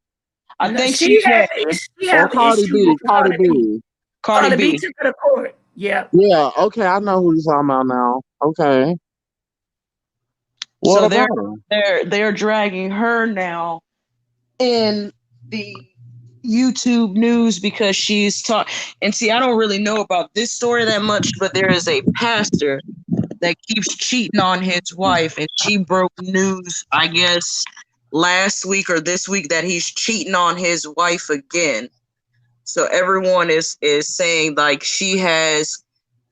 I No, think she had Or have an Cardi issue B? with Cardi Cardi B. B. Cardi B. Took her to court. Yeah. Yeah, okay, I know who you're talking about now. Okay. What So about her? they're dragging her now in the YouTube news because she's taught. And see, I don't really know about this story that much, but there is a pastor that keeps cheating on his wife, and she broke news, I guess, last week or this week that he's cheating on his wife again. So everyone is saying like she has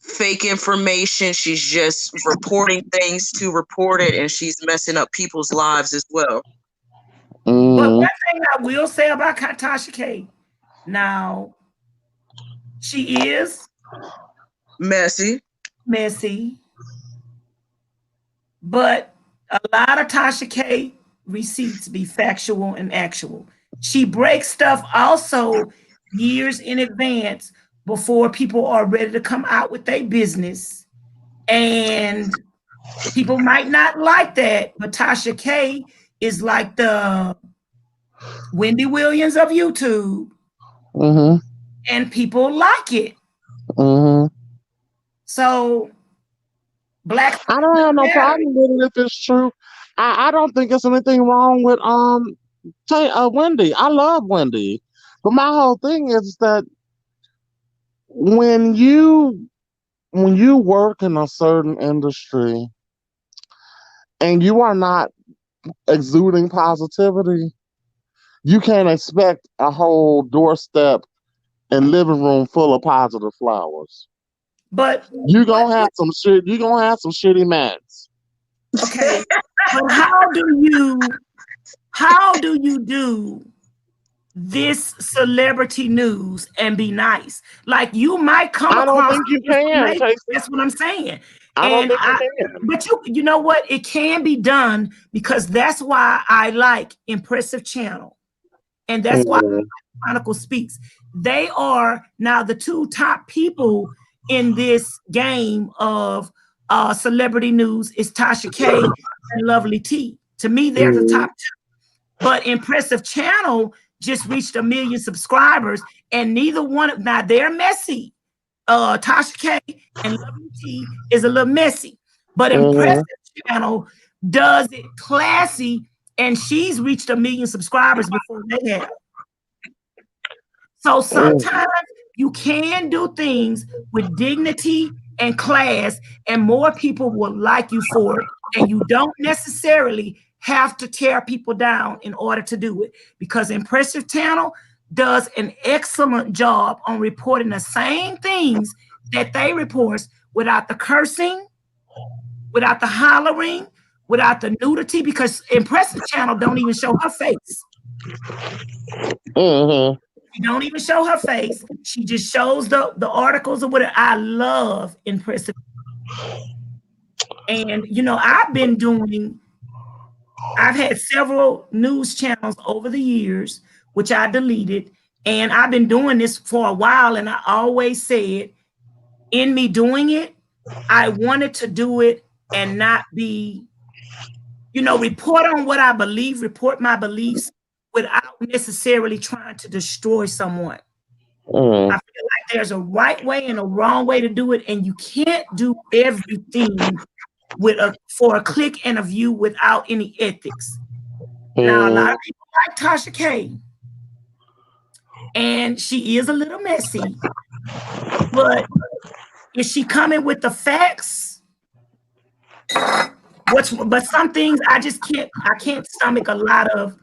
fake information. She's just reporting things to report it, and she's messing up people's lives as well. But Mm. one thing I will say about Tasha K, now she is Messy. But a lot of Tasha K receipts be factual and actual. She breaks stuff also years in advance before people are ready to come out with their business. And people might not like that, but Tasha K is like the Wendy Williams of YouTube. And people like it. So Black. I don't have no problem with it if it's true. I don't think there's anything wrong with Wendy. I love Wendy, but my whole thing is that when you work in a certain industry and you are not exuding positivity, you can't expect a whole doorstep and living room full of positive flowers. But you're gonna have some shit. You're gonna have some shitty mats. Okay, but how do you do this celebrity news and be nice? Like you might come across. I don't think you can. That's what I'm saying. I don't think you can. But you know what? It can be done because that's why I like Impressive Channel, and that's why Chronicle Speaks. They are now the two top people in this game of celebrity news. Is Tasha K and Lovely T. To me, they're the top two. But Impressive Channel just reached 1 million subscribers, and neither one. Now they're messy. Tasha K and Lovely T is a little messy, but Impressive Channel does it classy, and she's reached 1 million subscribers before they have. So sometimes you can do things with dignity and class, and more people will like you for it. And you don't necessarily have to tear people down in order to do it, because Impressive Channel does an excellent job on reporting the same things that they report without the cursing, without the hollering, without the nudity, because Impressive Channel don't even show her face. She don't even show her face. She just shows the articles or whatever. I love Impressive. And I've had several news channels over the years, which I deleted, and I've been doing this for a while, and I always said, in me doing it, I wanted to do it and not be, report on what I believe, report my beliefs without necessarily trying to destroy someone. I feel like there's a right way and a wrong way to do it, and you can't do everything for a click and a view without any ethics. Now, a lot of people like Tasha K, and she is a little messy, but is she coming with the facts? But some things I can't stomach a lot of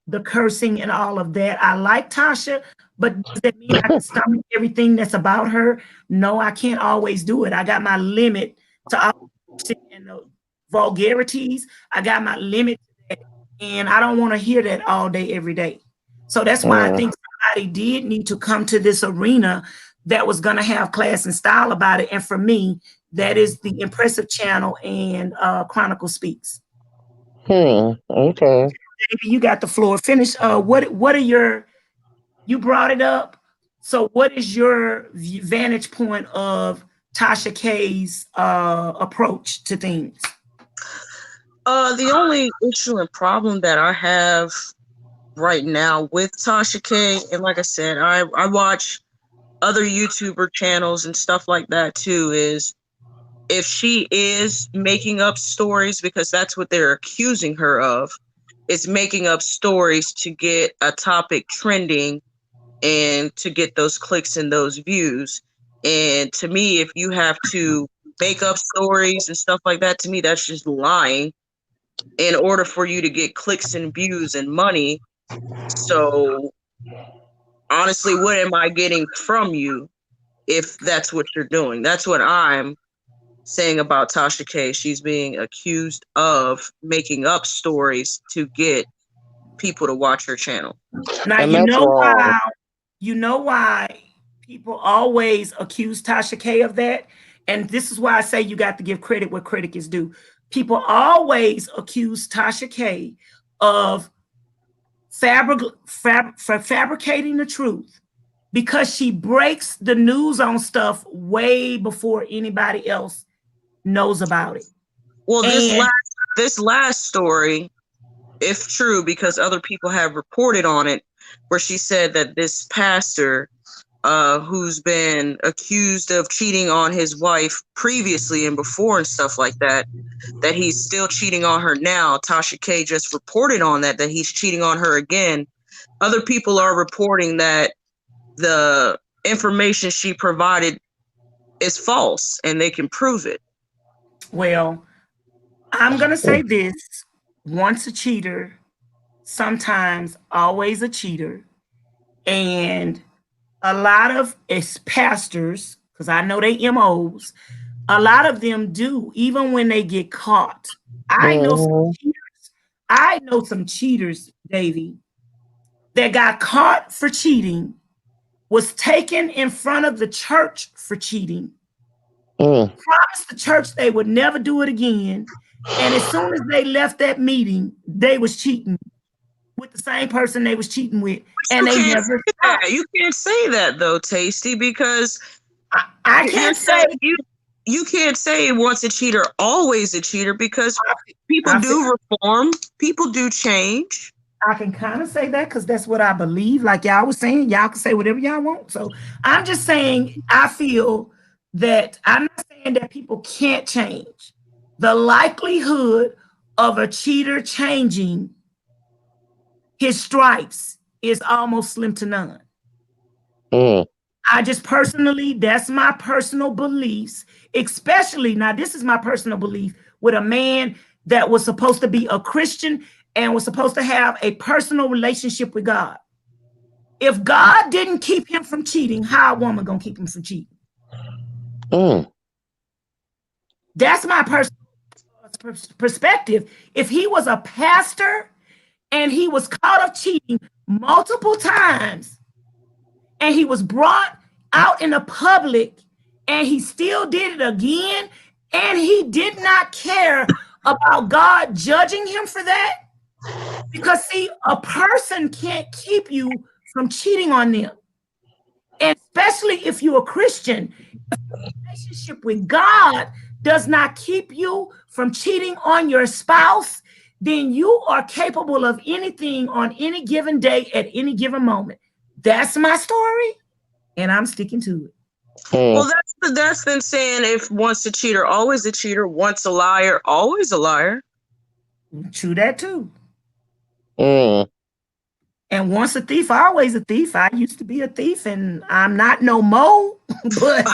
the cursing and all of that. I like Tasha, but does that mean I can stomach everything that's about her? No, I can't always do it. I got my limit to and the vulgarities. I got my limit to that, and I don't want to hear that all day, every day. So that's why I think somebody did need to come to this arena that was going to have class and style about it. And for me, that is the Impressive Channel and Chronicle Speaks. Okay. Baby, you got the floor. Finish. What are your? You brought it up. So what is your vantage point of Tasha K's approach to things? The only issue and problem that I have right now with Tasha K, and like I said, I watch other YouTuber channels and stuff like that too, is if she is making up stories, because that's what they're accusing her of, is making up stories to get a topic trending and to get those clicks and those views. And to me, if you have to make up stories and stuff like that, to me, that's just lying in order for you to get clicks and views and money. So honestly, what am I getting from you if that's what you're doing? That's what I'm saying about Tasha K. She's being accused of making up stories to get people to watch her channel. Now, you know why People always accuse Tasha K of that. And this is why I say you got to give credit where credit is due. People always accuse Tasha K of fabricating the truth because she breaks the news on stuff way before anybody else knows about it. Well, this last story, if true, because other people have reported on it, where she said that this pastor who's been accused of cheating on his wife previously and before and stuff like that, that he's still cheating on her now. Tasha K just reported on that he's cheating on her again. Other people are reporting that the information she provided is false and they can prove it. Well, I'm going to say this. Once a cheater, sometimes always a cheater. And a lot of pastors, because I know they MOs, a lot of them do, even when they get caught. I know some cheaters. I know some cheaters, Davey, that got caught for cheating, was taken in front of the church for cheating, promised the church they would never do it again. And as soon as they left that meeting, they was cheating with the same person they was cheating with, and they never stopped. You can't say that though, Tasty, because I can't say you can't say once a cheater, always a cheater, because people do reform, people do change. I can kind of say that because that's what I believe. Like y'all was saying, y'all can say whatever y'all want. So I'm just saying, I feel that I'm not saying that people can't change. The likelihood of a cheater changing his stripes is almost slim to none. I just personally, that's my personal beliefs, especially now, this is my personal belief with a man that was supposed to be a Christian and was supposed to have a personal relationship with God. If God didn't keep him from cheating, how a woman gonna keep him from cheating? That's my personal perspective. If he was a pastor and he was caught of cheating multiple times and he was brought out in the public and he still did it again and he did not care about God judging him for that, because see, a person can't keep you from cheating on them. And especially if you're a Christian, a relationship with God does not keep you from cheating on your spouse, then you are capable of anything on any given day at any given moment. That's my story, and I'm sticking to it. Well, that's been saying if once a cheater, always a cheater, once a liar, always a liar. True that too. And once a thief, always a thief. I used to be a thief, and I'm not no more. But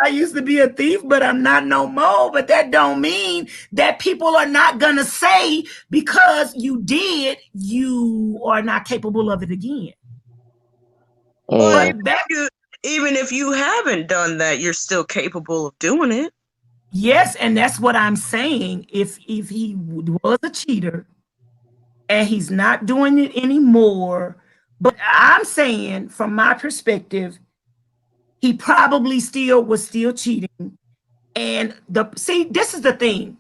I used to be a thief, but I'm not no more. But that don't mean that people are not gonna say because you did, you are not capable of it again. But even if you haven't done that, you're still capable of doing it. Yes, and that's what I'm saying. If he was a cheater and he's not doing it anymore, but I'm saying from my perspective, he probably was still cheating. And this is the thing.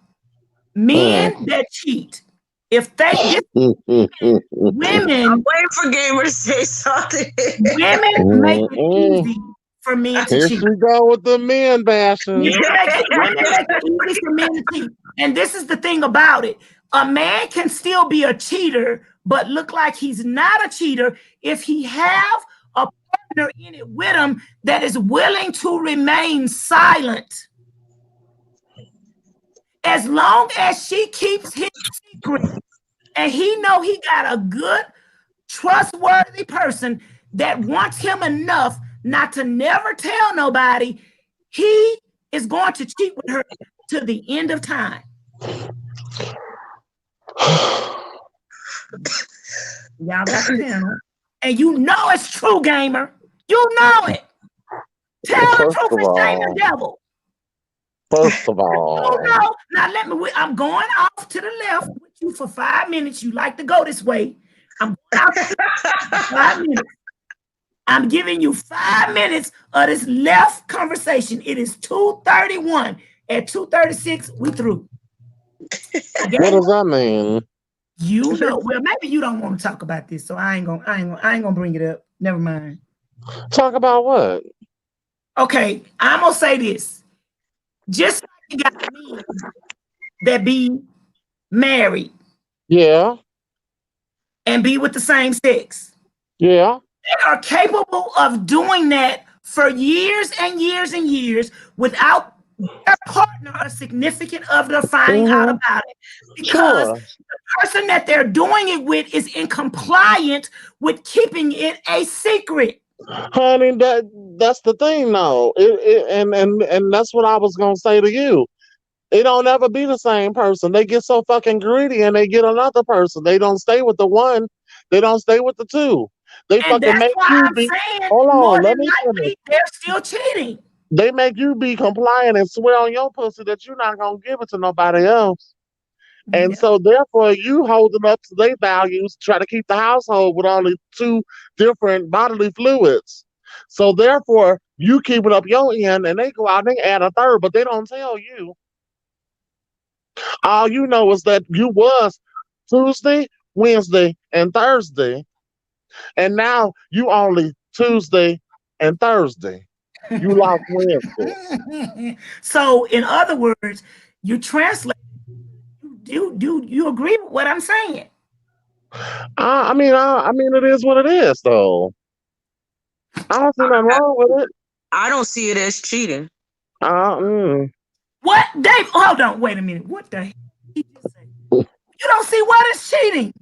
Men that cheat, if they women, I'm waiting for Gamer to say something. Women make it easy for men to cheat. Here we go with the men bashing. Women make it easy for men to cheat. And this is the thing about it. A man can still be a cheater, but look like he's not a cheater if he have a partner in it with him that is willing to remain silent. As long as she keeps his secret and he know he got a good, trustworthy person that wants him enough not to never tell nobody, he is going to cheat with her to the end of time. Y'all got the panel. And you know it's true, Gamer. You know it. Tell the truth and shame the devil. First of all. No. Now I'm going off to the left with you for 5 minutes. You like to go this way. I'm going out 5 minutes. I'm giving you 5 minutes of this left conversation. It is 2:31. At 2:36, we through. What does that mean? You know, well, maybe you don't want to talk about this, so I ain't gonna bring it up. Never mind. Talk about what? Okay, I'm gonna say this. Just like you got men that be married Yeah. and be with the same sex. Yeah. They are capable of doing that for years and years and years without their partner or significant other finding out about it, because the person that they're doing it with is in compliance with keeping it a secret. Honey, that's the thing though. And that's what I was gonna say to you. It don't ever be the same person. They get so fucking greedy and they get another person. They don't stay with the one. They don't stay with the two. They And fucking that's make why you I'm be. saying Hold more on, let than me finish. likely they're still cheating. They make you be compliant and swear on your pussy that you're not gonna give it to nobody else. And so therefore you holding up to their values, try to keep the household with only 2 different bodily fluids. So therefore you keeping up your end and they go out and they add a third, but they don't tell you. All you know is that you was Tuesday, Wednesday, and Thursday, and now you only Tuesday and Thursday. You lost Wednesday. So, in other words, you translate. You agree with what I'm saying? I mean, it is what it is, though. I don't see nothing wrong with it. I don't see it as cheating. What, Dave? Hold on, wait a minute. What the hell did you just say? You don't see what is cheating?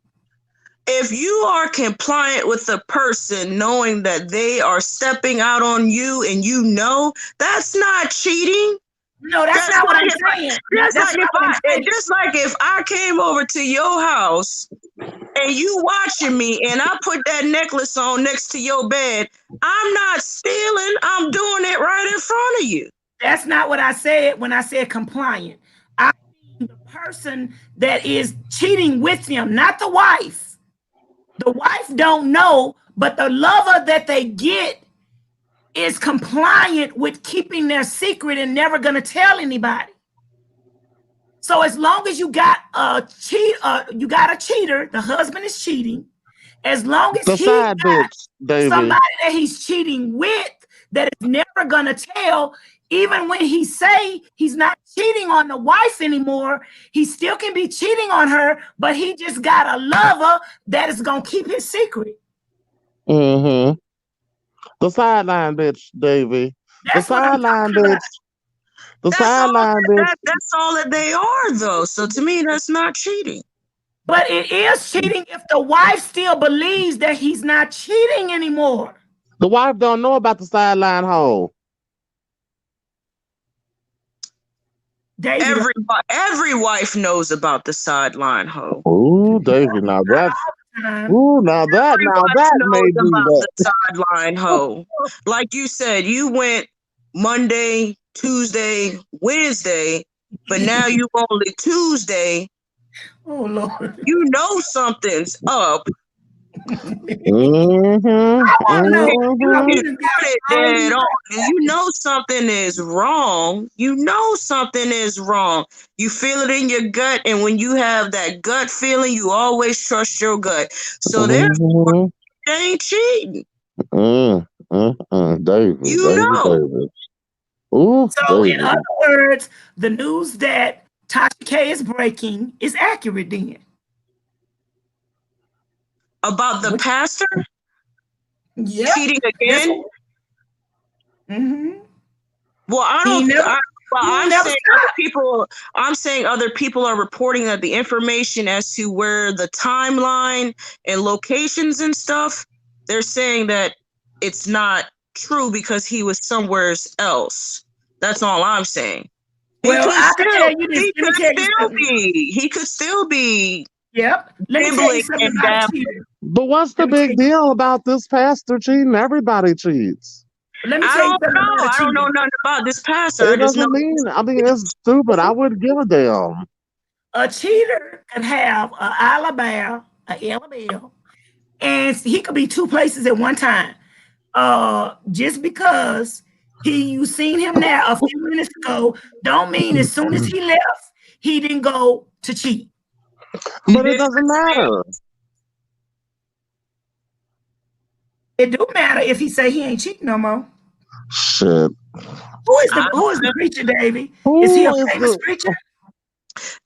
If you are compliant with the person knowing that they are stepping out on you and you know, that's not cheating. No, that's not what I'm saying. Just like if I came over to your house and you watching me and I put that necklace on next to your bed, I'm not stealing. I'm doing it right in front of you. That's not what I said when I said compliant. I mean the person that is cheating with them, not the wife. The wife don't know, but the lover that they get is compliant with keeping their secret and never gonna tell anybody. So as long as you got a cheater, the husband is cheating. As long as he got somebody that he's cheating with that is never gonna tell, even when he say he's not cheating on the wife anymore, he still can be cheating on her, but he just got a lover that is gonna keep his secret. Mm-hmm. The sideline bitch, Davy. The sideline bitch. The sideline bitch. That's all that they are, though. So to me, that's not cheating. But it is cheating if the wife still believes that he's not cheating anymore. The wife don't know about the sideline hoe. Every wife knows about the sideline hoe. Ooh, Davy, now that's now that made me about the sideline hoe. Like you said, you went Monday, Tuesday, Wednesday, but now you only Tuesday. Oh Lord. You know something's up. Mm-hmm. You know something is wrong. You know something is wrong. You feel it in your gut, and when you have that gut feeling, you always trust your gut. So therefore, they ain't cheating. David, you know. David. Ooh, so David. in other words, the news that TASHA K is breaking is accurate then. About the pastor cheating again? Mm-hmm. Well, I'm saying other people are reporting that the information as to where the timeline and locations and stuff, they're saying that it's not true because he was somewhere else. That's all I'm saying. Well, I can tell you this. He could still be. Yep. Let me tell you something about cheating. But what's the big deal about this pastor cheating? Everybody cheats. Let me tell you something about I don't know nothing about this pastor. It doesn't mean. I mean, it's stupid. I wouldn't give a damn. A cheater can have an Alabama, an LML, And he could be two places at one time. Just because you seen him there a few minutes ago, don't mean as soon as he left, he didn't go to cheat. But it doesn't matter. It do matter if he say he ain't cheating no more. Shit. Who is the preacher, Davey? Is he a famous preacher?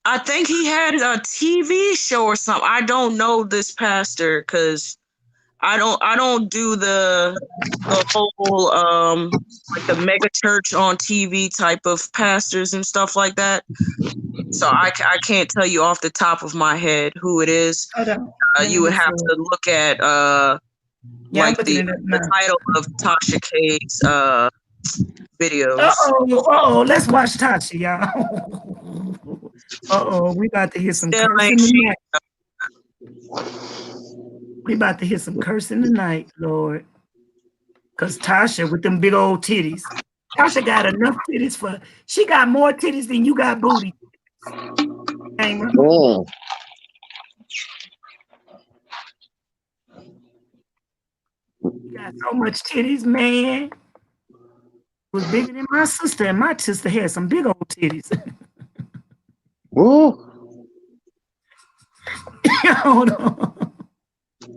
I think he had a TV show or something. I don't know this pastor because I don't do the whole like the mega church on TV type of pastors and stuff like that. So I can't tell you off the top of my head who it is. You would have to look at like the title of Tasha K's videos. Let's watch Tasha, y'all. We about to hear some cursing tonight. We about to hear some cursing tonight, Lord. Because Tasha with them big old titties. Tasha got enough titties she got more titties than you got booty. Oh. You got so much titties, man. It was bigger than my sister, and my sister had some big old titties. Ooh. Hold on.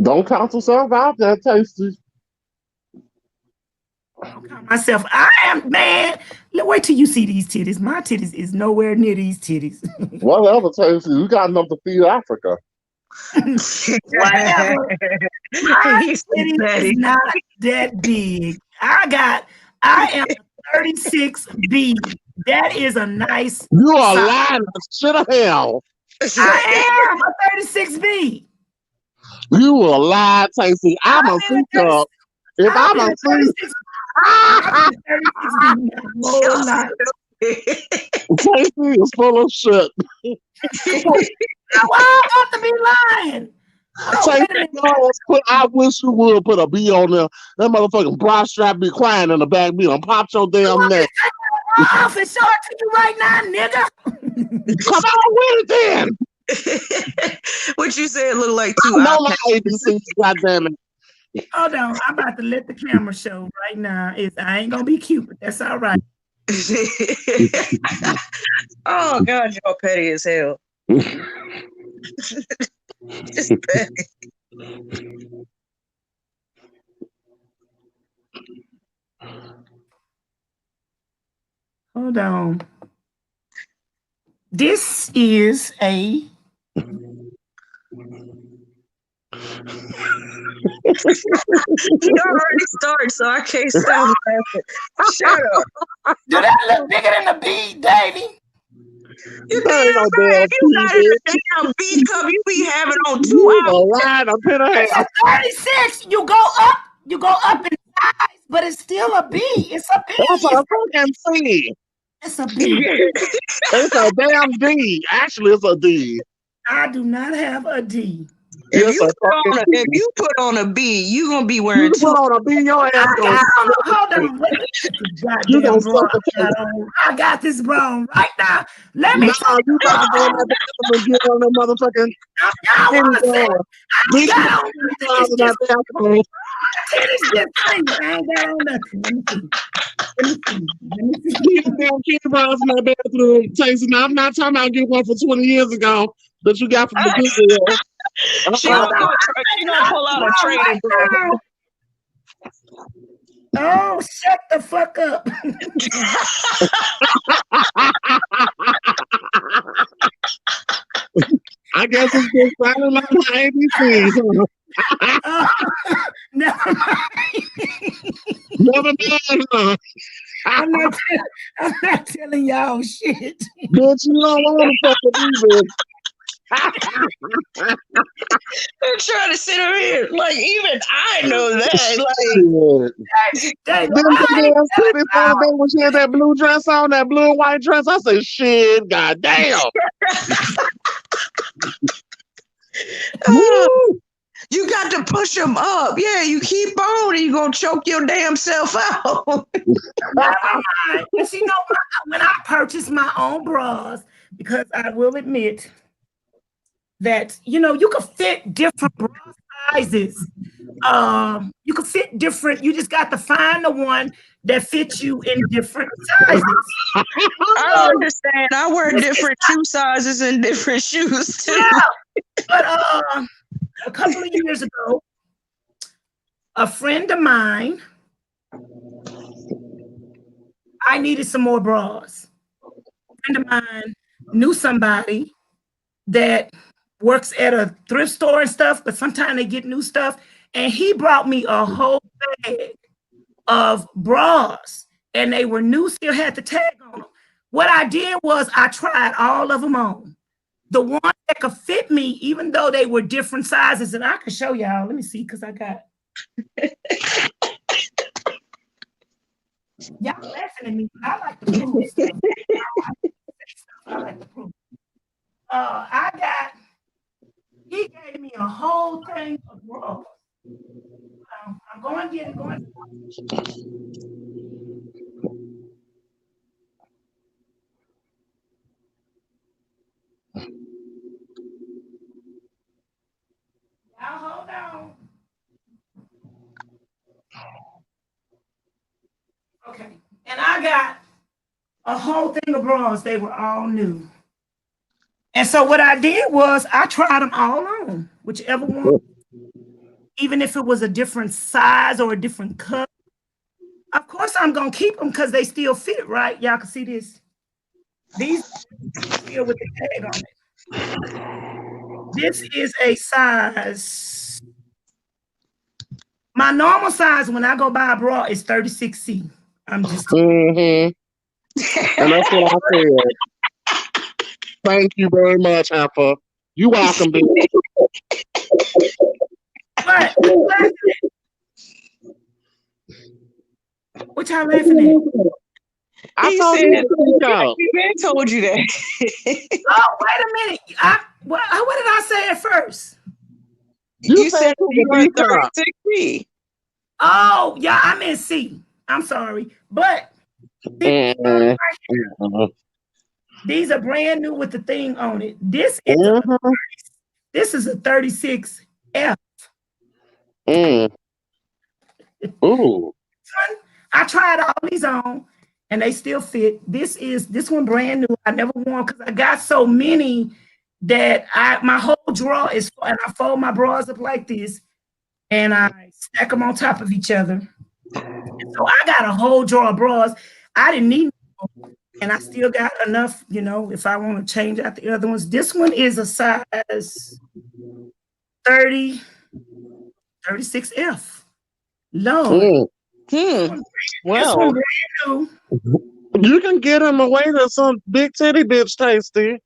Don't count yourself out there, Tasty. Don't count myself. I am, man. Wait till you see these titties. My titties is nowhere near these titties. Whatever, Tasty. You got enough to feed Africa. Whatever. My titties is not that big. I am a 36B. That is a nice. You are lying shit of hell. I am a 36B. You will lie, Tasty. I'm a C cup. If I'm a C, Tasty is full of shit. Why I got to be lying? I wish you would put a B on there. That motherfucking bra strap be crying in the back. Be on pop your damn neck. Off and show it to you right now, nigga. Come on with it then. What you said look like two. No, my ABC, goddamn it. Hold on, I'm about to let the camera show right now. I ain't gonna be cute, but that's all right. Oh God, y'all petty as hell. Just petty. Hold on. This is a. You already started, so I can't stop laughing. Shut up. Do that look bigger than the B, Davey? You damn right. You got a damn B cup. You be having on 2 hours. It's a 36. You go up in size, but it's still a B. It's a B. That's a fucking C. It's a B. It's a damn D. Actually, it's a D. I do not have a D. If you put on a B, you gonna be wearing two. Put on a B, your ass. Hold on. I got this wrong right now. Let me. You got to go in that bathroom and get on the motherfucking. I ain't got on nothing. Let me see. Keep bras in that bathroom, Tasty. Now, I'm not talking about getting one for 20 years ago that you got from the Goodwill. She gonna pull out a training bra. Oh, shut the fuck up. I guess it's just sounding like my ABCs. Never mind. Never mind, huh? I'm not telling y'all shit. Bitch, you don't want to fuck with me, bitch. They're trying to sit over here. Like, even I know that. When she had that blue dress on, that blue and white dress, I said, shit, goddamn. You got to push them up. Yeah, you keep on and you're going to choke your damn self out. But you know, when I purchase my own bras, because I will admit that, you know, you can fit different bra sizes. You can fit different. You just got to find the one that fits you in different sizes. I understand. I wear different shoe sizes and different shoes too. Yeah, but a couple of years ago, a friend of mine, I needed some more bras. A friend of mine knew somebody that works at a thrift store and stuff, but sometimes they get new stuff. And he brought me a whole bag of bras, and they were new, still had the tag on them. What I did was I tried all of them on. The ones that could fit me, even though they were different sizes, and I can show y'all. Let me see, because I got y'all laughing at me. I like to prove stuff. I like to prove. He gave me a whole thing of bras. I'm going to get it going. Now hold on. Okay. And I got a whole thing of bras. They were all new. And so what I did was I tried them all on, whichever one, even if it was a different size or a different cut. Of course, I'm going to keep them because they still fit, right? Y'all can see this. These still with the tag on it. This is a size. My normal size when I go buy a bra is 36C. I'm just. And that's what I said. Thank you very much, Apple. You welcome, bitch. What? What y'all laughing at? I told you. He told you that. Oh, wait a minute. What did I say at first? You said you were 36C. Oh, yeah, I'm in C. I'm sorry. But these are brand new with the thing on it. This is a 36F. Ooh. I tried all these on and they still fit. This one brand new. I never worn because I got so many that my whole drawer is, and I fold my bras up like this and I stack them on top of each other. And so I got a whole drawer of bras. I didn't need them, and I still got enough, if I want to change out the other ones. This one is a size 36F. Lord. Well, brand new. You can get them away to some big titty bitch tasty.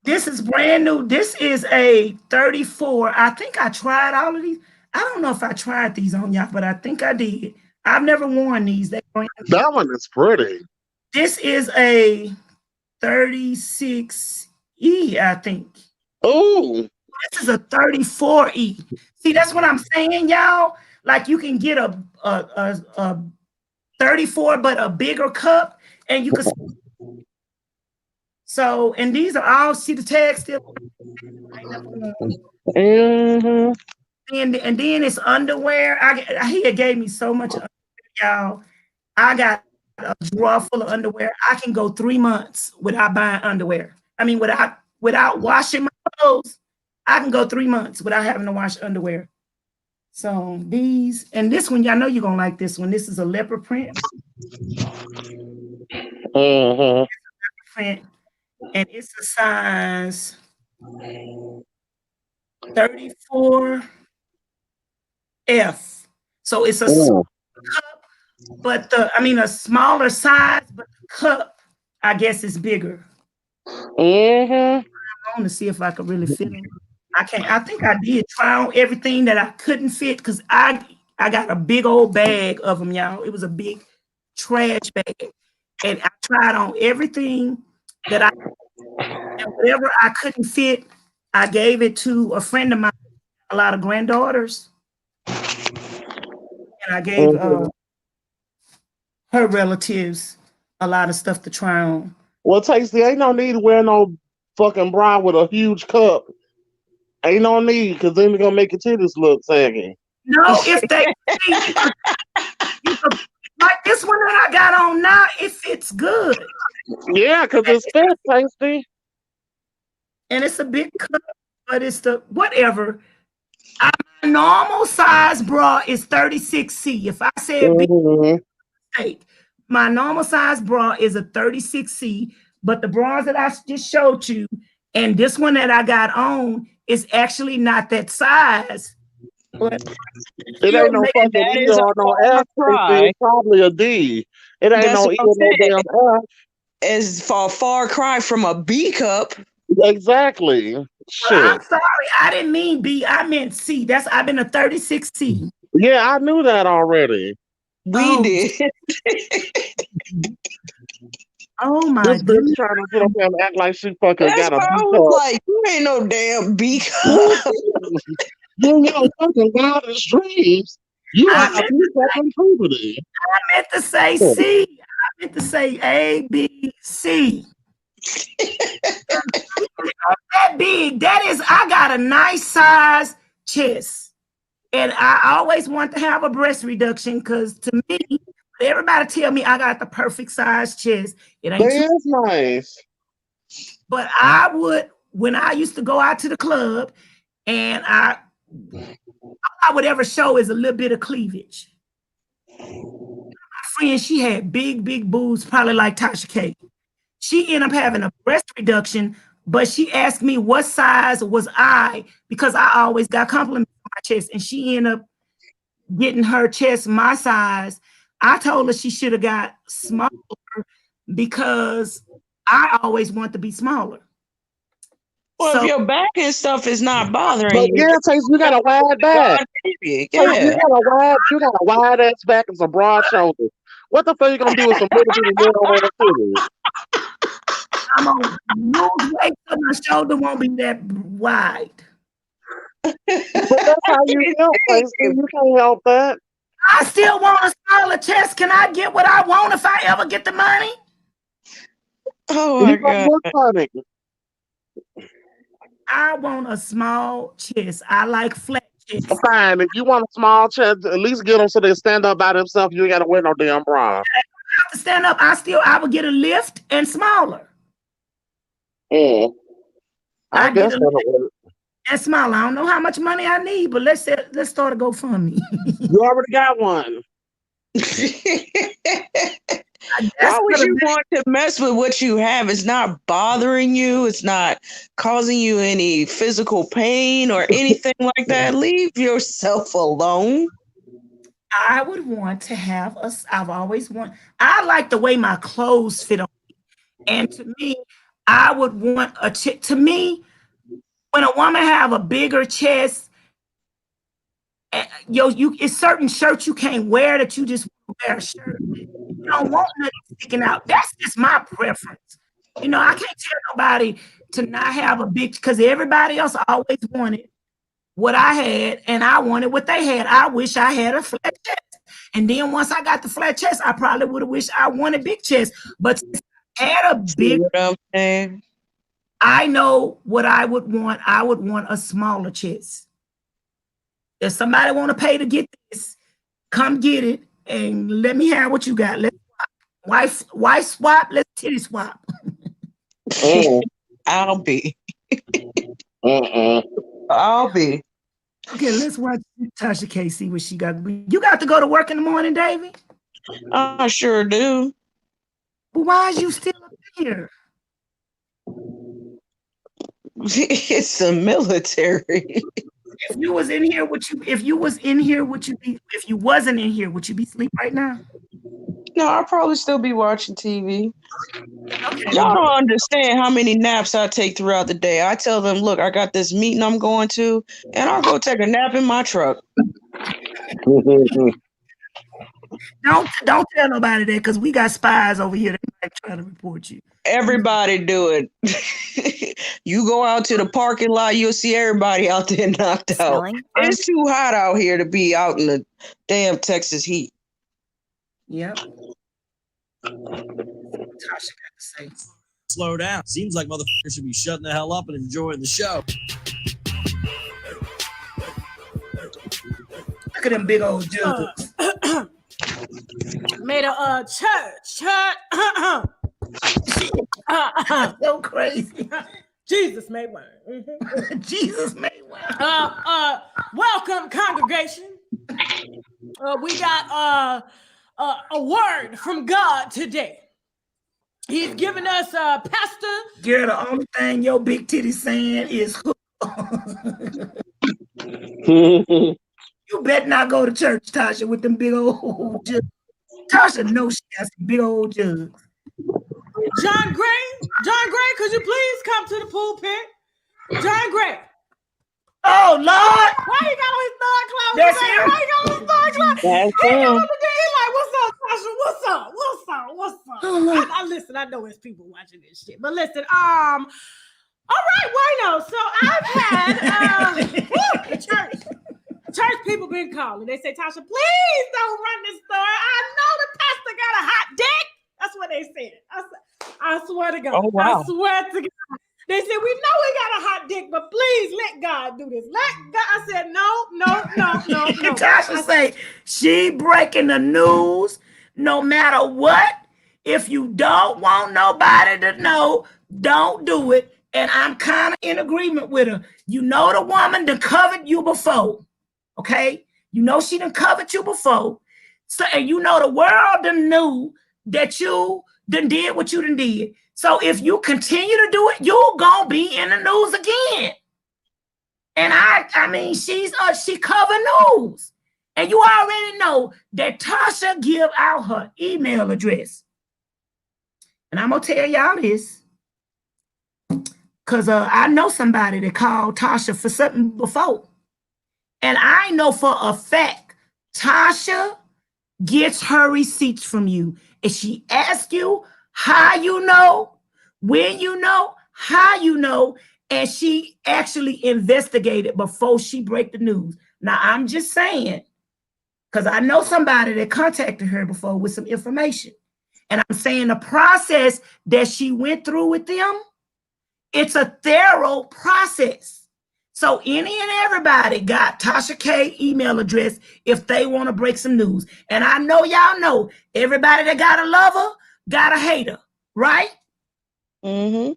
This is brand new. This is a 34. I think I tried all of these. I don't know if I tried these on y'all, but I think I did. I've never worn these. That one is pretty. This is a 36E, I think. Oh. This is a 34E. See, that's what I'm saying, y'all. Like you can get a 34, but a bigger cup, and you can. So, and these are all, see the tag still. And then it's underwear. He gave me so much underwear, y'all. I got a drawer full of underwear. I can go 3 months without buying underwear. I mean, without washing my clothes, I can go 3 months without having to wash underwear. So these, and this one, y'all know you're gonna like this one. This is a leopard print. Print, and it's a size 34F. So it's a small cup, but a smaller size, but the cup, I guess, is bigger. I want to see if I could really fit them. I can't. I think I did try on everything that I couldn't fit because I got a big old bag of them, y'all. It was a big trash bag, and I tried on everything that and whatever I couldn't fit, I gave it to a friend of mine, a lot of granddaughters, and I gave her relatives a lot of stuff to try on. Well, Tasty, ain't no need to wear no fucking bra with a huge cup. Ain't no need, because then they're gonna make your titties look saggy. No, if they see, like this one that I got on now, it fits good. Yeah, because it's fat, tasty. And it's a big cut, but it's the whatever. My normal size bra is 36C. If I said big mistake, my normal size bra is a 36C, but the bras that I just showed you and this one that I got on is actually not that size. But it ain't no fucking E or no F. It's probably a D. It ain't no E or no damn F. It's a far cry from a B cup. Exactly. Shit. Well, I'm sorry, I didn't mean B. I meant C. I've been a 36C. Yeah, I knew that already. We did. Oh my This bitch trying to sit up here and act like she fucking got a B I was like, you ain't no damn B cup. You know fucking wildest dreams. You are a B cup in puberty. I meant to say C. I meant to say A, B, C. That big. That is, I got a nice size chest. And I always want to have a breast reduction because to me, everybody tell me I got the perfect size chest. It ain't too nice. But I would, when I used to go out to the club and all I would ever show is a little bit of cleavage. My friend, she had big boobs, probably like Tasha K. She ended up having a breast reduction, but she asked me what size was I, because I always got compliments on my chest, and she ended up getting her chest my size. I told her she should have got smaller because I always want to be smaller. Well, if your back and stuff is not bothering but you, yeah, Taste, you got a wide back. Yeah. You got a wide ass back and some broad shoulders. What the fuck you gonna do with some little bitty men on the titties? I'm gonna lose weight so my shoulder won't be that wide. But that's how you feel, Taste. You can't help that. I still want a smaller chest. Can I get what I want if I ever get the money? Oh my God. I want a small chest. I like flat chests. Fine. If you want a small chest, at least get them so they stand up by themselves. You ain't gotta wear no damn bra. I have to stand up. I would get a lift and smaller. I guess that'll work. And smaller. I don't know how much money I need, but let's start a GoFundMe. You already got one. Why would you want to mess with what you have? It's not bothering you. It's not causing you any physical pain or anything like that. Leave yourself alone. I would want to have I like the way my clothes fit on me. And to me, I would want to me, when a woman have a bigger chest, it's certain shirts you can't wear that you just wear a shirt. You don't want nothing sticking out. That's just my preference. I can't tell nobody to not have a big, because everybody else always wanted what I had, and I wanted what they had. I wish I had a flat chest. And then once I got the flat chest, I probably would have wished I wanted big chest. But since I had a big, I know what I would want. I would want a smaller chest. If somebody want to pay to get this, come get it and let me have what you got. Let's swap. Wife swap. Let's titty swap. I'll be. I'll be. Okay, let's watch Tasha K. See what she got. You got to go to work in the morning, Davey? I sure do. But why is you still up here? It's the military. If you wasn't in here, would you be asleep right now? No, I'll probably still be watching TV. Okay. Y'all don't understand how many naps I take throughout the day. I tell them, look, I got this meeting I'm going to, and I'll go take a nap in my truck. Don't tell nobody that, because we got spies over here that might try to report you. Everybody do it. You go out to the parking lot, you'll see everybody out there knocked out. It's too hot out here to be out in the damn Texas heat. Yep. Tasha got to say. Slow down. Seems like motherfuckers should be shutting the hell up and enjoying the show. Look at them big old jugs. Made a church. So crazy. Jesus made one. Jesus made one. Welcome, congregation. We got a word from God today. He's giving us Pastor. Girl, the only thing your big titty saying is you better not go to church, Tasha, with them big old jugs. Tasha knows she has some big old jugs. John Gray, could you please come to the pulpit? John Gray. Oh, Lord. Why he got on his thug clothes? That's today? him. Why he got on his thug clothes? That's He got him. on the day. He like, what's up, Tasha? What's up? What's up? What's up? Oh, I listen, I know there's people watching this shit. But listen, all right, Wino. So I've had the church people been calling. They say, Tasha, please don't run this story. I know the pastor got a hot dick. That's what they said. I swear to God. Oh, wow. I swear to God. They said, we know we got a hot dick, but please let God do this. Let God. I said, no. Tasha say she breaking the news no matter what. If you don't want nobody to know, don't do it. And I'm kind of in agreement with her. You know the woman done covered you before. Okay? You know she done covered you before. So, and you know the world done knew that you done did what you done did. So if you continue to do it, you're gonna be in the news again. And I mean, she cover news. And you already know that Tasha give out her email address. And I'm gonna tell y'all this, because I know somebody that called Tasha for something before. And I know for a fact, Tasha gets her receipts from you. If she asks you how you know, when you know, how you know, and she actually investigated before she break the news. Now, I'm just saying, because I know somebody that contacted her before with some information. And I'm saying the process that she went through with them, it's a thorough process. So any and everybody got Tasha K email address if they want to break some news. And I know y'all know everybody that got a lover got a hater, right? Mm-hmm.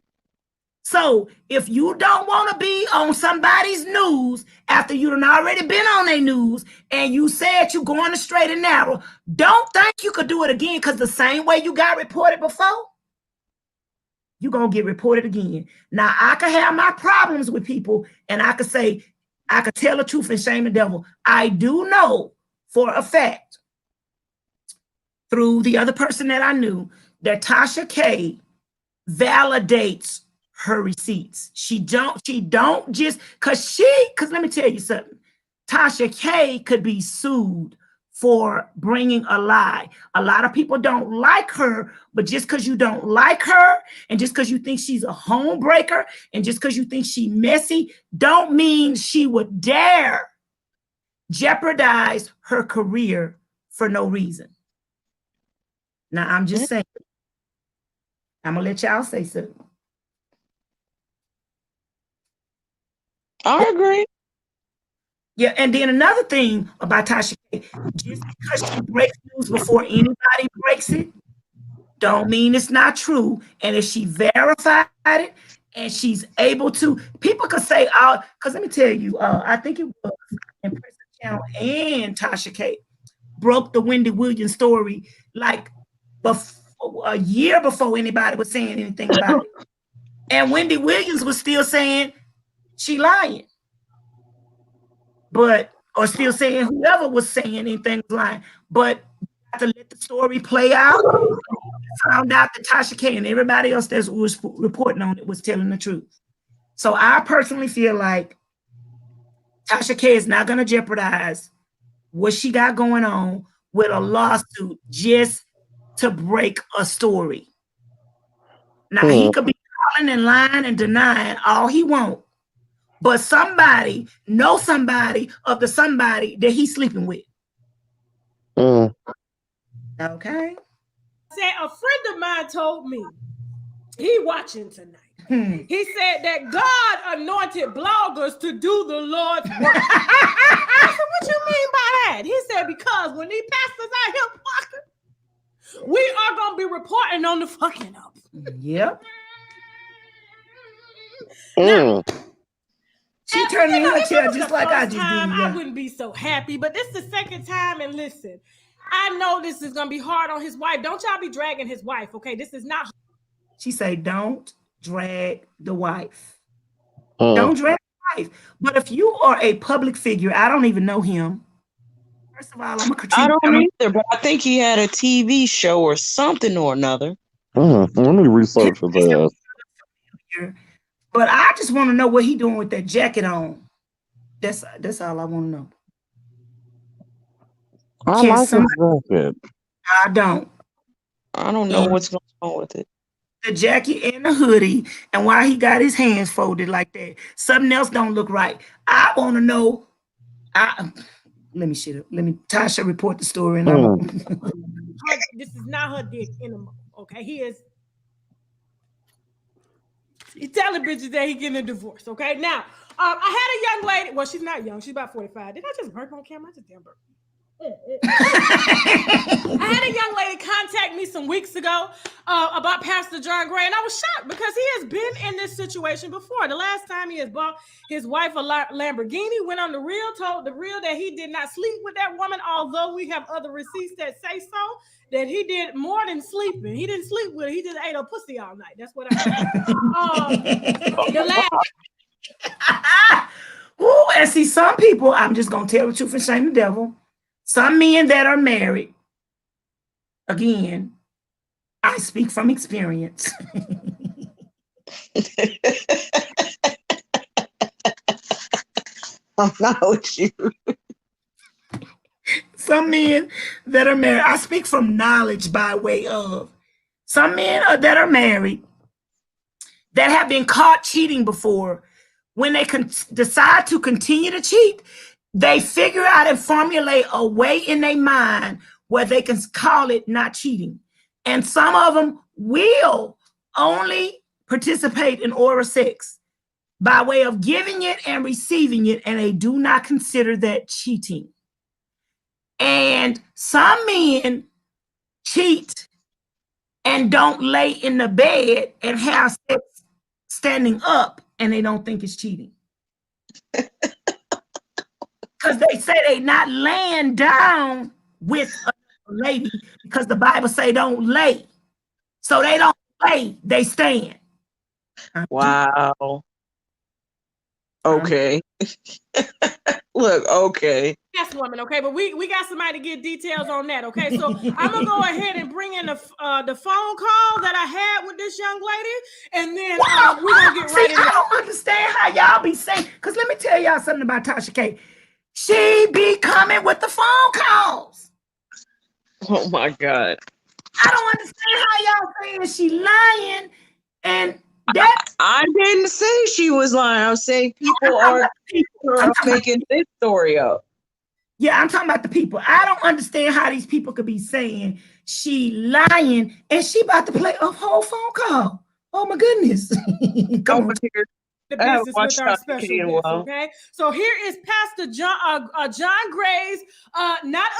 So if you don't want to be on somebody's news after you done already been on their news and you said you're going to straight and narrow, don't think you could do it again, because the same way you got reported before, you're going to get reported again. Now, I could have my problems with people and I could say, I could tell the truth and shame the devil. I do know for a fact through the other person that I knew that Tasha K validates her receipts. She don't just because let me tell you something. Tasha K could be sued for bringing a lie. A lot of people don't like her, but just because you don't like her and just because you think she's a homebreaker and just because you think she messy, don't mean she would dare jeopardize her career for no reason. Now, I'm just saying, I'm going to let y'all say something. I agree. Yeah, and then another thing about Tasha K, just because she breaks news before anybody breaks it, don't mean it's not true. And if she verified it and she's able to, people could say, because let me tell you, I think it was in Prison Channel and Tasha K broke the Wendy Williams story like a year before anybody was saying anything about it. And Wendy Williams was still saying she lying. Or still saying whoever was saying anything was lying. But to let the story play out, found out that Tasha K and everybody else that was reporting on it was telling the truth. So I personally feel like Tasha K is not going to jeopardize what she got going on with a lawsuit just to break a story. Now, he could be calling and lying and denying all he wants, but somebody know somebody of the somebody that he's sleeping with. Okay. Say a friend of mine told me he watching tonight. He said that God anointed bloggers to do the Lord's work. I said, what you mean by that? He said, because when these pastors out here fucking, we are going to be reporting on the fucking up. Yep. Now, she turned in her chair just like I just time, did. Yeah. I wouldn't be so happy, but this is the second time, and listen, I know this is going to be hard on his wife. Don't y'all be dragging his wife, okay? This is not. She say, don't drag the wife. Don't drag the wife. But if you are a public figure, I don't even know him. First of all, I'm a critique. I don't either, but I think he had a TV show or something or another. Let me research his ass. But I just want to know what he doing with that jacket on. That's all I want to know. I like his jacket. I don't. I don't know what's going on with it. The jacket and the hoodie, and why he got his hands folded like that. Something else don't look right. I want to know. Let me shut up. Let me Tasha report the story. And this is not her dick anymore. Okay, he's telling bitches that he getting a divorce. Okay, now I had a young lady. Well, she's not young. She's about 45. Did I just burp on camera? I just damn burp. I had a young lady contact me some weeks ago about Pastor John Gray, and I was shocked because he has been in this situation before. The last time he has bought his wife a Lamborghini, went on the Real, told the Real that he did not sleep with that woman, although we have other receipts that say so, that he did more than sleeping. He didn't sleep with her. He just ate her pussy all night. That's what I heard. The last... Ooh, and see, some people, I'm just going to tell the truth and shame the devil. Some men that are married, again, I speak from experience. I'm not with you. Some men that are married, I speak from knowledge by way of. Some men that are married that have been caught cheating before, when they decide to continue to cheat, they figure out and formulate a way in their mind where they can call it not cheating. And some of them will only participate in oral sex by way of giving it and receiving it, and they do not consider that cheating. And some men cheat and don't lay in the bed and have sex standing up, and they don't think it's cheating. Because they say they not laying down with a lady because the Bible say don't lay. So they don't lay, they stand. Wow. Okay. Look, okay. Yes, woman, okay, but we got somebody to get details on that, okay? So I'm gonna go ahead and bring in the phone call that I had with this young lady, and then we're gonna get right into it. I don't understand how y'all be saying, because let me tell y'all something about Tasha K. She be coming with the phone calls. Oh my God. I don't understand how y'all saying she lying, and that I didn't say she was lying. I'm saying people are making this story up. Yeah, I'm talking about the people. I don't understand how these people could be saying she lying and she about to play a whole phone call. Oh my goodness. Come on. The business with our special guest, okay? So here is Pastor John Gray's not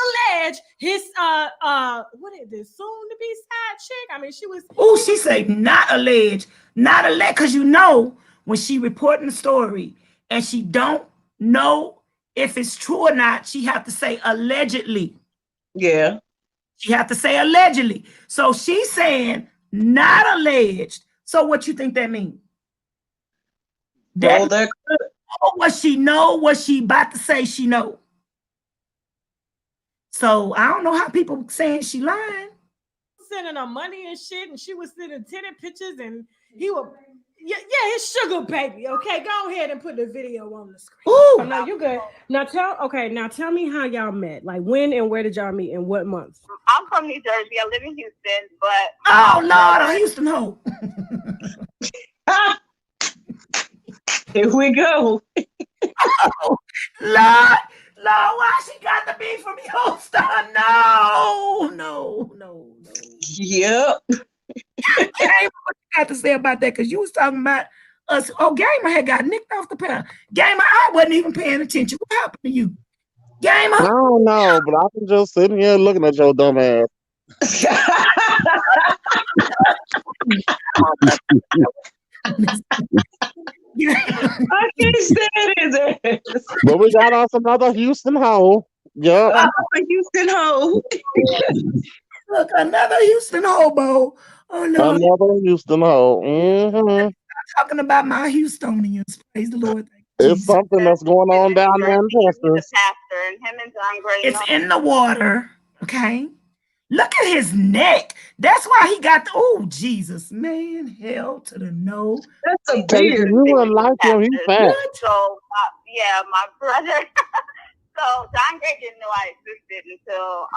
alleged, his what is this, soon to be side chick? I mean, she was she said not alleged, because you know when she reporting the story and she don't know if it's true or not, she have to say allegedly. Yeah. She have to say allegedly. So she's saying not alleged. So what you think that means? What she know, what she about to say she know. So I don't know how people saying she lying. Sending her money and shit, and she was sending tenant pictures, and he was his sugar baby. Okay, go ahead and put the video on the screen. Oh no, you good. Now tell me how y'all met. Like when and where did y'all meet and what month? I'm from New Jersey. I live in Houston, but oh Lord, Houston ho. Here we go. Oh, Lord, why she got to be from Houston? No. Yep. What you got to say about that? Because you was talking about us. Oh, Gamer had got nicked off the panel. Gamer, I wasn't even paying attention. What happened to you? Gamer? I don't know, but I've been just sitting here looking at your dumb ass. I can't stand it. But we got us another Houston hoe. Yep. Another Houston hoe. Look, another Houston hobo. Oh, Lord. Another Houston hoe. Mm-hmm. Talking about my Houstonians. Praise the Lord. It's something that's going on down there in Texas. The pastor and him and John Gray. It's in the water. Okay. Look at his neck. That's why he got the, oh, Jesus, man. Hell to the no. That's a Baby, beard. you wouldn't like him. He's fat. So, my brother. So John Gray didn't know I existed until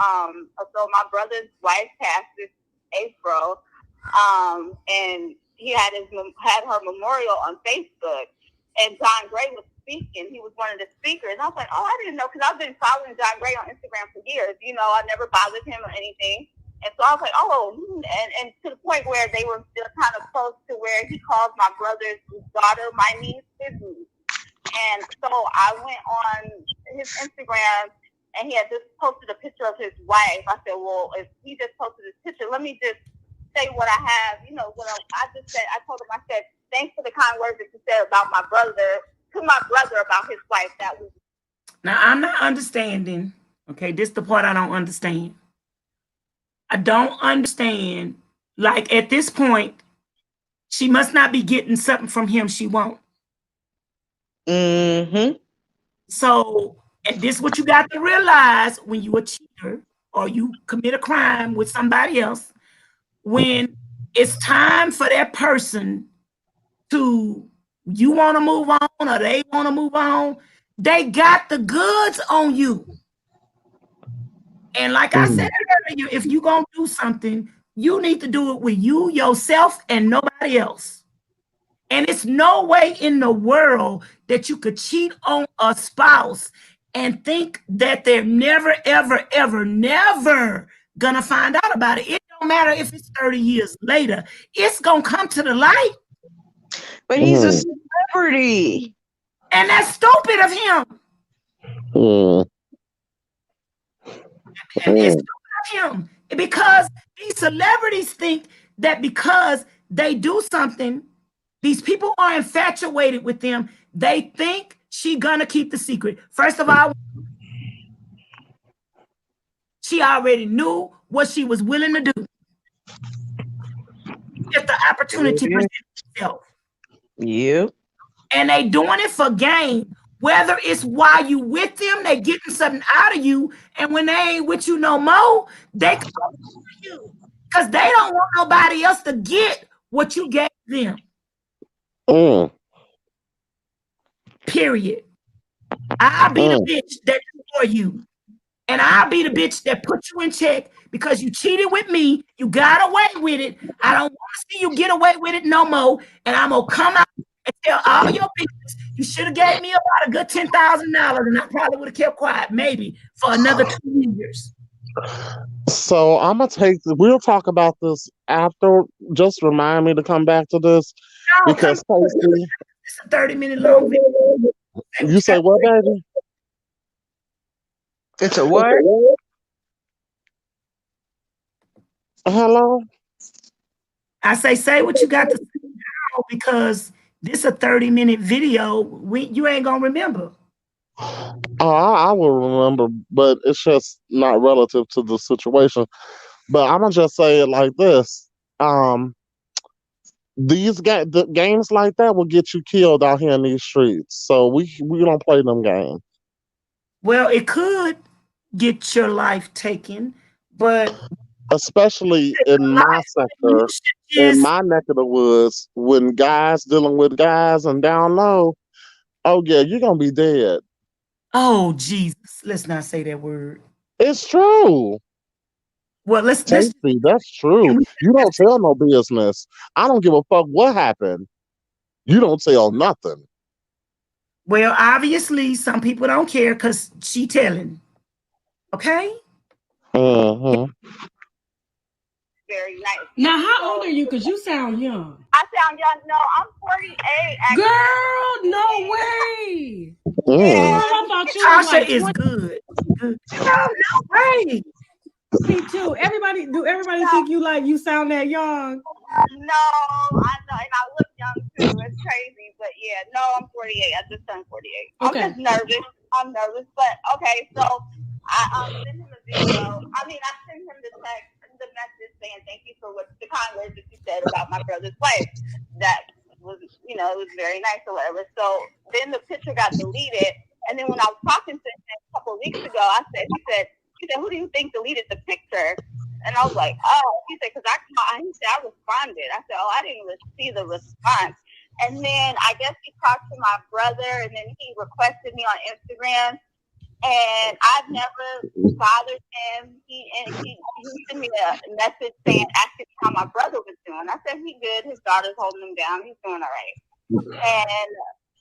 so my brother's wife passed this April, and he had her memorial on Facebook, and John Gray was speaking. He was one of the speakers. I was like, oh, I didn't know, because I've been following John Gray on Instagram for years. You know, I never bothered him or anything. And so I was like, oh, and to the point where they were still kind of close to where he calls my brother's daughter my niece his niece. And so I went on his Instagram, and he had just posted a picture of his wife. I said, well, if he just posted this picture, let me just say what I have. You know, what I just said, I told him, I said, thanks for the kind words that you said about my brother, to my brother about his wife. That was. Now, I'm not understanding. Okay, this is the part I don't understand. I don't understand. Like, at this point, she must not be getting something from him she won't. Mm-hmm. So, and this is what you got to realize when you a cheater or you commit a crime with somebody else. When it's time for that person to, you want to move on or they want to move on, they got the goods on you. And like I said earlier, if you're going to do something, you need to do it with you, yourself, and nobody else. And it's no way in the world that you could cheat on a spouse and think that they're never, ever, ever, never gonna find out about it. It don't matter if it's 30 years later. It's gonna come to the light. But he's a celebrity. And that's stupid of him. And it's stupid of him. Because these celebrities think that because they do something, these people are infatuated with them. They think she gonna keep the secret. First of all, she already knew what she was willing to do if the opportunity presented itself. Yeah. And they doing it for gain. Whether it's while you with them, they getting something out of you, and when they ain't with you no more, they come for you because they don't want nobody else to get what you gave them. Period. I'll be the bitch that for you. And I'll be the bitch that put you in check because you cheated with me. You got away with it. I don't want to see you get away with it no more. And I'm going to come out and tell all your business. You should have gave me about a good $10,000 and I probably would have kept quiet maybe for another 2 years. So I'm going to we'll talk about this after. Just remind me to come back to this. No, because it's a 30-minute long video. You say what, baby? It's a what? Hello? I say what you got to say now because this a 30-minute video. You ain't going to remember. Oh, I will remember, but it's just not relative to the situation. But I'm going to just say it like this. These games like that will get you killed out here in these streets. So we don't play them games. Well, it could get your life taken, but especially in my sector, in my neck of the woods, when guys dealing with guys and down low, oh yeah, you're gonna be dead. Oh Jesus, let's not say that word. It's true. Well, let's that's true. You don't tell no business. I don't give a fuck what happened. You don't tell nothing. Well, obviously, some people don't care because she telling. Okay. Very nice. Now, how old are you? Because you sound young. I sound young. No, I'm 48. Actually. Girl, no way. Yeah. Girl, I thought you was Tasha like is 20. good. Good. No way. Me too. Do everybody think you sound that young? No, I know, and I look young too. It's crazy, but yeah, no, I'm 48. I just turned 48. Okay. I'm just nervous. I'm nervous, but okay. So I sent him a video. I sent him the message saying thank you for the kind words that you said about my brother's wife. That was, it was very nice or whatever. So then the picture got deleted, and then when I was talking to him a couple of weeks ago, he said, who do you think deleted the picture? And I was like, oh, he said, because I responded. I said, oh, I didn't even see the response. And then I guess he talked to my brother, and then he requested me on Instagram. And I've never bothered him. He sent me a message asking how my brother was doing. I said, he's good. His daughter's holding him down. He's doing all right. And,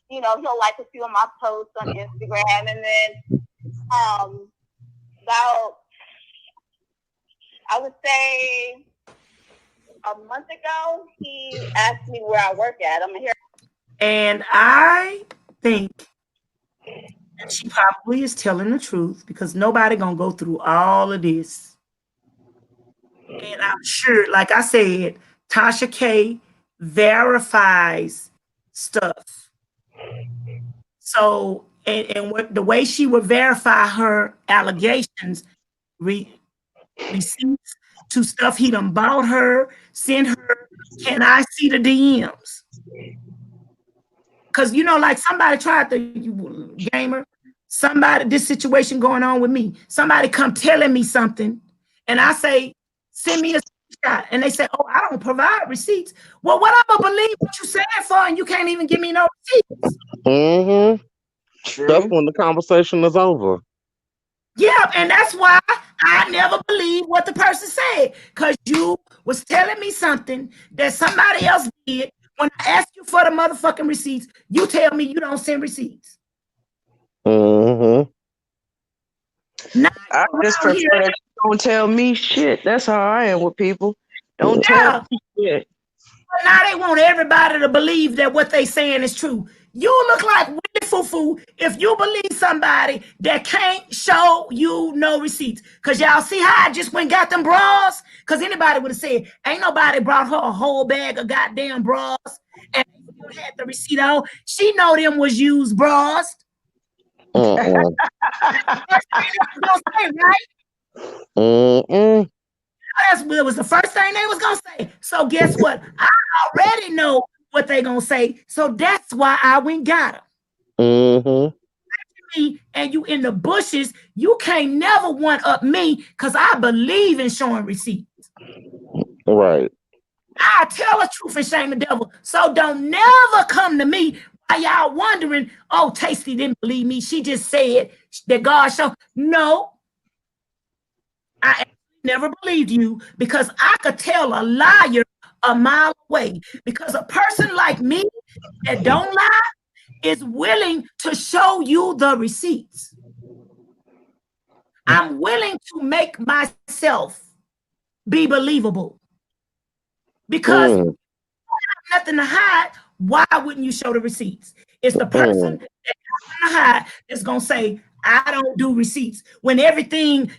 he'll like a few of my posts on Instagram. And then about, I would say, a month ago, he asked me where I work at. I'm here. And I think that she probably is telling the truth because nobody gonna go through all of this. And I'm sure, like I said, Tasha K verifies stuff. So, and what the way she would verify her allegations, receipts to stuff he done bought her, send her, can I see the DMs? Because, like somebody tried to, gamer, this situation going on with me. Somebody come telling me something, and I say, send me a screenshot. And they say, oh, I don't provide receipts. Well, what I'm going to believe what you saying for, and you can't even give me no receipts? Mm-hmm. True. That's when the conversation is over. Yeah, and that's why I never believe what the person said, because you was telling me something that somebody else did. When I ask you for the motherfucking receipts, you tell me you don't send receipts. Mm-hmm. Now, I just prefer that you don't tell me shit. That's how I am with people. Don't tell me shit. But now they want everybody to believe that what they saying is true. You look like Willie Foo-Foo if you believe somebody that can't show you no receipts. Because y'all see how I just went and got them bras? Because anybody would have said, ain't nobody brought her a whole bag of goddamn bras and still had the receipt on. She know them was used bras. Mm-mm. Mm-mm. That was the first thing they was gonna say. So guess what? I already know what they gonna say. So that's why I went and got them. Mm-hmm. And you in the bushes, you can't never one up me because I believe in showing receipts. Right. I tell the truth and shame the devil. So don't never come to me while y'all wondering, oh, Tasty didn't believe me. She just said that God showed. No, I never believed you because I could tell a liar a mile away. Because a person like me that don't lie is willing to show you the receipts. I'm willing to make myself be believable. Because you have nothing to hide, why wouldn't you show the receipts? It's the person that has nothing to hide that's going to say, I don't do receipts. When everything,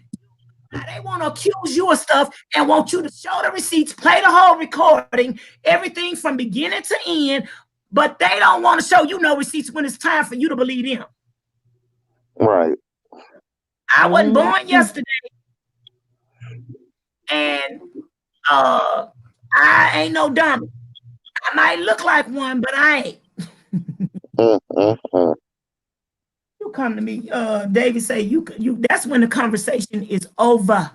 they want to accuse you of stuff and want you to show the receipts, play the whole recording, everything from beginning to end, but they don't want to show you no receipts when it's time for you to believe them. Right. I wasn't born yesterday, and I ain't no dummy. I might look like one, but I ain't. You come to me, David. Say you. That's when the conversation is over.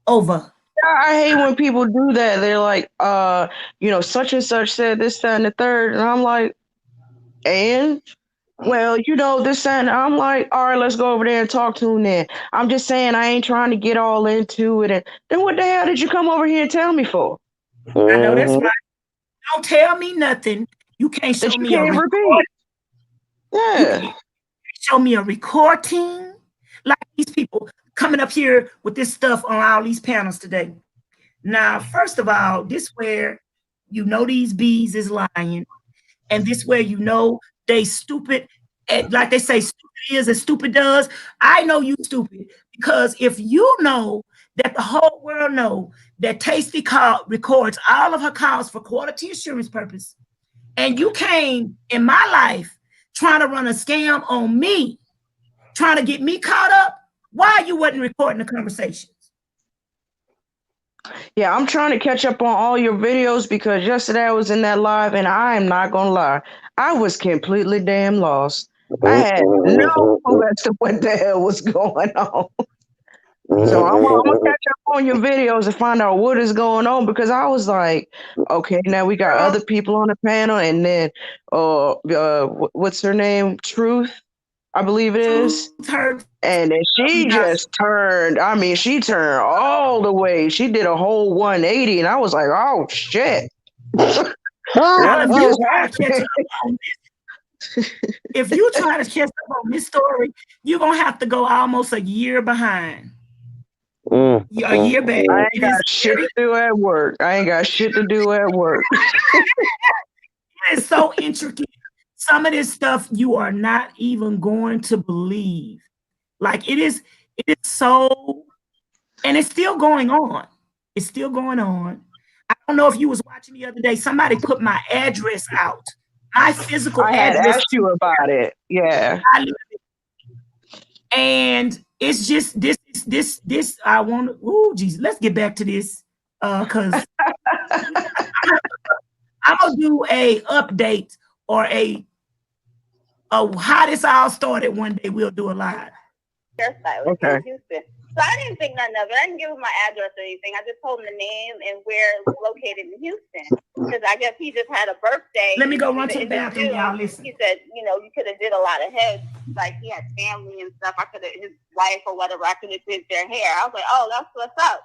Over. I hate when people do that. They're like, such and such said this, that, and the third, and I'm like, and. Well, this and I'm like, all right, let's go over there and talk to him then. I'm just saying I ain't trying to get all into it. And then what the hell did you come over here and tell me for? I know that's right. Don't tell me nothing. You can't show me a record. Yeah. You can't show me a recording. Like these people coming up here with this stuff on all these panels today. Now, first of all, this where You know these bees is lying. And this way you know they stupid. And like they say, stupid is as stupid does. I know you stupid because if you know that the whole world know that Tasty records all of her calls for quality assurance purpose, and you came in my life trying to run a scam on me, trying to get me caught up, why you wasn't recording the conversations? Yeah, I'm trying to catch up on all your videos because yesterday I was in that live and I am not gonna lie, I was completely damn lost. I had no clue as to what the hell was going on. So I'm gonna catch up on your videos and find out what is going on because I was like, okay, now we got other people on the panel, and then what's her name? Truth, I believe it is. And then she just turned. I mean, she turned all the way. She did a whole 180, and I was like, "Oh shit!" What just happened? If you try to catch up on this story, you're gonna have to go almost a year behind. A year back. I ain't got shit to do at work. I ain't got shit to do at work. It's so intricate. Some of this stuff you are not even going to believe. Like it is so, and it's still going on. It's still going on. I don't know if you was watching the other day. Somebody put my address out. My physical I had address. asked you about it. Yeah. And it's just this. I want to. Oh, geez, let's get back to this because I'm gonna do a update or a how this all started. One day we'll do a live. Okay. In Houston. So I didn't think nothing of it. I didn't give him my address or anything. I just told him the name and where it was located in Houston. Because I guess he just had a birthday. Let me go run to the bathroom, y'all. Listen. He said, you know, you could have did a lot of heads. Like he had family and stuff. I could have, his wife or whatever, I could have did their hair. I was like, oh, that's what's up.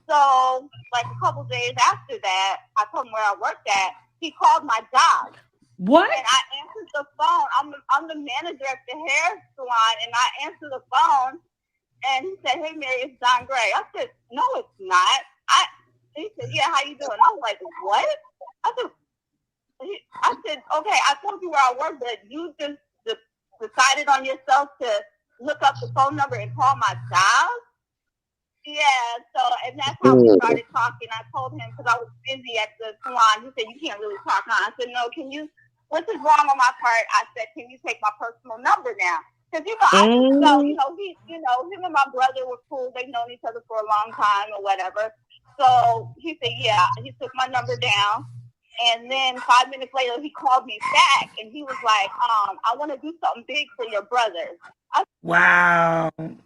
So like a couple days after that, I told him where I worked at. He called my job. What? And I answered the phone. I'm the manager at the hair salon, and I answered the phone. And he said, hey, Mary, it's Don Gray. I said, no, it's not. He said, yeah, how you doing? I was like, what? I said, okay, I told you where I work, but you just decided on yourself to look up the phone number and call my job? Yeah, so, and that's how we started talking. I told him, because I was busy at the salon, he said, you can't really talk now. I said, no, what's wrong on my part? I said, can you take my personal number now? Because, you know, I just felt, him and my brother were cool. They've known each other for a long time or whatever. So he said, yeah, he took my number down. And then 5 minutes later, he called me back and he was like, I want to do something big for your brother. Wow. Okay,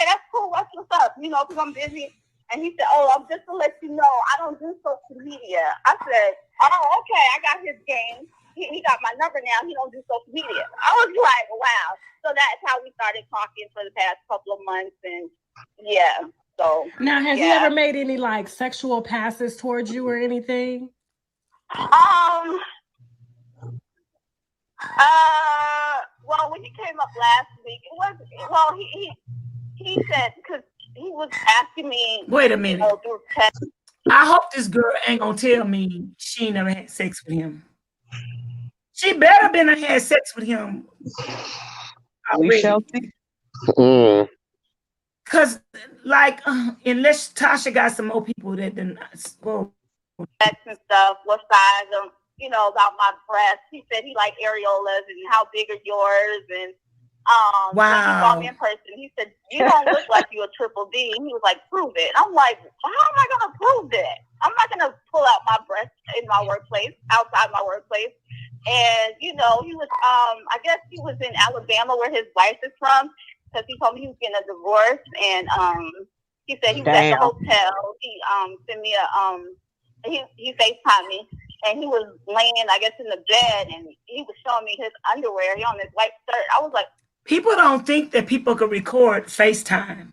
that's cool. What's up? You know, because I'm busy. And he said, oh, just to let you know, I don't do social media. I said, oh, okay, I got his game. He got my number now. He don't do social media. I was like, wow. So that's how we started talking for the past couple of months. And yeah, so. Now, has he ever made any like sexual passes towards you or anything? Well, when he came up last week, he said, because he was asking me. Wait a minute. I hope this girl ain't gonna tell me she never had sex with him. She better been had sex with him. We shall see. Cause like, unless Tasha got some more people that didn't. Well, sex and stuff. What size of, about my breasts. He said he liked areolas and how big are yours and. When he saw me in person, he said, you don't look like you a triple D. And he was like, prove it. I'm like, how am I going to prove that? I'm not going to pull out my breast in my workplace, outside my workplace. And, he was, I guess he was in Alabama where his wife is from, because he told me he was getting a divorce. And he said he was at the hotel. He sent me he FaceTimed me. And he was laying, I guess, in the bed, and he was showing me his underwear. He on this white shirt. I was like, people don't think that people can record FaceTime.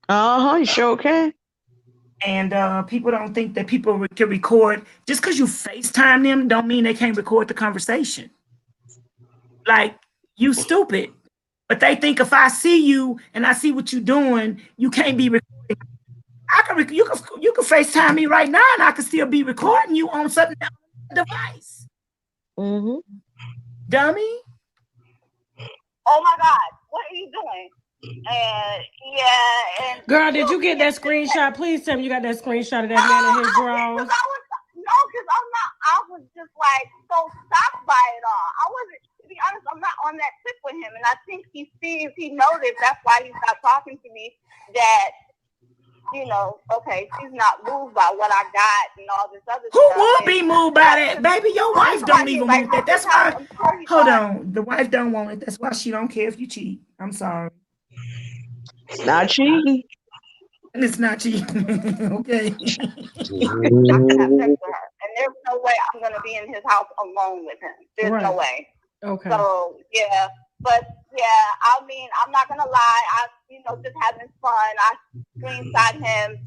You sure can. And people don't think that people can record. Just because you FaceTime them don't mean they can't record the conversation. Like, you stupid. But they think if I see you and I see what you're doing, you can't be recording. You can FaceTime me right now, and I can still be recording you on something device. Dummy. Oh my God, what are you doing? And yeah, and girl, did you get that screenshot? Please tell me you got that screenshot of that man in his drawers. I was just like so shocked by it all. I wasn't, to be honest, I'm not on that tip with him, and I think he noticed. That's why he stopped talking to me. That, you know, okay, she's not moved by what I got and all this other Who stuff. would be moved by that, baby? Your wife don't even want that. That's why. Hold on, the wife don't want it. That's why she don't care if you cheat. I'm sorry. It's not cheating. And it's not cheating. Okay. I can have sex with her, and there's no way I'm going to be in his house alone with him. There's no way. Okay. So yeah, but yeah, I mean, I'm not gonna lie. I, just having fun. I screenshot him,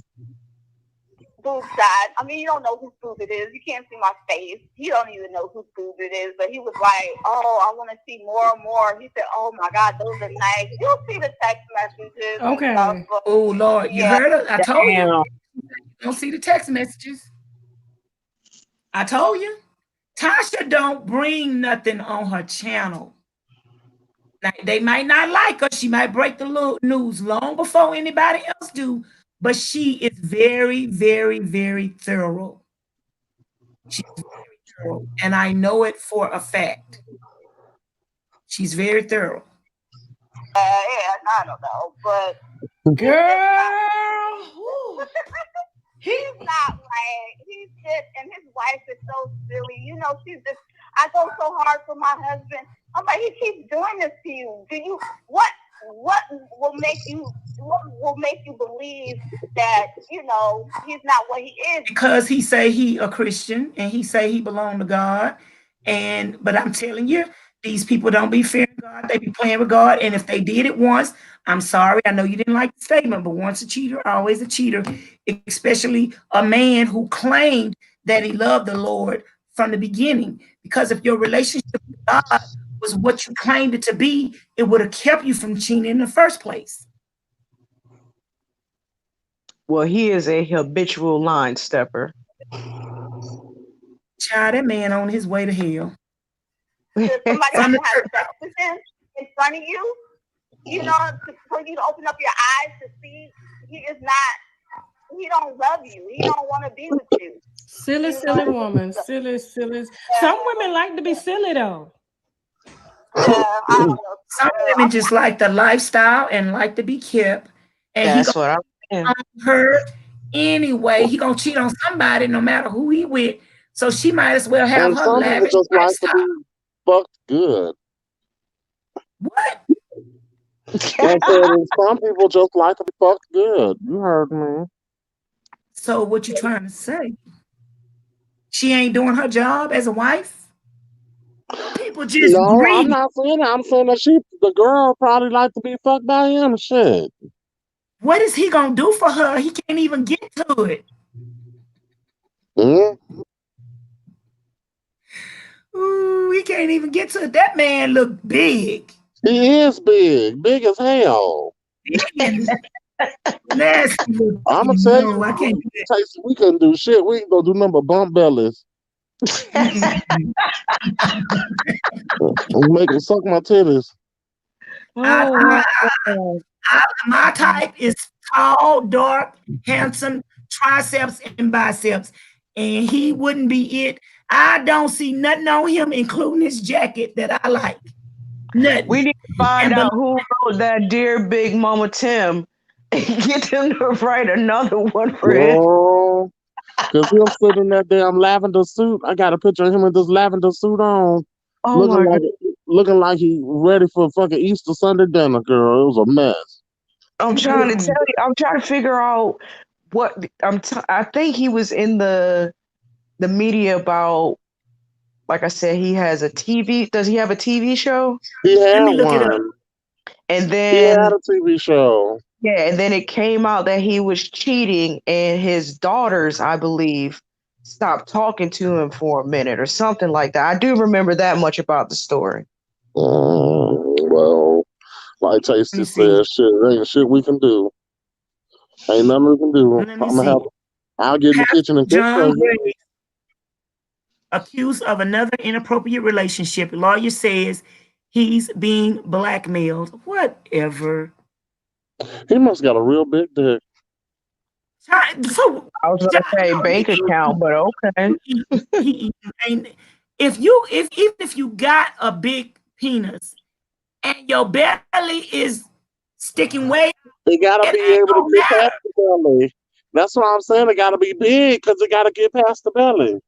boob shot. I mean, you don't know whose boob it is. You can't see my face. You don't even know whose boob it is. But he was like, "Oh, I want to see more and more." He said, "Oh my God, those are nice." You'll see the text messages. Okay. Oh Lord, you heard it. I told you. You don't see the text messages. I told you. Tasha don't bring nothing on her channel. Now, they might not like her. She might break the news long before anybody else do, but she is very, very, very thorough. She's very thorough, and I know it for a fact. She's very thorough. Yeah, I don't know, but girl, he's not like, he's just, and his wife is so silly. She's just, I go so hard for my husband. I'm like, he keeps doing this to you. What will make you believe that, he's not what he is? Because he say he a Christian and he say he belong to God. But I'm telling you, these people don't be fearing God. They be playing with God. And if they did it once, I'm sorry. I know you didn't like the statement, but once a cheater, always a cheater, especially a man who claimed that he loved the Lord from the beginning. Because if your relationship with God was what you claimed it to be, it would have kept you from cheating in the first place. Well, he is a habitual line stepper. Child, that man on his way to hell. Somebody has to have sex with him in front of you, for you to open up your eyes to see he don't love you. He don't want to be with you. Silly woman. Silly. Some women like to be silly though. Some women just like the lifestyle and like to be kept. And that's what I'm hurt anyway. He gonna cheat on somebody no matter who he with. So she might as well have and her some lavish people just lifestyle. like to be fucked good. What? I said, some people just like to be fucked good. You heard me. So what you trying to say? She ain't doing her job as a wife? People just greedy. I'm not saying that. I'm saying that the girl probably like to be fucked by him. Shit. What is he gonna do for her? He can't even get to it. Ooh, he can't even get to it. That man look big. He is big as hell. Nasty. I'm gonna tell you, we couldn't do shit. We ain't gonna do nothing but bump bellies. Make him suck my titties. My type is tall, dark, handsome, triceps and biceps, and he wouldn't be it. I don't see nothing on him, including his jacket, that I like. Nothing. We need to find out who wrote that Dear Big Mama Tim and get them to write another one for him. Because he'll sit in that damn lavender suit. I got a picture of him with this lavender suit on. Looking like he ready for fucking Easter Sunday dinner, girl. It was a mess. I'm trying to tell you, I'm trying to figure out what I think he was in the media about, like I said, he has a TV. Does he have a TV show? He had one. And then he had a TV show. Yeah, and then it came out that he was cheating, and his daughters, I believe, stopped talking to him for a minute or something like that. I do remember that much about the story. Well, like Tasty said, shit, there ain't shit we can do. Ain't nothing we can do. Let me see. I'll get in the Pastor kitchen and cook for John you. Gray accused of another inappropriate relationship. Lawyer says he's being blackmailed. Whatever. He must got a real big dick. So, I was gonna say bank account, but okay. if even if you got a big penis and your belly is sticking way, They gotta be able to get past the belly. That's what I'm saying. They gotta be big because they gotta get past the belly.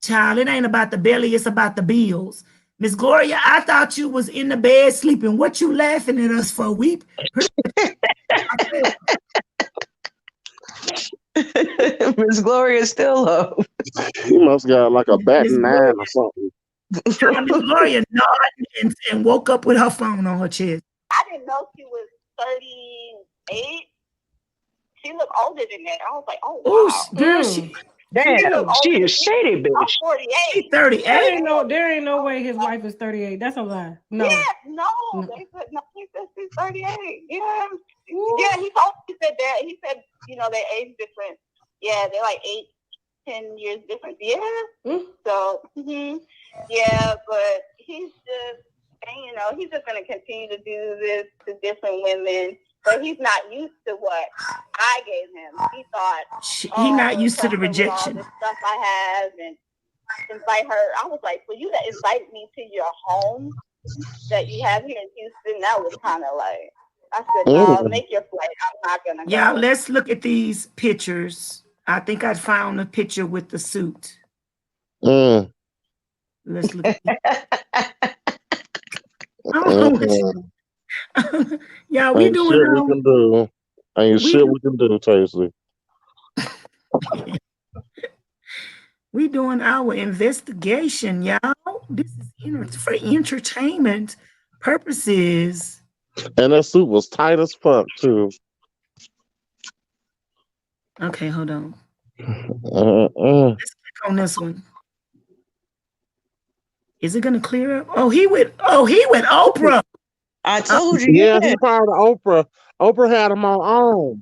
Child, it ain't about the belly, it's about the bills. Miss Gloria, I thought you was in the bed sleeping. What you laughing at us for? Miss Gloria still up. He must got like a bat and 9 or something. Miss Gloria nodded and woke up with her phone on her chest. I didn't know she was 38. She looked older than that. I was like, oh wow. Girl, damn, she is shady, bitch. I'm 48. She's 38. There ain't no way his wife is 38. That's a lie. No. Yeah, no. They said no. He said she's 38. Yeah. Yeah, he said that. He said, their age difference. Yeah, they're like 8-10 years difference. Yeah. So yeah, but he's just gonna continue to do this to different women. But he's not used to what I gave him. He thought he's not used to the rejection. All the stuff I have and invite her. I was like, for you to invite me to your home that you have here in Houston, that was kind of like, I said, no, make your flight. I'm not gonna go. Yeah, let's look at these pictures. I think I found a picture with the suit. Let's look at yeah, we ain't doing shit we can do. Ain't shit we can do, Tasty. We doing our investigation, y'all. This is for entertainment purposes. And that suit was tight as fuck too. Okay, hold on. Let's click on this one. Is it gonna clear up? Oh, he went Oprah. I told you. Yeah, he part of Oprah. Oprah had him on.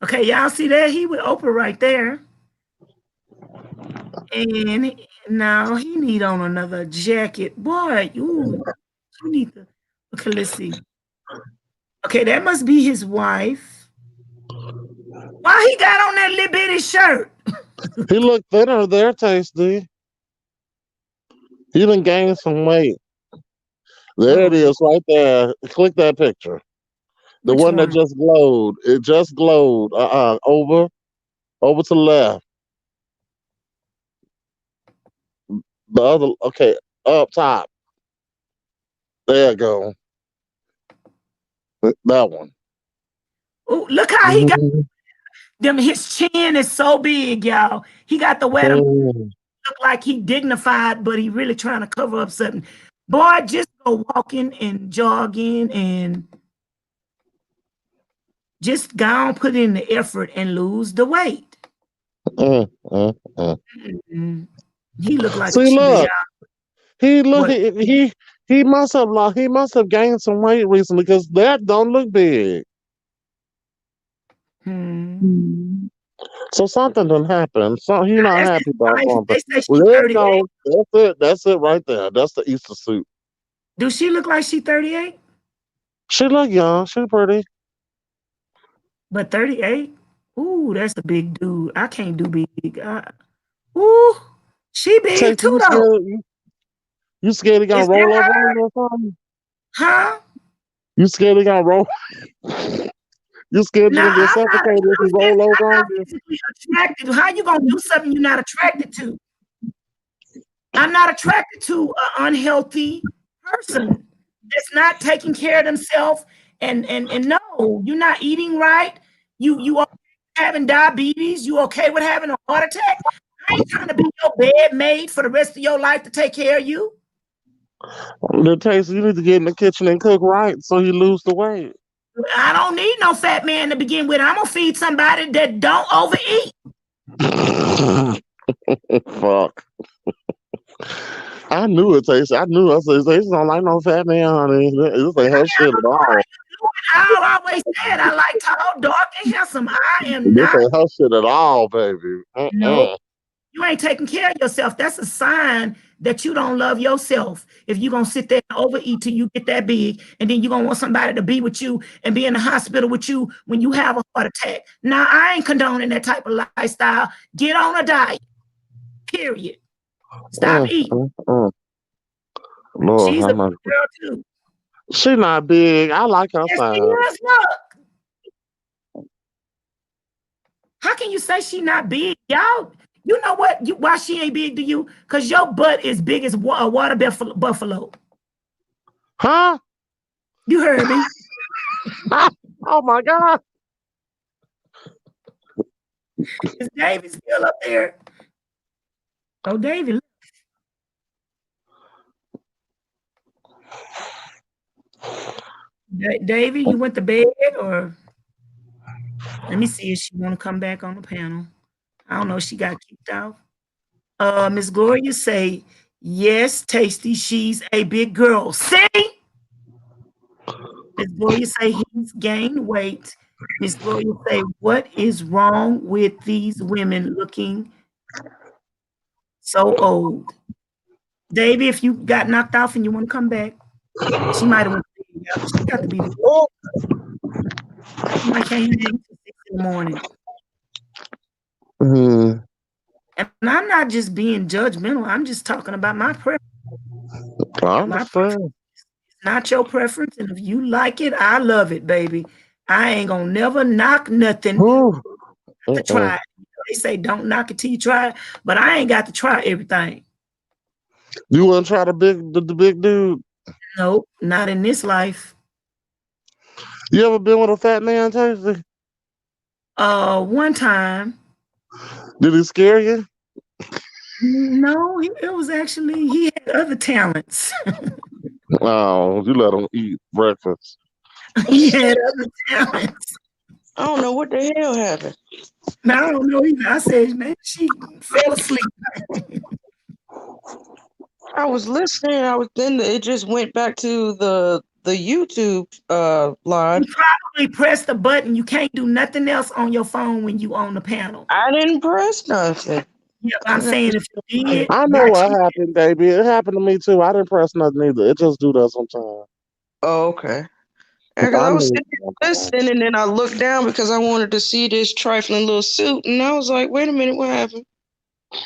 Okay, y'all see that? He with Oprah right there. And now he need on another jacket. Boy, you need to. Okay, let's see. Okay, that must be his wife. Why he got on that little bitty shirt? He looked thinner there, Tasty. He done gained some weight. There it is, right there. Click that picture. The one that just glowed. It just glowed. Over to the left. The other, okay, up top. There you go. That one. Oh, look how he got them. His chin is so big, y'all. He got the wetter. Look like he dignified, but he really trying to cover up something. Boy, just go walking and jogging and just go on, put in the effort and lose the weight. He looked like see, look. He must have gained some weight recently because that don't look big. So something done happened. So he's not happy about something. Well, there you go. That's it right there. That's the Easter suit. Do she look like she 38? She look young. She pretty. But 38? Ooh, that's a big dude. I can't do big. Ooh, she big too though. You scared he gonna roll over on you or something? Huh? You scared he gonna roll? You scared you're gonna get suffocated if you roll over on you? Attracted. How you gonna do something you're not attracted to? I'm not attracted to an unhealthy person that's not taking care of themselves. And no, you're not eating right. You are having diabetes. You okay with having a heart attack? I ain't trying to be your bed maid for the rest of your life to take care of you. The taste, you need to get in the kitchen and cook right so you lose the weight. I don't need no fat man to begin with. I'm gonna feed somebody that don't overeat. Fuck. I knew it, Tasty. I said, Tasty don't like no fat man, honey. This ain't her shit at all. I always said I like tall, dark, and handsome. I am This not. ain't her shit at all, baby. No, you ain't taking care of yourself. That's a sign that you don't love yourself. If you're going to sit there and overeat till you get that big, and then you're going to want somebody to be with you and be in the hospital with you when you have a heart attack. Now, I ain't condoning that type of lifestyle. Get on a diet, period. Stop eating. Lord, She's a how big much? girl, too. She not big. I like her Yes, size. she is. Look. How can you say she not big? Y'all, you know what? Why she ain't big to you? Because your butt is big as a water buffalo. Huh? You heard me. Oh, my God. Is Davey still up there? Oh, Davey. Davey, you went to bed or? Let me see if she want to come back on the panel. I don't know if she got kicked out. Miss Gloria say, yes, Tasty, she's a big girl. See? Miss Gloria say he's gained weight. Miss Gloria say, what is wrong with these women looking so old? Davey, if you got knocked off and you want to come back, she might have went to bed. She got to be there. I can't hang until 6 in the morning. And I'm not just being judgmental. I'm just talking about my preference. My preference is not your preference. And if you like it, I love it, baby. I ain't gonna never knock nothing to try it. They say don't knock it till you try it, but I ain't got to try everything. You want to try the big dude? Nope, not in this life. You ever been with a fat man, Tasty? One time. Did he scare you? No, it was actually, he had other talents. Oh, you let him eat breakfast. He had other talents. I don't know what the hell happened. I don't know either. I said, man, she fell asleep. I was listening. It just went back to the YouTube live. You probably pressed the button. You can't do nothing else on your phone when you on the panel. I didn't press nothing. Yeah, I'm saying if you did, I know what happened, baby. It happened to me too. I didn't press nothing either. It just do that sometimes. Oh, okay. Because I was sitting there listening, and then I looked down because I wanted to see this trifling little suit, and I was like, "Wait a minute, what happened?"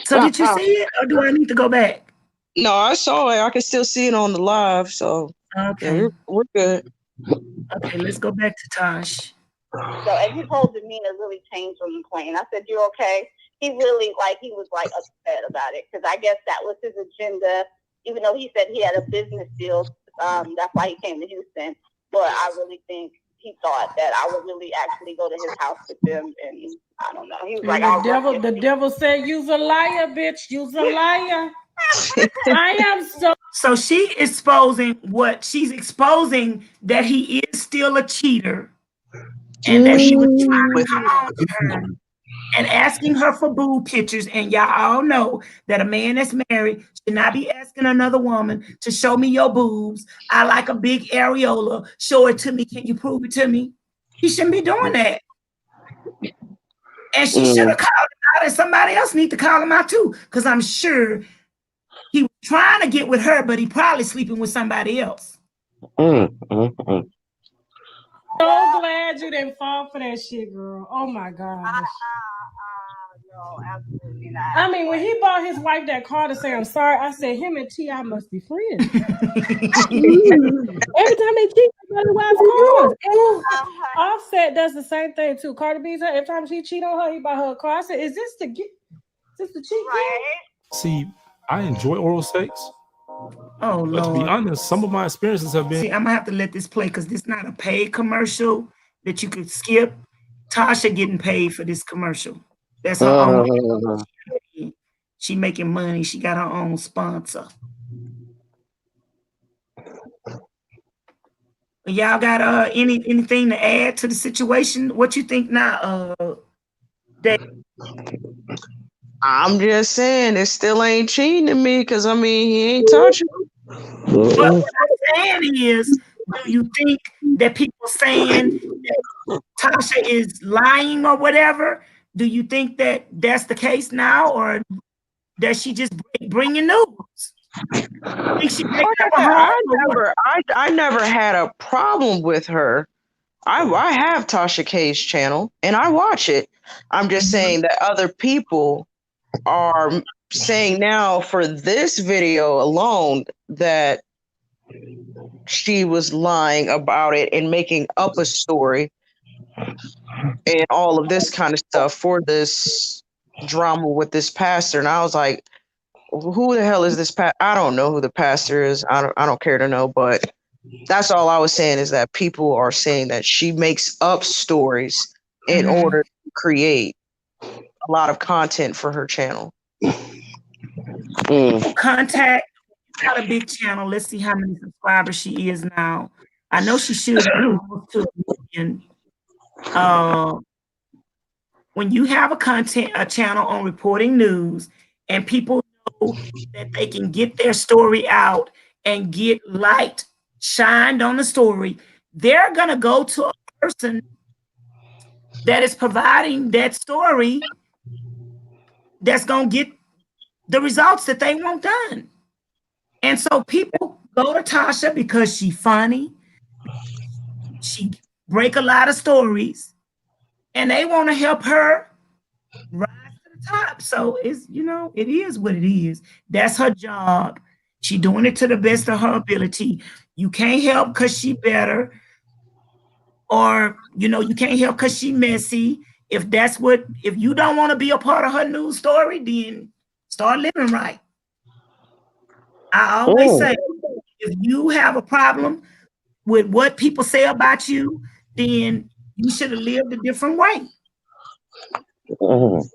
So did you see it, or do I need to go back? No, I saw it. I can still see it on the live, so okay, yeah, we're good. Okay, let's go back to Tosh. So, and his whole demeanor really changed from the plane. I said, "You okay?" He really he was upset about it because I guess that was his agenda. Even though he said he had a business deal, that's why he came to Houston. But I really think he thought that I would really actually go to his house with him, and I don't know. He was like, the devil said, "You's a liar, bitch. You's a liar." I am so she exposing what she's exposing, that he is still a cheater, and that he was trying to come on to her and asking her for boob pictures. And y'all all know that a man that's married should not be asking another woman to show me your boobs. I like a big areola. Show it to me. Can you prove it to me? He shouldn't be doing that. And she should have called him out, and somebody else need to call him out too, because I'm sure he was trying to get with her, but he probably sleeping with somebody else. So glad you didn't fall for that shit, girl. Oh my gosh. No, absolutely not. I mean, when he bought his wife that car to say I'm sorry, I said him and T.I. must be friends. Every time they cheat, they go to wives' cars. And Offset does the same thing too. Cardi B, every time she cheat on her, he buy her a car. I said, is this the cheat? Right. See, I enjoy oral sex. Oh, but to be Lord. honest, some of my experiences have been. See, I'm gonna have to let this play because this is not a paid commercial that you could skip. Tasha getting paid for this commercial. That's her own. She making money. She got her own sponsor. Y'all got anything to add to the situation? What you think now, Dave? I'm just saying it still ain't cheating to me because I mean he ain't touching. But what I'm saying is, do you think that people saying that Tasha is lying or whatever. Do you think that that's the case now, or does she just bringing news? Think she making up a I never had a problem with her. I have Tasha K's channel and I watch it. I'm just saying that other people are saying now for this video alone that she was lying about it and making up a story and all of this kind of stuff for this drama with this pastor. And I was like, who the hell is this I don't know who the pastor is. I don't care to know, but that's all I was saying is that people are saying that she makes up stories in order to create a lot of content for her channel. Contact got a big channel. Let's see how many subscribers she is now. I know she should be almost to 1 million. When you have a channel on reporting news and people know that they can get their story out and get light shined on the story, they're going to go to a person that is providing that story that's going to get the results that they want done. And so people go to Tasha because she's funny. She break a lot of stories and they want to help her rise to the top. So it's, it is what it is. That's her job. She's doing it to the best of her ability. You can't help because she better, or, you can't help because she messy. If you don't want to be a part of her news story, then start living right. I always say, if you have a problem with what people say about you, then you should have lived a different way. Don't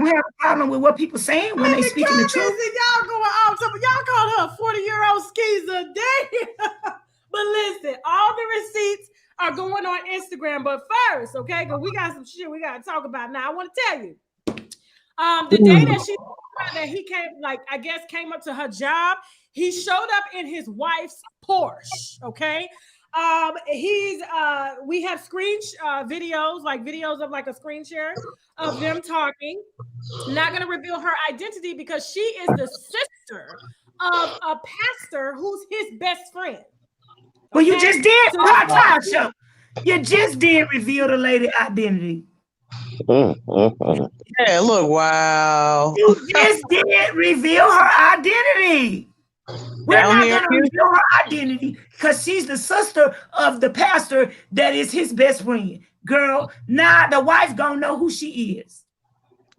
have a problem with what people saying when they speaking the truth. Y'all going off, y'all call her a 40-year-old skeezer. Damn. But listen, all the receipts are going on Instagram. But first, okay, because we got some shit we got to talk about now. I want to tell you, the day that he came up to her job, he showed up in his wife's Porsche. Okay. We have screen videos, like videos of like a screen share of them talking. Not going to reveal her identity because she is the sister of a pastor who's his best friend. Okay? Well, you just did, Tasha. You just did reveal the lady identity. Yeah, look, wow. You just did reveal her identity. We're not going to reveal her identity because she's the sister of the pastor that is his best friend. Girl, now the wife going to know who she is.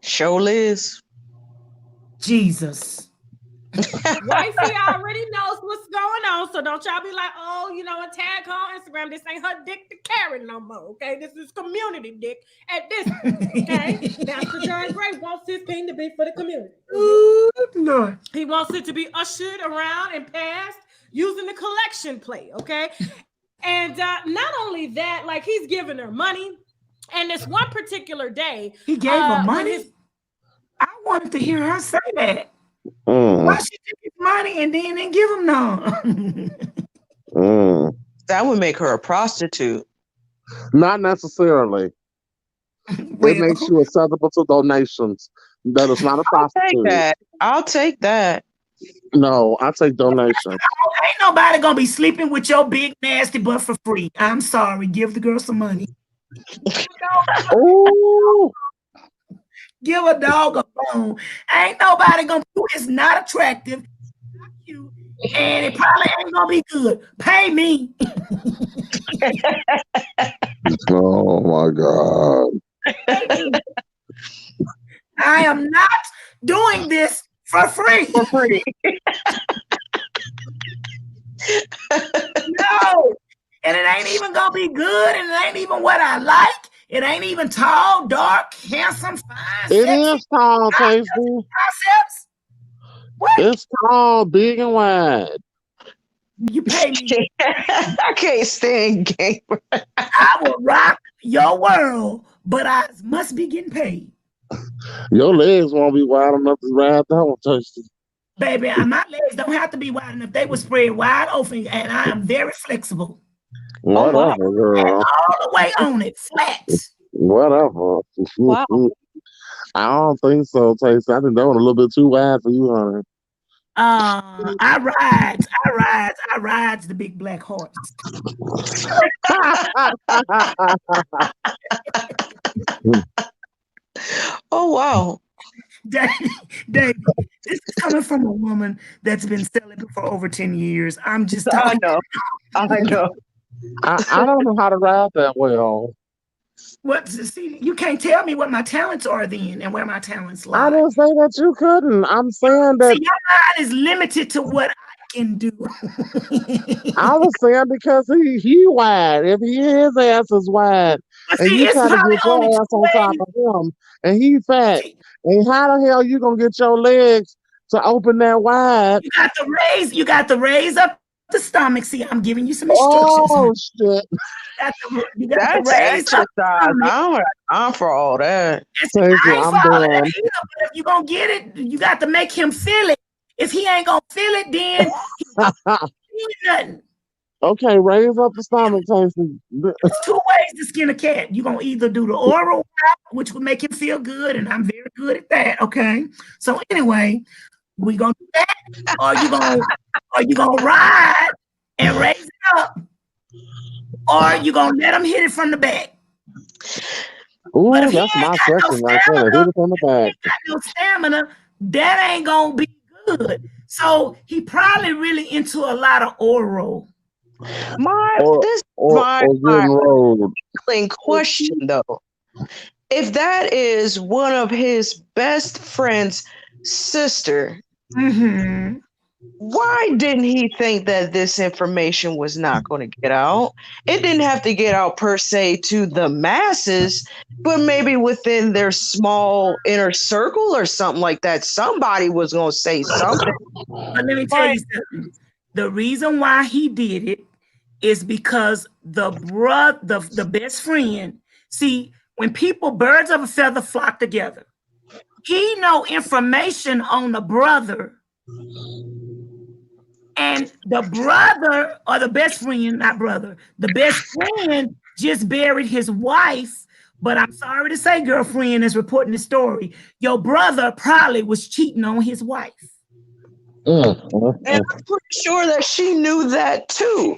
Sure is. Jesus. Wifey already knows what's going on, so don't y'all be like, and tag her on Instagram. This ain't her dick to carry no more, okay? This is community dick at this point, okay? Pastor John Gray wants his thing to be for the community. Ooh, Lord. He wants it to be ushered around and passed using the collection plate, okay? And not only that, like he's giving her money, and this one particular day, he gave her money. I wanted to hear her say that. Why she took his money and then didn't give him none? That would make her a prostitute. Not necessarily. It makes you acceptable to donations. That is not a prostitute. I'll take that. No, I take donations. Ain't nobody gonna be sleeping with your big nasty butt for free. I'm sorry. Give the girl some money. Ooh. Give a dog a bone. Ain't nobody gonna do it. It's not attractive, not cute, and it probably ain't gonna be good. Pay me. Oh my God. I am not doing this for free. For free. No. And it ain't even gonna be good, and it ain't even what I like. It ain't even tall, dark, handsome, fine. It is tall, Casey. What? It's tall, big and wide. You pay me. I can't stand gamer. I will rock your world, but I must be getting paid. Your legs won't be wide enough to ride that one, Tasty. Baby, my legs don't have to be wide enough. They were spread wide open, and I am very flexible. Whatever, girl. All the way on it, flat. Whatever. Wow. I don't think so, Taste. I think that one a little bit too wide for you, honey. I rides the big black horse. Oh wow. Davey, this is coming from a woman that's been celibate for over 10 years. I'm just I talking. know. I know. I don't know how to ride that well. What? See, you can't tell me what my talents are then and where my talents lie. I didn't say that you couldn't. I'm saying that. See, your mind is limited to what I can do. I was saying because he wide. If his ass is wide, But and see, you it's try to probably get your only ass two on top ways. of him, and he fat, and how the hell you gonna get your legs to open that wide? You got to raise up the stomach. See, I'm giving you some instructions. Oh shit! You got to That's raise up the exercise. stomach. I don't have time for all that. See, I ain't I'm for all of that done. either, but if you gonna get it, you got to make him feel it. If he ain't gonna feel it, then he ain't nothing. Okay, raise up the stomach, Tasty. There's two ways to skin a cat. You're gonna either do the oral route, which would make him feel good, and I'm very good at that. Okay. So anyway, we gonna do that, or you gonna ride and raise it up, or you gonna let him hit it from the back. Ooh, But if he that's ain't my got no section right there. Hit it from the back. stamina, that ain't gonna be good. So he probably really into a lot of oral. This is my getting rolled. question though. If that is one of his best friend's sister, why didn't he think that this information was not going to get out? It didn't have to get out per se to the masses, but maybe within their small inner circle or something like that. Somebody was going to say something. But let me tell you something. The reason why he did it is because the best friend. See, when birds of a feather flock together, he know information on the brother. And the brother, or the best friend, not brother, the best friend just buried his wife. But I'm sorry to say, girlfriend is reporting the story. Your brother probably was cheating on his wife. And I'm pretty sure that she knew that too.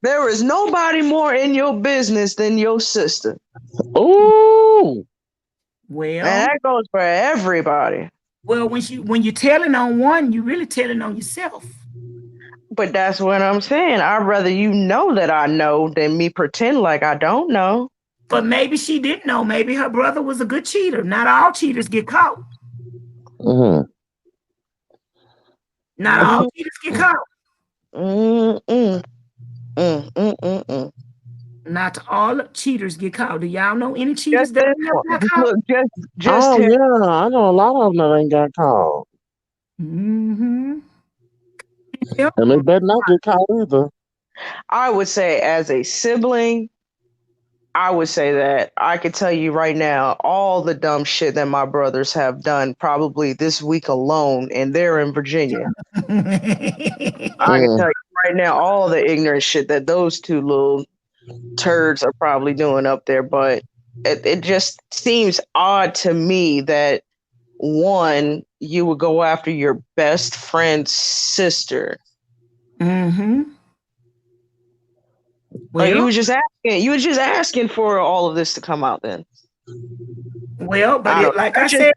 There is nobody more in your business than your sister. Ooh. Well, and that goes for everybody. Well, when you're telling on one, you're really telling on yourself. But that's what I'm saying. I'd rather you know that I know than me pretend like I don't know. But maybe she didn't know. Maybe her brother was a good cheater. Not all cheaters get caught. Not all cheaters get caught. Not all cheaters get caught. Do y'all know any cheaters that got caught? Look, oh yeah, I know a lot of them that ain't got caught. And they better not get caught either. I would say, as a sibling, I would say that I could tell you right now all the dumb shit that my brothers have done probably this week alone, and they're in Virginia. I can tell you right now all the ignorant shit that those two little turds are probably doing up there, but it just seems odd to me that one, you would go after your best friend's sister. Well, you were just asking for all of this to come out then. Well, but like I said,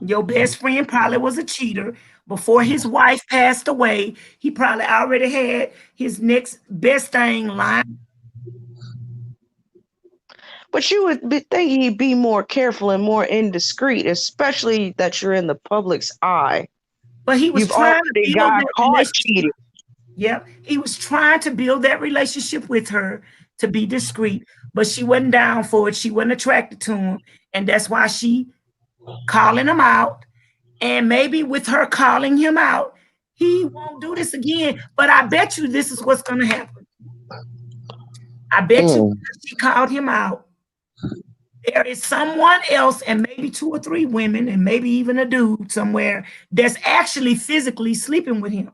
your best friend probably was a cheater. Before his wife passed away, he probably already had his next best thing lined. But you would think he'd be more careful and more indiscreet, especially that you're in the public's eye. But he was trying to build that cheating. Yep, he was trying to build that relationship with her to be discreet, but she wasn't down for it. She wasn't attracted to him, and that's why she calling him out. And maybe with her calling him out, he won't do this again. But I bet you this is what's going to happen. I bet you she called him out. there is someone else, and maybe 2 or 3 women, and maybe even a dude somewhere that's actually physically sleeping with him.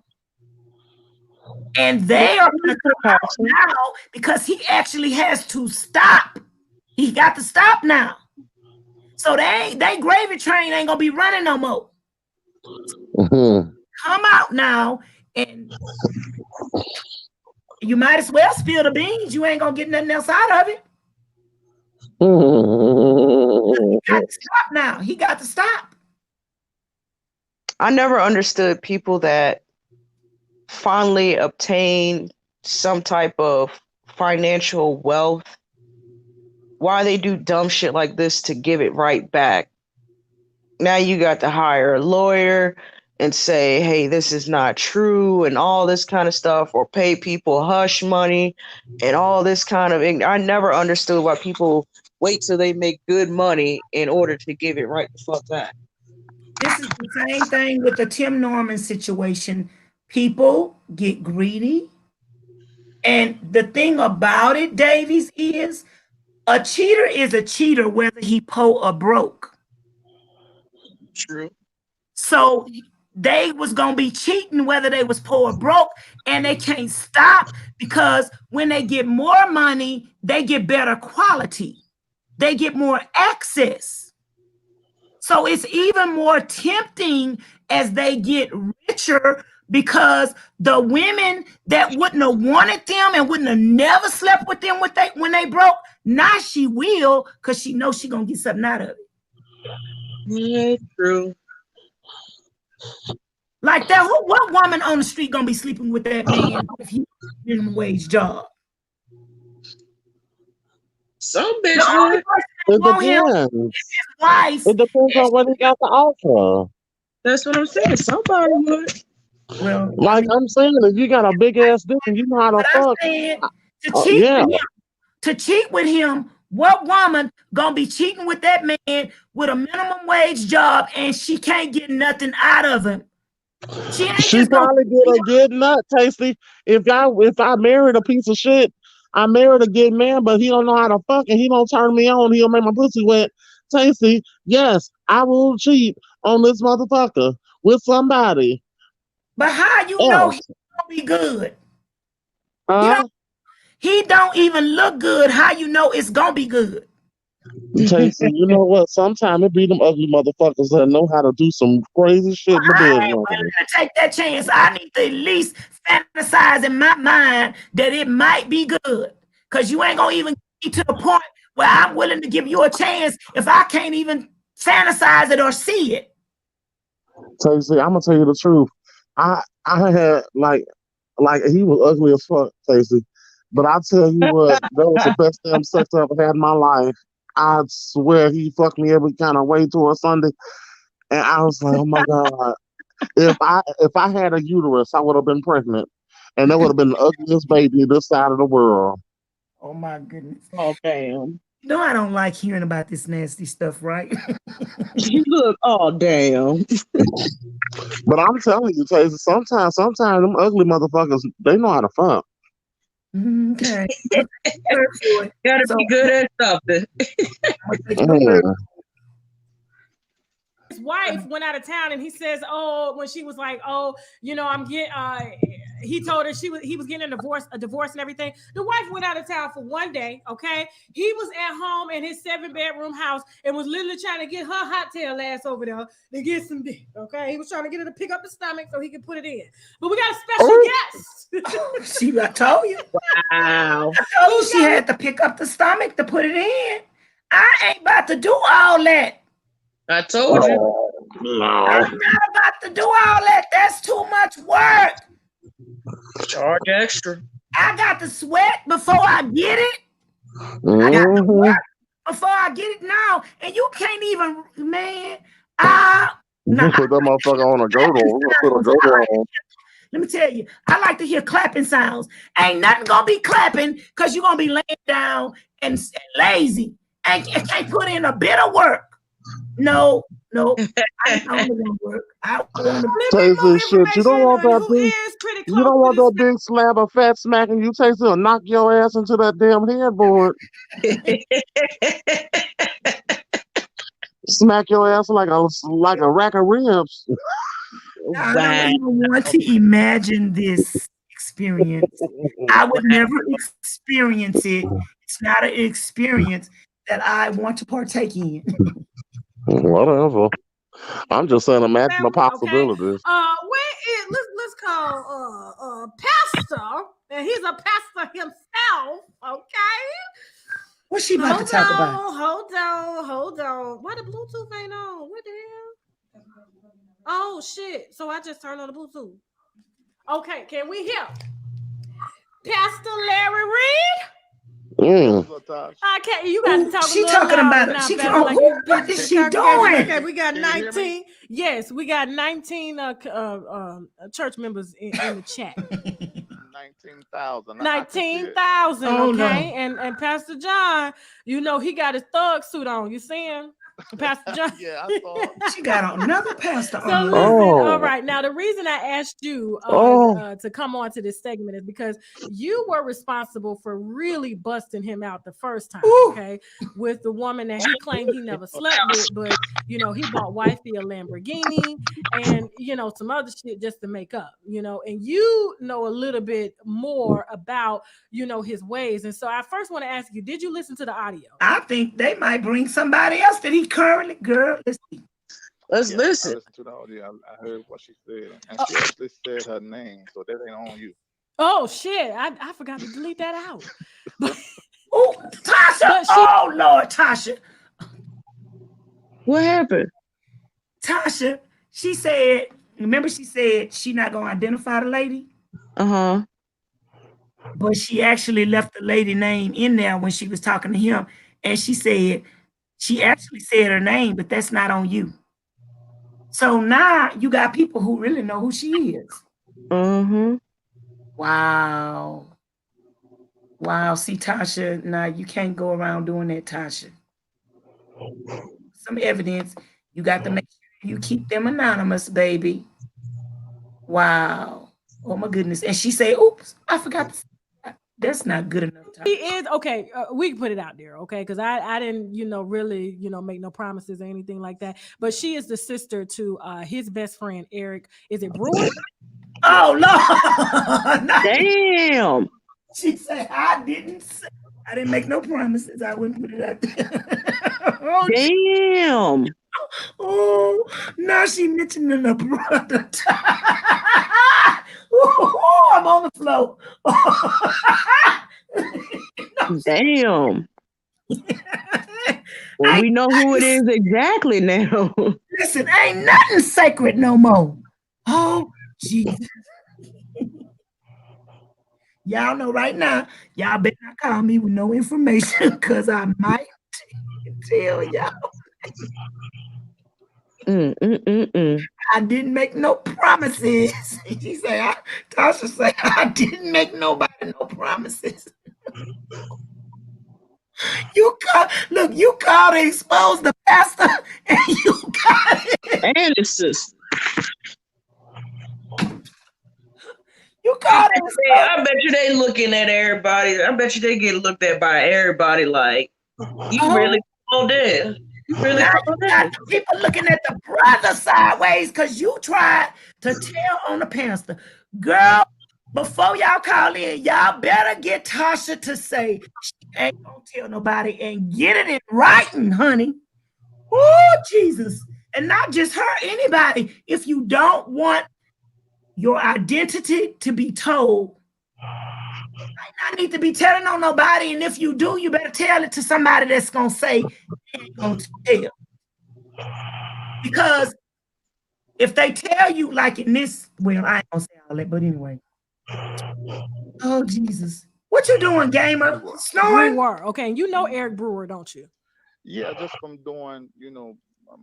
And they are going to come out now because he actually has to stop. He got to stop now. So they gravy train ain't gonna be running no more. Come out now, and you might as well spill the beans. You ain't gonna get nothing else out of it. He got to stop now. He got to stop. I never understood people that finally obtain some type of financial wealth, why they do dumb shit like this to give it right back. Now you got to hire a lawyer and say, hey, this is not true, and all this kind of stuff, or pay people hush money and all this kind of. I never understood why people wait till they make good money in order to give it right the fuck back. This is the same thing with the Tim Norman situation. People get greedy. And the thing about it, Davies, is a cheater is a cheater whether he poor or broke. True. So they was gonna be cheating whether they was poor or broke, and they can't stop because when they get more money, they get better quality. They get more access. So it's even more tempting as they get richer because the women that wouldn't have wanted them and wouldn't have never slept with them when they broke, now she will because she knows she's gonna get something out of it. Yeah, true. Like that, what woman on the street gonna be sleeping with that man if he minimum wage job? Some bitch The only would. person that want him is his wife. It depends on what he got to offer. That's what I'm saying. Somebody would. Well, like I'm saying, if you got a big ass dick and you know how to fuck, to cheat with him, what woman gonna be cheating with that man with a minimum wage job and she can't get nothing out of him? She probably get a good nut, Tasty. If I married a piece of shit, I married a good man, but he don't know how to fuck and he don't turn me on, he'll make my pussy wet. Tasty, yes, I will cheat on this motherfucker with somebody. But how you know he's gonna be good? He don't even look good. How you know it's gonna be good? Tasty, you know what? Sometimes it be them ugly motherfuckers that know how to do some crazy shit in the I ain't bedroom. willing to take that chance. I need to at least fantasize in my mind that it might be good. Because you ain't gonna even get to the point where I'm willing to give you a chance if I can't even fantasize it or see it. Tasty, I'm gonna tell you the truth. I had like he was ugly as fuck, Tasty. But I tell you what, that was the best damn sex I ever had in my life. I swear he fucked me every kind of way to a Sunday. And I was like, oh my God. If I had a uterus, I would have been pregnant. And that would have been the ugliest baby this side of the world. Oh my goodness. Oh damn. You know I don't like hearing about this nasty stuff, right? Look, oh damn. But I'm telling you, Tasty, sometimes them ugly motherfuckers, they know how to fuck. Okay. Gotta be good at something. His wife went out of town, and he says, "Oh, when she was like, oh, you know, I'm getting." He told her he was getting a divorce and everything. The wife went out of town for one day. Okay, he was at home in his 7-bedroom house and was literally trying to get her hot tail ass over there to get some dick. Okay, he was trying to get her to pick up the stomach so he could put it in. But we got a special guest. See, I told you. Wow. I told you she had to pick up the stomach to put it in. I ain't about to do all that. I told you. No. I'm not about to do all that. That's too much work. Charge extra. I got to sweat before I get it. Mm-hmm. I got to work before I get it now. And you can't even, man. Put that motherfucker on a girdle. Put a girdle on. Let me tell you, I like to hear clapping sounds. Ain't nothing gonna be clapping because you're gonna be laying down and lazy and can't put in a bit of work. No, I don't want to work. I want to. Tasting shit. You don't want that big. You don't want that big slab of fat smacking you. Taste it'll knock your ass into that damn headboard. Smack your ass like a rack of ribs. I don't even want to imagine this experience. I would never experience it. It's not an experience that I want to partake in. Whatever. I'm just saying, imagine the possibilities. Let's call Pastor, and he's a pastor himself. Okay. What's she about to talk about? Hold on. Why the Bluetooth ain't on? What the hell? Oh shit! So I just turned on the Bluetooth. Okay, can we hear Pastor Larry Reed? Okay, you got to talk. She talking about it. She what is she doing? Okay, we got 19. Yes, we got 19 church members in the chat. 19,000. 19,000. Okay, and Pastor John, you know he got his thug suit on. You see him? Pastor John. Yeah, I saw. She got another pastor on. So listen, all right. Now the reason I asked you to come on to this segment is because you were responsible for really busting him out the first time, okay? With the woman that he claimed he never slept with, but you know, he bought wifey a Lamborghini and you know some other shit just to make up, you know, and you know a little bit more about, you know, his ways. And so I first want to ask you, did you listen to the audio? I think they might bring somebody else that he currently, girl. Let's listen. I listened to the audio. I heard what she said, and she actually said her name, so that ain't on you. Oh shit! I forgot to delete that out. Oh, Tasha! Oh Lord, Tasha! What happened? Tasha, she said. Remember, she said she not gonna identify the lady. But she actually left the lady name in there when she was talking to him, and she said she actually said her name, but that's not on you. So now you got people who really know who she is. Wow. See, Tasha, now you can't go around doing that, Tasha. Some evidence. You got to make sure you keep them anonymous, baby. Wow. Oh my goodness. And she said, oops, I forgot to say that. That's not good enough. He is okay. We can put it out there, okay? Because I didn't, you know, really, you know, make no promises or anything like that. But she is the sister to his best friend Eric. Is it Brewer? Oh Lord! Damn. She said, I didn't make no promises. I wouldn't put it out there. Oh, damn. Oh, now she mentioning the brother. Oh, I'm on the floor. Damn. Well, we know who it is exactly now. Listen, ain't nothing sacred no more. Oh, Jesus. Y'all know right now, y'all better not call me with no information because I might tell y'all. I didn't make no promises. She said, Tasha said, I didn't make nobody no promises. You called to expose the pastor, and you got it. And it's sister. You called it. I bet you they looking at everybody. I bet you they get looked at by everybody like, you really called in. You really called in. People looking at the brother sideways because you tried to tell on the pastor. Girl, before y'all call in, y'all better get Tasha to say she ain't gonna tell nobody and get it in writing, honey. Oh, Jesus. And not just her, anybody. If you don't want your identity to be told, I need to be telling on nobody. And if you do, you better tell it to somebody that's gonna say they ain't gonna tell. Because if they tell you, like in this, well, I ain't gonna say all that, but anyway. Oh, Jesus. What you doing, gamer? Snoring? Brewer. Okay, and you know Eric Brewer, don't you? Yeah, just from doing, you know,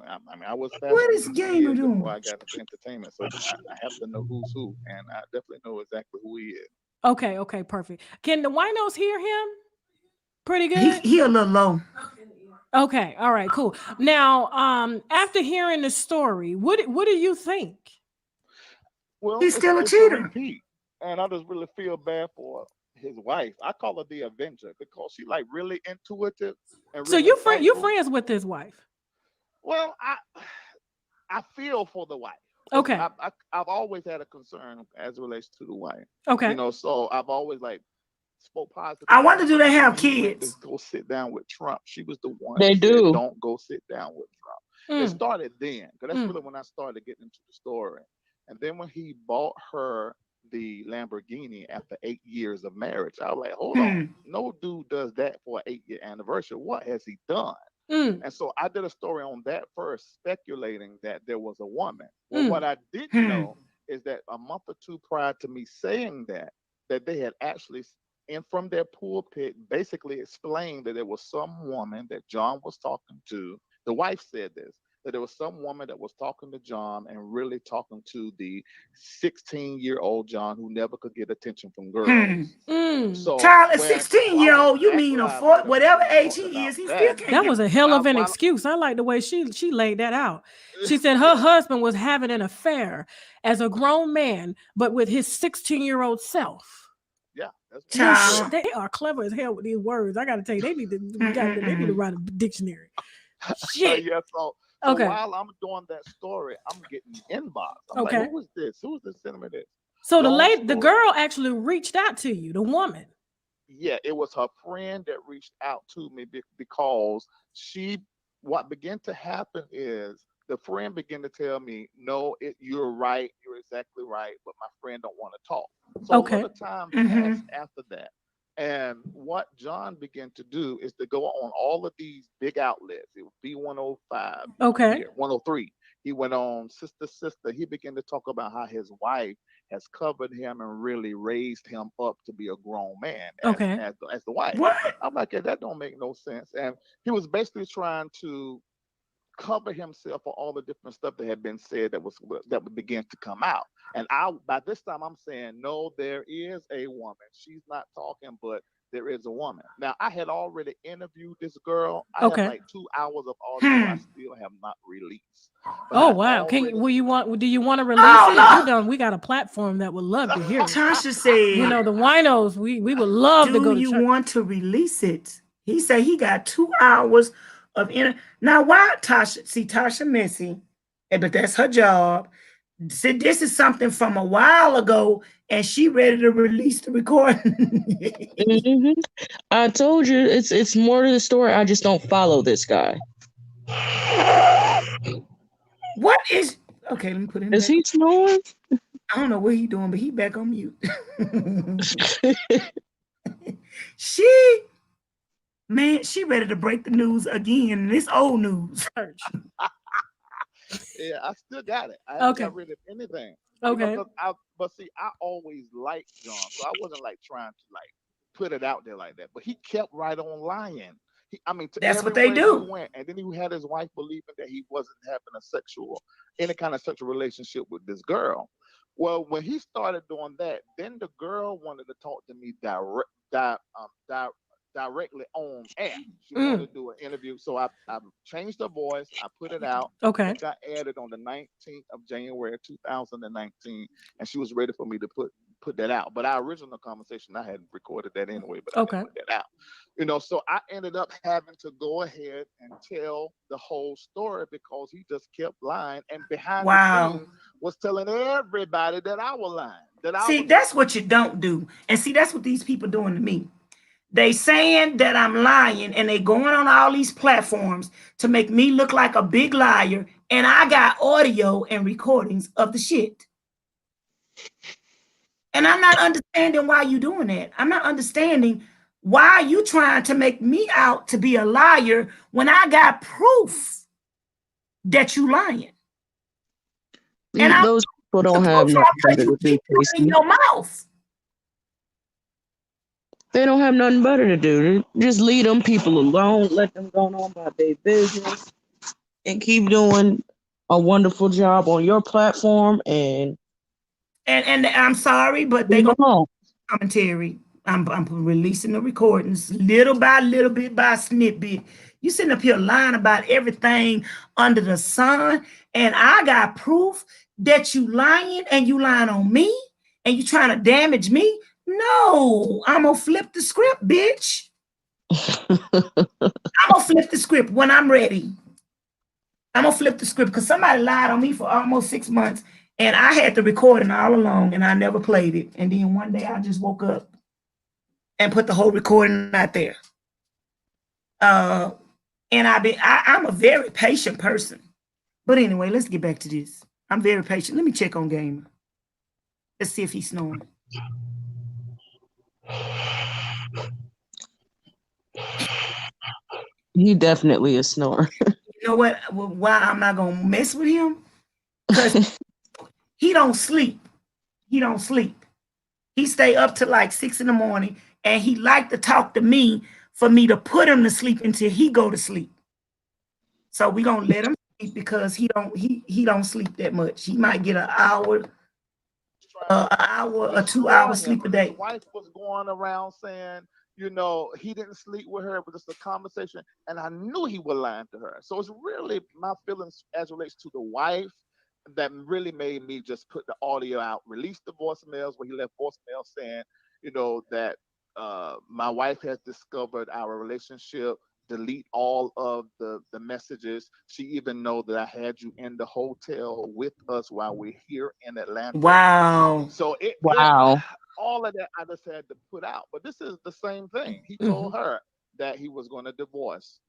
I mean, I was what is gamer doing before I got into entertainment, so I have to know who's who, and I definitely know exactly who he is. Okay, perfect. Can the winos hear him? Pretty good. He a little low. Okay, all right, cool. Now, after hearing the story, what do you think? Well, He's still a it's cheater. repeat, and I just really feel bad for his wife. I call her the Avenger because she like really intuitive and So really you insightful. friends with his wife? Well, I feel for the wife. Okay. I've always had a concern as it relates to the wife. Okay. You know, so I've always like spoke positive. I wonder, do they have When he went kids? to go sit down with Trump, she was the one They that said, do. "Don't go sit down with Trump." It started then, because that's really when I started getting into the story. And then when he bought her the Lamborghini after 8 years of marriage, I was like, "Hold on, no dude does that for an 8-year anniversary. What has he done?" And so I did a story on that first, speculating that there was a woman. Well, what I didn't know is that a month or two prior to me saying that they had actually, and from their pulpit, basically explained that there was some woman that John was talking to. The wife said this, that there was some woman that was talking to John and really talking to the 16-year-old John who never could get attention from girls. So Child, a when 16-year-old, you back mean a live 4, with him, whatever we age talked he about is, he still that. can't That get. was a hell of an While excuse. I like the way she laid that out. She said her husband was having an affair as a grown man, but with his 16-year-old self. Yeah, that's No Child. shit, they are clever as hell with these words. I gotta tell you, they need to write a dictionary. Shit. yeah, so Okay. while I'm doing that story, I'm getting inbox. I'm Okay. like, who is this? Who is this sending me this? So Long the story. girl actually reached out to you, the woman. Yeah, it was her friend that reached out to me because what began to happen is the friend began to tell me, no, you're right, you're exactly right, but my friend don't want to talk. So Okay. a little time passed after that. And what John began to do is to go on all of these big outlets. It was B105, Okay. here, 103. He went on Sister. He began to talk about how his wife has covered him and really raised him up to be a grown man as the wife. What? I'm like, yeah, that don't make no sense. And he was basically trying to cover himself for all the different stuff that had been said that would begin to come out. And by this time I'm saying, no, there is a woman. She's not talking, but there is a woman. Now I had already interviewed this girl. I have like 2 hours of audio I still have not released. Oh wow! Do you want to release it? no. If you don't, we got a platform that would love to hear it. Tasha said, you know, the winos, we would love to go to do you church. want to release it? He said he got 2 hours of now why Tasha messy, but that's her job. See, this is something from a while ago and she ready to release the recording. I told you it's more to the story. I just don't follow this guy. What is okay? Let me put him. Is he snoring? I don't know what he doing, but he back on mute. She ready to break the news again. This old news. Yeah, I still got it. I haven't got rid of anything. Okay. But see, I always liked John, so I wasn't like trying to like put it out there like that. But he kept right on lying. That's what they do. He went, and then he had his wife believing that he wasn't having any kind of sexual relationship with this girl. Well, when he started doing that, then the girl wanted to talk to me directly on air. She wanted to do an interview. So I changed her voice. I put it out. Okay. It got added on the 19th of January 2019. And she was ready for me to put that out. But our original conversation, I had recorded that anyway, but I didn't put that out. You know, so I ended up having to go ahead and tell the whole story because he just kept lying. And behind the scenes was telling everybody that I was lying. That's what you don't do. And see, that's what these people doing to me. They saying that I'm lying and they going on all these platforms to make me look like a big liar. And I got audio and recordings of the shit. And I'm not understanding why you doing that. I'm not understanding why you trying to make me out to be a liar when I got proof that you lying. And those people don't have nothing better to do. In your mouth. They don't have nothing better to do. Just leave them people alone. Let them go on about their business and keep doing a wonderful job on your platform. And I'm sorry, but they gonna commentary. I'm releasing the recordings little by little bit by snippet. You sitting up here lying about everything under the sun, and I got proof that you lying, and you lying on me, and you trying to damage me. No, I'm gonna flip the script, bitch. I'm gonna flip the script when I'm ready. I'm gonna flip the script because somebody lied on me for almost 6 months, and I had the recording all along, and I never played it. And then one day I just woke up and put the whole recording out there. And I'm a very patient person. But anyway, let's get back to this. I'm very patient. Let me check on Gamer. Let's see if he's snoring. He definitely is snoring. You know what? Why I'm not gonna mess with him? Because he don't sleep. He don't sleep. He stay up to like 6 in the morning, and he like to talk to me for me to put him to sleep until he go to sleep. So we gonna let him sleep because he don't sleep that much. He might get an hour or 2 hours sleep a day. His wife was going around saying, you know, he didn't sleep with her, but it's a conversation, and I knew he was lying to her. So it's really my feelings as relates to the wife that really made me just put the audio out, release the voicemails where he left voicemails saying, you know, that my wife has discovered our relationship, delete all of the messages. She even know that I had you in the hotel with us while we're here in Atlanta. Wow. So wow. All of that I just had to put out. But this is the same thing. He told her that he was going to divorce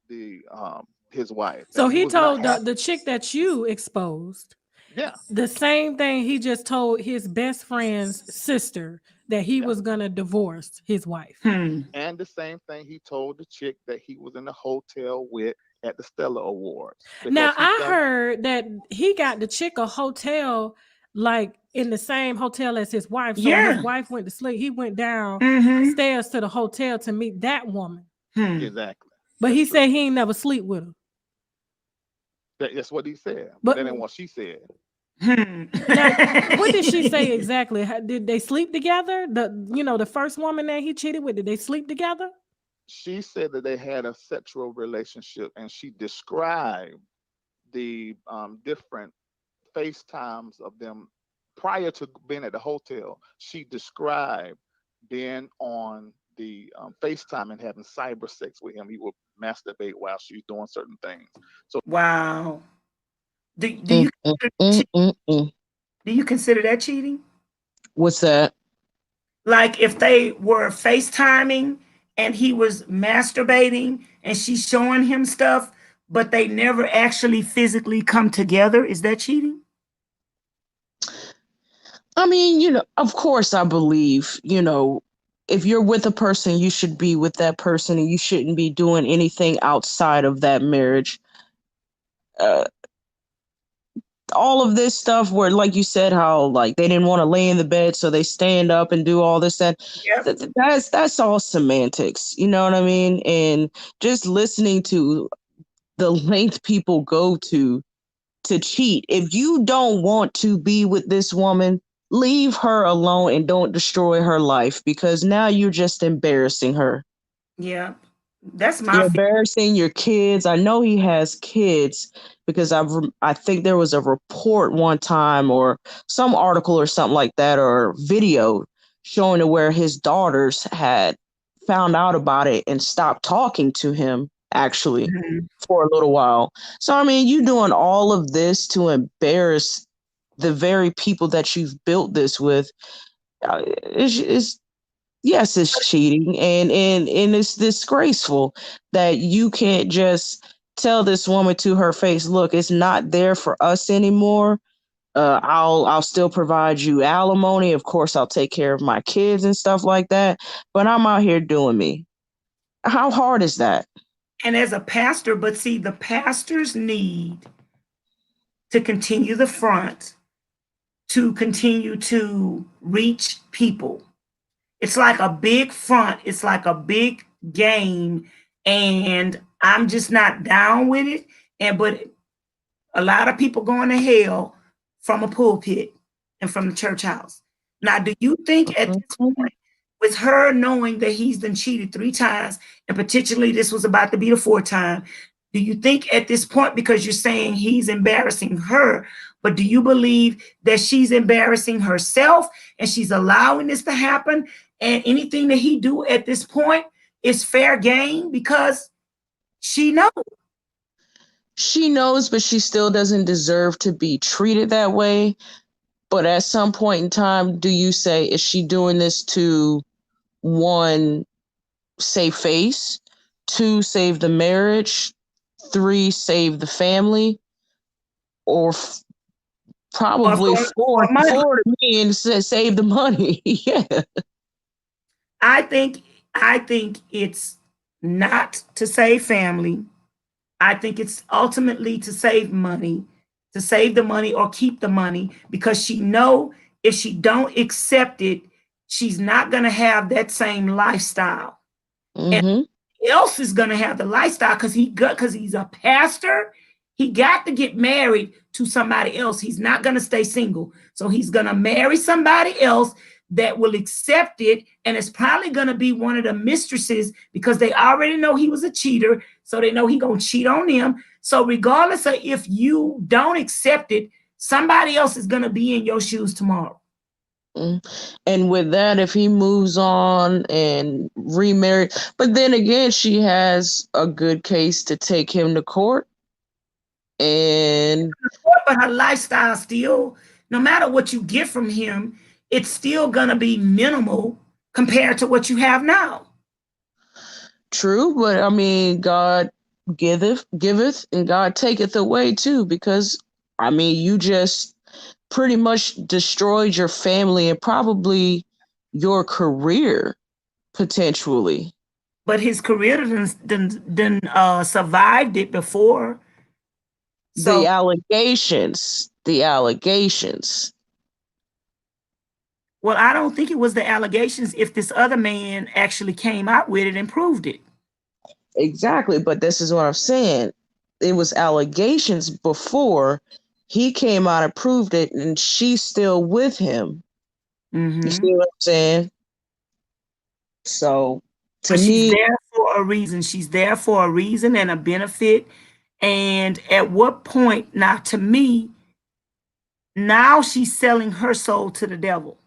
his wife. So he told the chick that you exposed. Yeah. The same thing he just told his best friend's sister, that he was gonna divorce his wife. And the same thing he told the chick that he was in the hotel with at the Stella Awards. Now I heard that he got the chick a hotel, like in the same hotel as his wife. So when his wife went to sleep, he went downstairs to the hotel to meet that woman. Exactly. But he said he ain't never sleep with her. That's what he said. But that ain't what she said. Now, what did she say exactly? Did they sleep together? The first woman that he cheated with, did they sleep together? She said that they had a sexual relationship, and she described the different FaceTimes of them prior to being at the hotel. She described being on the FaceTime and having cyber sex with him. He would masturbate while she's doing certain things. So wow. Do you consider that cheating? What's that? Like if they were FaceTiming and he was masturbating and she's showing him stuff, but they never actually physically come together, is that cheating? I mean, of course I believe, if you're with a person, you should be with that person, and you shouldn't be doing anything outside of that marriage. All of this stuff where, like you said, how like they didn't want to lay in the bed, so they stand up and do all this, that's all semantics. You know what I mean? And just listening to the length people go to cheat. If you don't want to be with this woman, leave her alone and don't destroy her life, because now you're just embarrassing her. Yeah. That's my You're embarrassing your kids. I know he has kids because I think there was a report one time or some article or something like that, or video showing it where his daughters had found out about it and stopped talking to him actually for a little while. So, I mean, you doing all of this to embarrass the very people that you've built this with. Yes, it's cheating, and it's disgraceful that you can't just tell this woman to her face, look, it's not there for us anymore. I'll still provide you alimony. Of course, I'll take care of my kids and stuff like that. But I'm out here doing me. How hard is that? And as a pastor, but see, the pastors need to continue the front, to continue to reach people. It's like a big front. It's like a big game. And I'm just not down with it. But a lot of people going to hell from a pulpit and from the church house. Now, do you think at this point, with her knowing that he's been cheated 3 times, and particularly this was about to be the 4th time, do you think at this point, because you're saying he's embarrassing her, but do you believe that she's embarrassing herself and she's allowing this to happen, and anything that he do at this point is fair game because she knows? She knows, but she still doesn't deserve to be treated that way. But at some point in time, do you say, is she doing this to, 1, save face, 2, save the marriage, 3, save the family, or probably four to me and save the money? Yeah. I think it's not to save family. I think it's ultimately to save money, to save the money or keep the money, because she know if she don't accept it, she's not going to have that same lifestyle. And else is going to have the lifestyle because he's a pastor. He got to get married to somebody else. He's not going to stay single. So he's going to marry somebody else that will accept it, and it's probably going to be one of the mistresses because they already know he was a cheater, so they know he's going to cheat on them. So regardless of if you don't accept it, somebody else is going to be in your shoes tomorrow. And with that, if he moves on and remarried, but then again, she has a good case to take him to court. And but her lifestyle still, no matter what you get from him, it's still gonna be minimal compared to what you have now. True, but I mean, God giveth, and God taketh away too, because I mean, you just pretty much destroyed your family and probably your career potentially. But his career didn't survived it before. So, the allegations. Well, I don't think it was the allegations if this other man actually came out with it and proved it. Exactly, but this is what I'm saying. It was allegations before he came out and proved it, and she's still with him. You see what I'm saying? So, to me, she's there for a reason. She's there for a reason and a benefit. And at what point, now to me, now she's selling her soul to the devil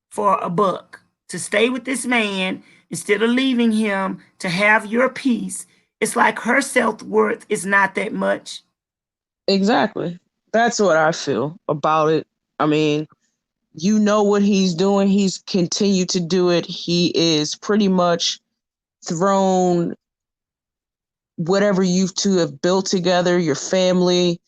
for a buck to stay with this man instead of leaving him to have your peace. It's like her self-worth is not that much. Exactly. That's what I feel about it. I mean, you know what he's doing. He's continued to do it. He is pretty much thrown whatever you two have built together, your family,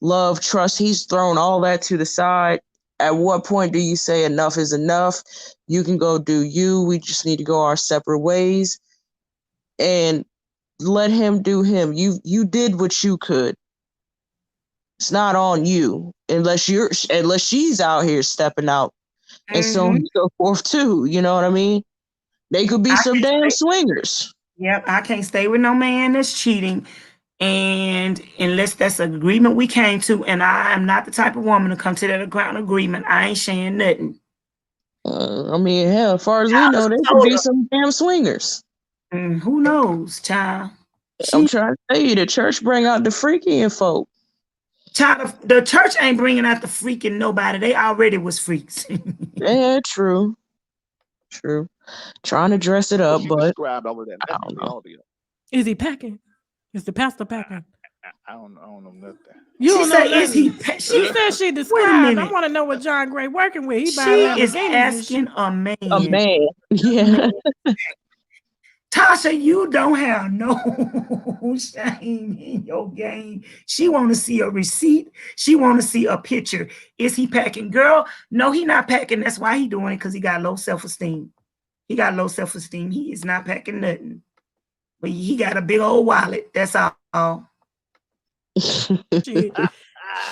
love, trust, he's thrown all that to the side. At what point do you say enough is enough? You can go do you. We just need to go our separate ways and let him do him. You did what you could. It's not on you unless she's out here stepping out and so on and so forth too. You know what I mean? They could be some damn swingers. Yep, I can't stay with no man that's cheating. And unless that's an agreement we came to, and I am not the type of woman to come to that agreement, I ain't saying nothing. I mean, hell, as far as we know, there could be some damn swingers. Who knows, child? I'm trying to tell you, the church bring out the freaky in folk. Child, the church ain't bringing out the freaking nobody. They already was freaks. Yeah, true. Trying to dress it up, but all of that. I don't know. Is he packing? Is the pastor packing? I don't know nothing. You don't know is he? She said she described. I want to know what John Gray working with. He she is asking a man. A man. Yeah. Tasha, you don't have no shame in your game. She want to see a receipt. She want to see a picture. Is he packing? Girl, no, he not packing. That's why he doing it, because he got low self-esteem. He got low self-esteem. He is not packing nothing. But he got a big old wallet. That's all.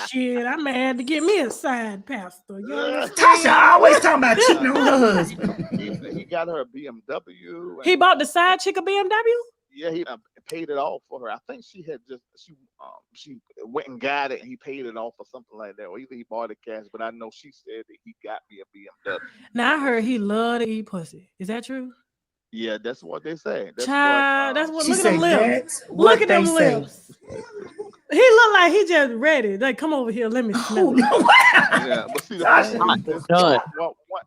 Shit, I may have to get me a side pastor. You know Tasha always talking about cheating on her husband. He got her a BMW. He bought the side chick a BMW? Yeah, he paid it off for her. I think she went and got it, and he paid it off or something like that, or either he bought it cash. But I know she said that he got me a BMW. Now I heard he loved to eat pussy. Is that true? Yeah, that's what they say. Child, that's what. She Look at them said lips. that's Look what at they them say. lips. He looked like he just ready. Like, come over here, let me smell it. Yeah, but see, the thing is this: what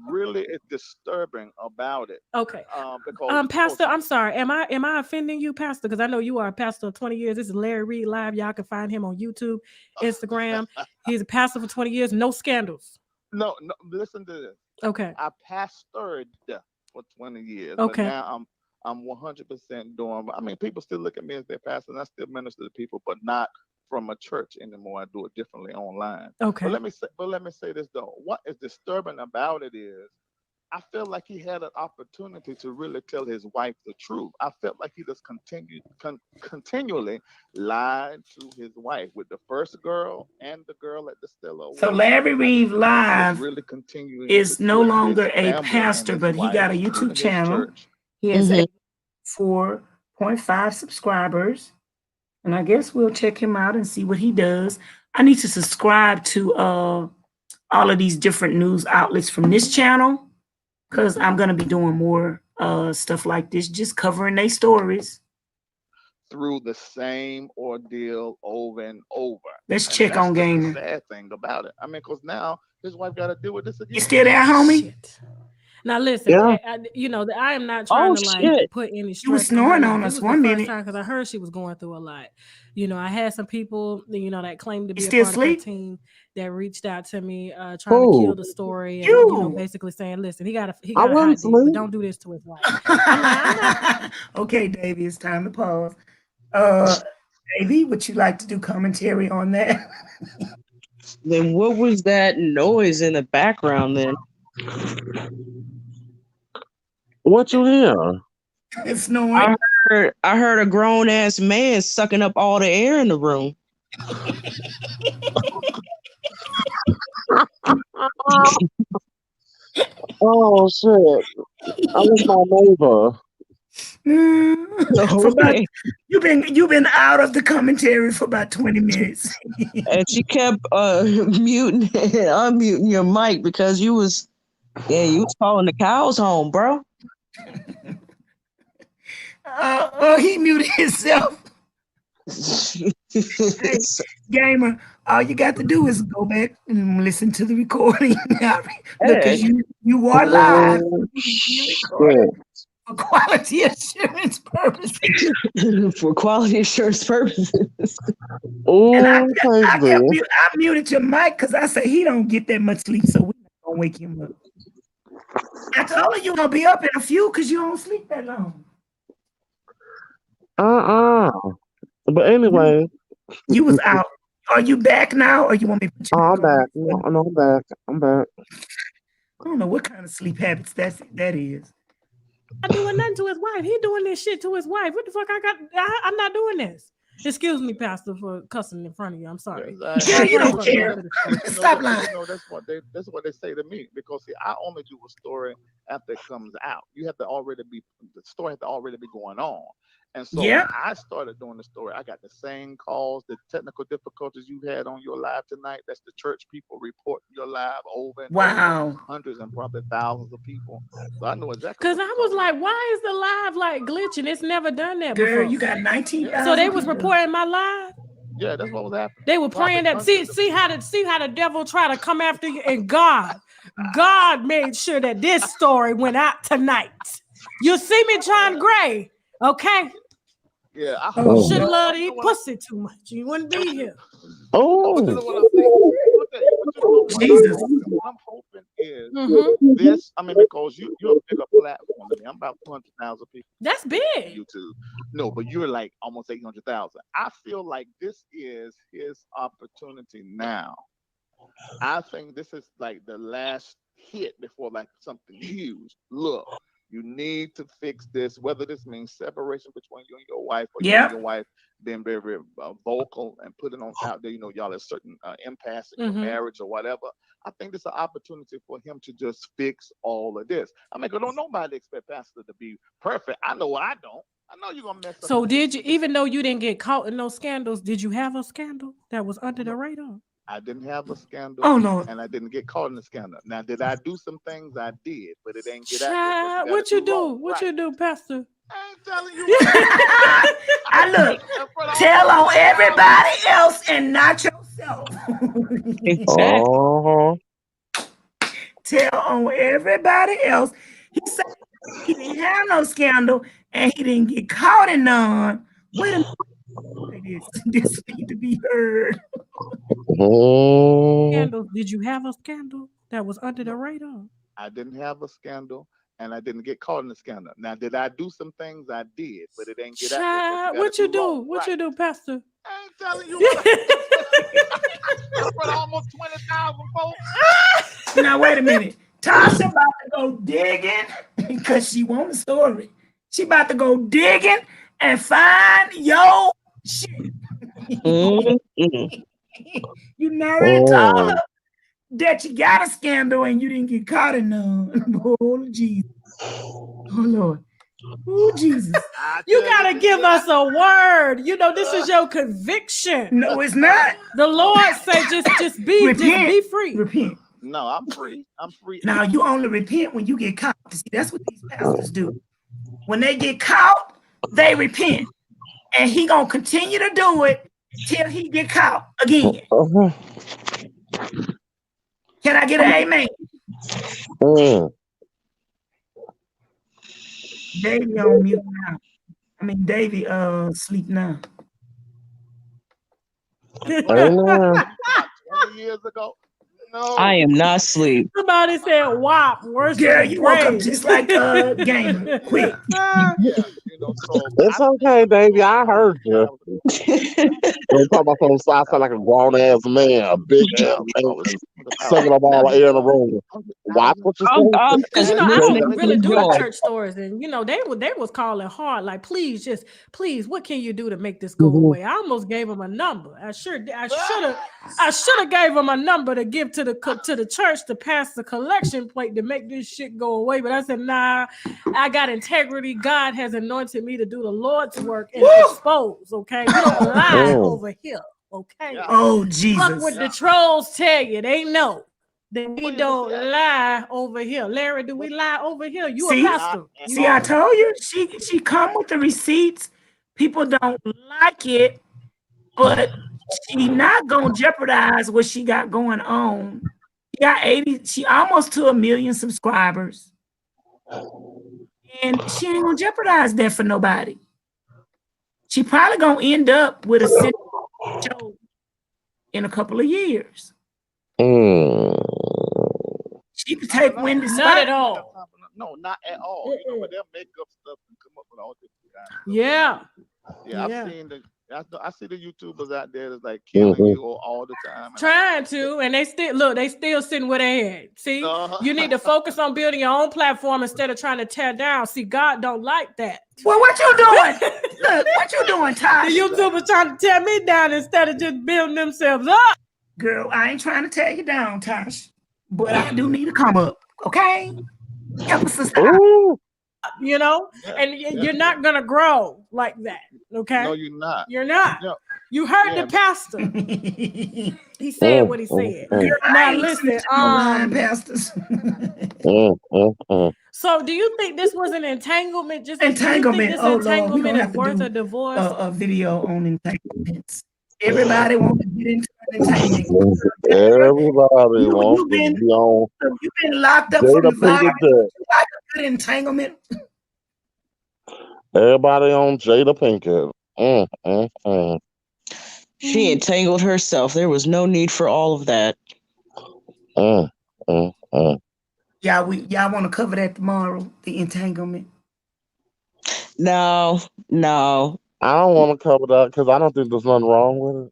really is disturbing about it? Okay. Because Pastor, I'm sorry. Am I offending you, Pastor? Because I know you are a pastor of 20 years. This is Larry Reed Live. Y'all can find him on YouTube, Instagram. He's a pastor for 20 years. No scandals. No, listen to this. Okay. I pastored for 20 years, Okay. but now I'm 100% doing. I mean, people still look at me as their pastor, and I still minister to people, but not from a church anymore. I do it differently online. Okay. But let me say this though. What is disturbing about it is, I feel like he had an opportunity to really tell his wife the truth. I felt like he just continually lied to his wife with the first girl and the girl at the Stella. So Larry Reed Live really continuing is no put longer his a family and pastor, his but he got a wife YouTube and his channel. church. He has 4.5 subscribers. And I guess we'll check him out and see what he does. I need to subscribe to all of these different news outlets from this channel, because I'm going to be doing more stuff like this, just covering their stories. Through the same ordeal over and over. Let's check on gaming. That's the sad thing about it. I mean, because now his wife got to deal with this again. You still there, homie? Shit. Now listen, Yeah. I am not trying to like put any stress. You was snoring on us this was one the first minute. time because I heard she was going through a lot. I had some people, that claimed to be You a still part of her sleep? team that reached out to me, trying to kill the story, and basically saying, "Listen, he got a hot dick, but don't do this to his wife." I'm not. Okay, Davey, it's time to pause. Davey, would you like to do commentary on that? Then what was that noise in the background then? What you hear? It's snoring. I heard a grown ass man sucking up all the air in the room. Oh shit! I was my neighbor. For about, you've been out of the commentary for about 20 minutes. And she kept muting and unmuting your mic because you was calling the cows home, bro. He muted himself. Hey, gamer, all you got to do is go back and listen to the recording. Look, because you are live. For quality assurance purposes. For quality assurance purposes. And I muted your mic because I said he don't get that much sleep, so we're not gonna wake him up. I told you gonna be up in a few because you don't sleep that long. But anyway, you was out. Are you back now, or you want me to put you I'm back? No, I'm back. I'm back. I don't know what kind of sleep habits that is. Not doing nothing to his wife. He doing this shit to his wife. What the fuck? I'm not doing this. Excuse me, Pastor, for cussing in front of you. I'm sorry. Girl, you don't care. Stop lying. That's what they say to me, because see, I only do a story after it comes out. The story has to already be going on. And so when I started doing the story, I got the same calls, the technical difficulties you had on your live tonight. That's the church people reporting your live over and over. Hundreds and probably thousands of people. So I know exactly. Because I was like, why is the live like glitching? It's never done that before. Girl, you got 19,000. So they was reporting my live? Yeah, that's what was happening. They were praying that see how the devil try to come after you, and God made sure that this story went out tonight. You see me, John Gray, okay? Yeah, I should love to eat pussy too much. You wouldn't be here. But you know what I'm saying? Jesus. What I'm hoping is this. I mean, because you're a bigger platform than me. I'm about 200,000 people. That's big. YouTube. No, but you're like almost 800,000. I feel like this is his opportunity now. I think this is like the last hit before like something huge. Look. You need to fix this, whether this means separation between you and your wife, or you and your wife being very, very vocal and putting on out there, y'all at certain impasse in your marriage or whatever. I think this is an opportunity for him to just fix all of this. I mean, don't nobody expect Pastor to be perfect. I know I don't. I know you're gonna mess up. So did you, even though you didn't get caught in those scandals, did you have a scandal that was under the radar? I didn't have a scandal. Oh no. And I didn't get caught in the scandal. Now, did I do some things? I did, but it ain't get out there. Child, what you do? What you do, Pastor? I ain't telling you. I look. Tell on everybody else and not yourself. Uh-huh. Tell on everybody else. He said he didn't have no scandal and he didn't get caught in none. Wait a minute. This need to be heard. Scandals. Did you have a scandal that was under the radar? I didn't have a scandal and I didn't get caught in the scandal. Now, did I do some things? I did, but it ain't get out there. Child, what you do? What you do, Pastor? I ain't telling you. In front of almost 20,000 folks. Now, wait a minute. Tasha about to go digging because she wants a story. She about to go digging and find your shit. You already told her that you got a scandal and you didn't get caught in none. Oh, Jesus. Oh, Lord. Oh, Jesus. You gotta give us a word. You know, this is your conviction. No, it's not. The Lord say just be free. Repent. No, I'm free. I'm free. Now you only repent when you get caught. See, that's what these pastors do. When they get caught, they repent. And he gonna continue to do it till he get caught again. Can I get an amen? Davey on mute now. I mean, Davey sleep now. 20 years ago. No. I am not asleep. Somebody said WAP, worse Girl, than you woke up praise. just like Gamer. Quick. It's okay, baby. I heard you. Don't talk about something. I sound like a grown ass man, a big ass man, sucking up all the air in the room. Watch what you say. Because you know, I don't really do the church stories, and you know, they was calling hard, like, please, what can you do to make this go away? I almost gave them a number. I should have gave them a number to give to the church to pass the collection plate to make this shit go away. But I said, nah, I got integrity. God has anointed me to do the Lord's work and expose. Okay, we don't lie over here. Okay. Oh, Jesus. Fuck what the trolls tell you. They know that we don't lie over here. Larry, do we lie over here? You a pastor. See, I told you she come with the receipts. People don't like it, but she not gonna jeopardize what she got going on. She almost to 1 million subscribers. And she ain't gonna jeopardize that for nobody. She probably gonna end up with a show in a couple of years. She could take Wendy's spot. Not at all. No, not at all. You know, but they'll make up stuff and come up with all this kind of stuff. Yeah. I've seen I see the YouTubers out there that's like killing you all the time. Trying to, and they still sitting where they at. See, you need to focus on building your own platform instead of trying to tear down. See, God don't like that. Well, what you doing? Look, what you doing, Tasha? The YouTubers trying to tear me down instead of just building themselves up. Girl, I ain't trying to tear you down, Tosh, but I do need to come up, okay? Help us, sister. You know, and you're not gonna grow like that, okay? No, you're not. You're not. No. You heard the pastor. He said what he said. Now listen, pastors. So do you think this was an entanglement? Just entanglement. This entanglement is worth a divorce? A video on entanglements. Everybody wants to get into an entanglement. Everybody wants to be on. You've been locked up from the virus. You like a good entanglement. Everybody on Jada Pinkett. She entangled herself. There was no need for all of that. Y'all want to cover that tomorrow? The entanglement. No. I don't want to cover that because I don't think there's nothing wrong with it.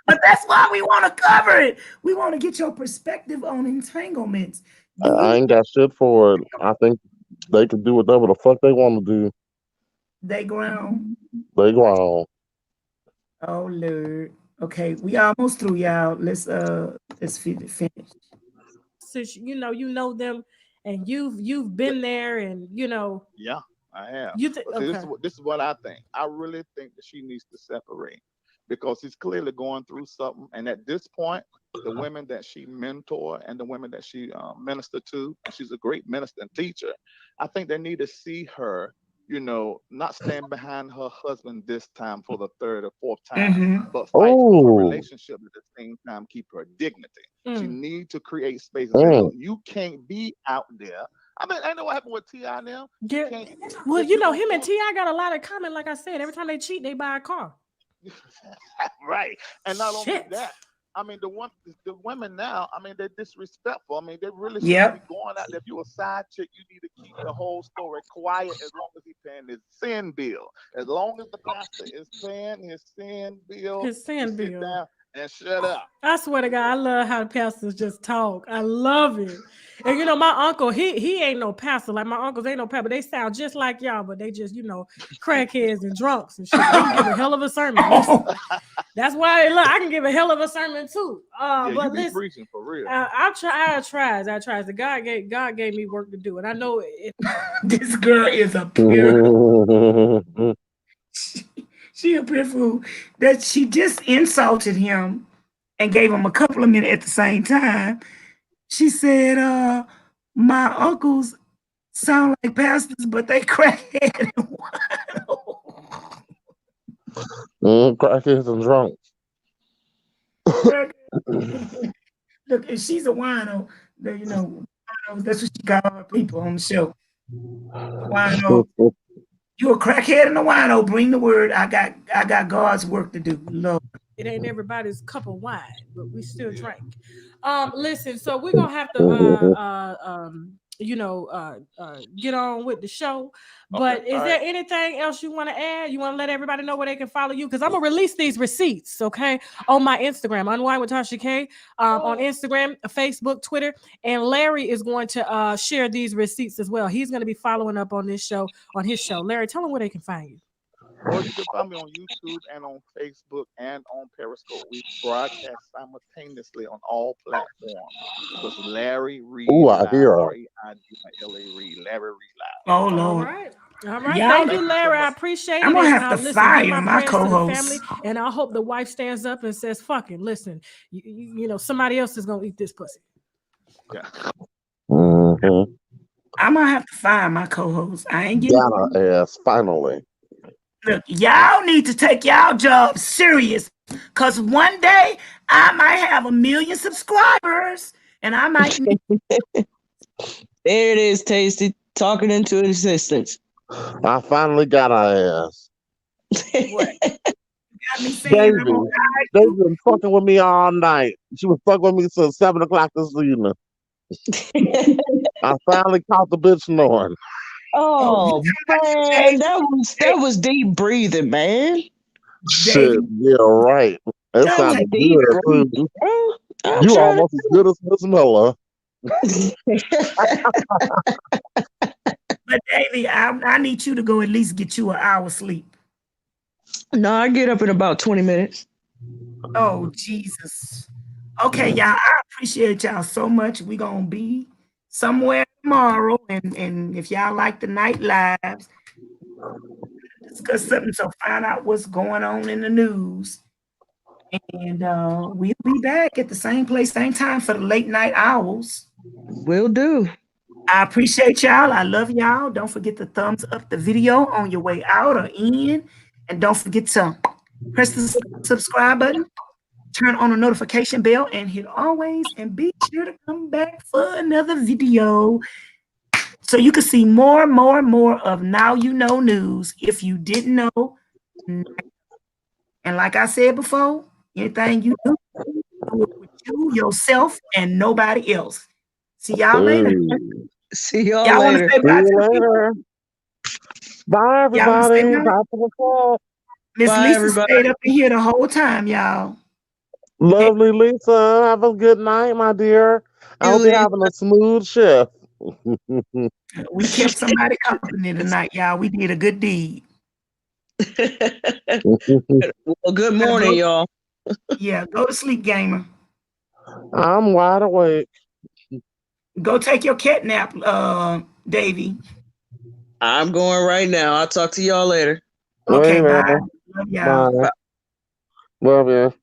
But that's why we want to cover it. We want to get your perspective on entanglements. I ain't got shit for it. I think they can do whatever the fuck they want to do. They grown. Oh Lord. Okay, we almost through, y'all. Let's finish. Since you know them, and you've been there, and you know. Yeah, I have. You think See, okay? this is what I think. I really think that she needs to separate because he's clearly going through something. And at this point, the women that she mentor and the women that she ministered to, and she's a great minister and teacher, I think they need to see her, you know, not stand behind her husband this time for the third or fourth time, but fight for her relationship at the same time, keep her dignity. She needs to create space and say, look, you can't be out there. I mean, I know what happened with T.I. now. Yeah. Well, you know, him and T.I. got a lot of common. Like I said, every time they cheat, they buy a car. Right. And not only that, I mean, the women now, I mean, they're disrespectful. I mean, they really shouldn't be going out there. If you're a side chick, you need to keep the whole story quiet as long as he's paying his sin bill. As long as the pastor is paying his sin bill, sit down and shut up. I swear to God, I love how the pastors just talk. I love it. And you know, my uncle, he ain't no pastor. Like my uncles ain't no pastor, but they sound just like y'all, but they just, you know, crackheads and drunks and shit. They can give a hell of a sermon. That's why look, I can give a hell of a sermon too. Yeah, but you be listen, preaching for real. I tried. The God gave me work to do, and I know it. This girl is a pure. She a pure fool. That she just insulted him and gave him a couple of minutes at the same time. She said, my uncles sound like pastors, but they crackhead and Crackheads and drunks. Look, if she's a wino, you know, that's what she call her people on the show. Wino. You a crackhead and a wino. Bring the word. I got God's work to do. Lord. It ain't everybody's cup of wine, but we still drink. Listen, so we're gonna have to get on with the show. But is there anything else you want to add? You want to let everybody know where they can follow you? Because I'm gonna release these receipts, okay, on my Instagram, Unwind with Tasha K, on Instagram, Facebook, Twitter, and Larry is going to share these receipts as well. He's going to be following up on this show, on his show. Larry, tell them where they can find you. Or you can find me on YouTube and on Facebook and on Periscope. We broadcast simultaneously on all platforms. So it's Larry Reed. Ooh, I hear her. R-E-I-D-L-A Reed. Larry Reed Live. Oh, Lord. All right. Thank you, Larry. I appreciate it. I'm gonna have to listen, fire give my prayers to the co-host. family, and I hope the wife stands up and says, "Fuck him." Listen, you know somebody else is gonna eat this pussy. Yeah. Mm-hmm. I'm gonna have to fire my co-host. I ain't getting Got her ass finally. Look, y'all need to take y'all job serious, cause one day I might have 1 million subscribers, and I might need. There it is, Tasty, talking into existence. I finally got her ass. What? Got me saying Baby, they've been fucking with me all night. She was fucking with me since 7 o'clock this evening. I finally caught the bitch snoring. Oh man, that was deep breathing, man. Shit, yeah, right. It sounded deep good breathing, too. bro. You almost as good as Miss Miller. But Davey, I need you to go at least get you an hour sleep. No, I get up in about 20 minutes. Oh, Jesus. Okay, y'all, I appreciate y'all so much. We're going to be somewhere tomorrow. And if y'all like the night lives, discuss something. So find out what's going on in the news. And we'll be back at the same place, same time for the late night owls. Will do. I appreciate y'all. I love y'all. Don't forget to thumbs up the video on your way out or in. And don't forget to press the subscribe button, turn on the notification bell, and hit always. And be sure to come back for another video so you can see more of Now You Know News if you didn't know. And like I said before, anything you do it with you, yourself, and nobody else. See y'all later. See y'all later. See you later. Bye, everybody. Bye for the call. Miss Lisa stayed up in here the whole time, y'all. Lovely Lisa. Have a good night, my dear. I hope you're having a smooth shift. We kept somebody company tonight, y'all. We did a good deed. Well, good morning, y'all. Yeah, go to sleep, gamer. I'm wide awake. Go take your cat nap, Davy. I'm going right now. I'll talk to y'all later. Okay, bye. Later. Love y'all. Bye. Love you.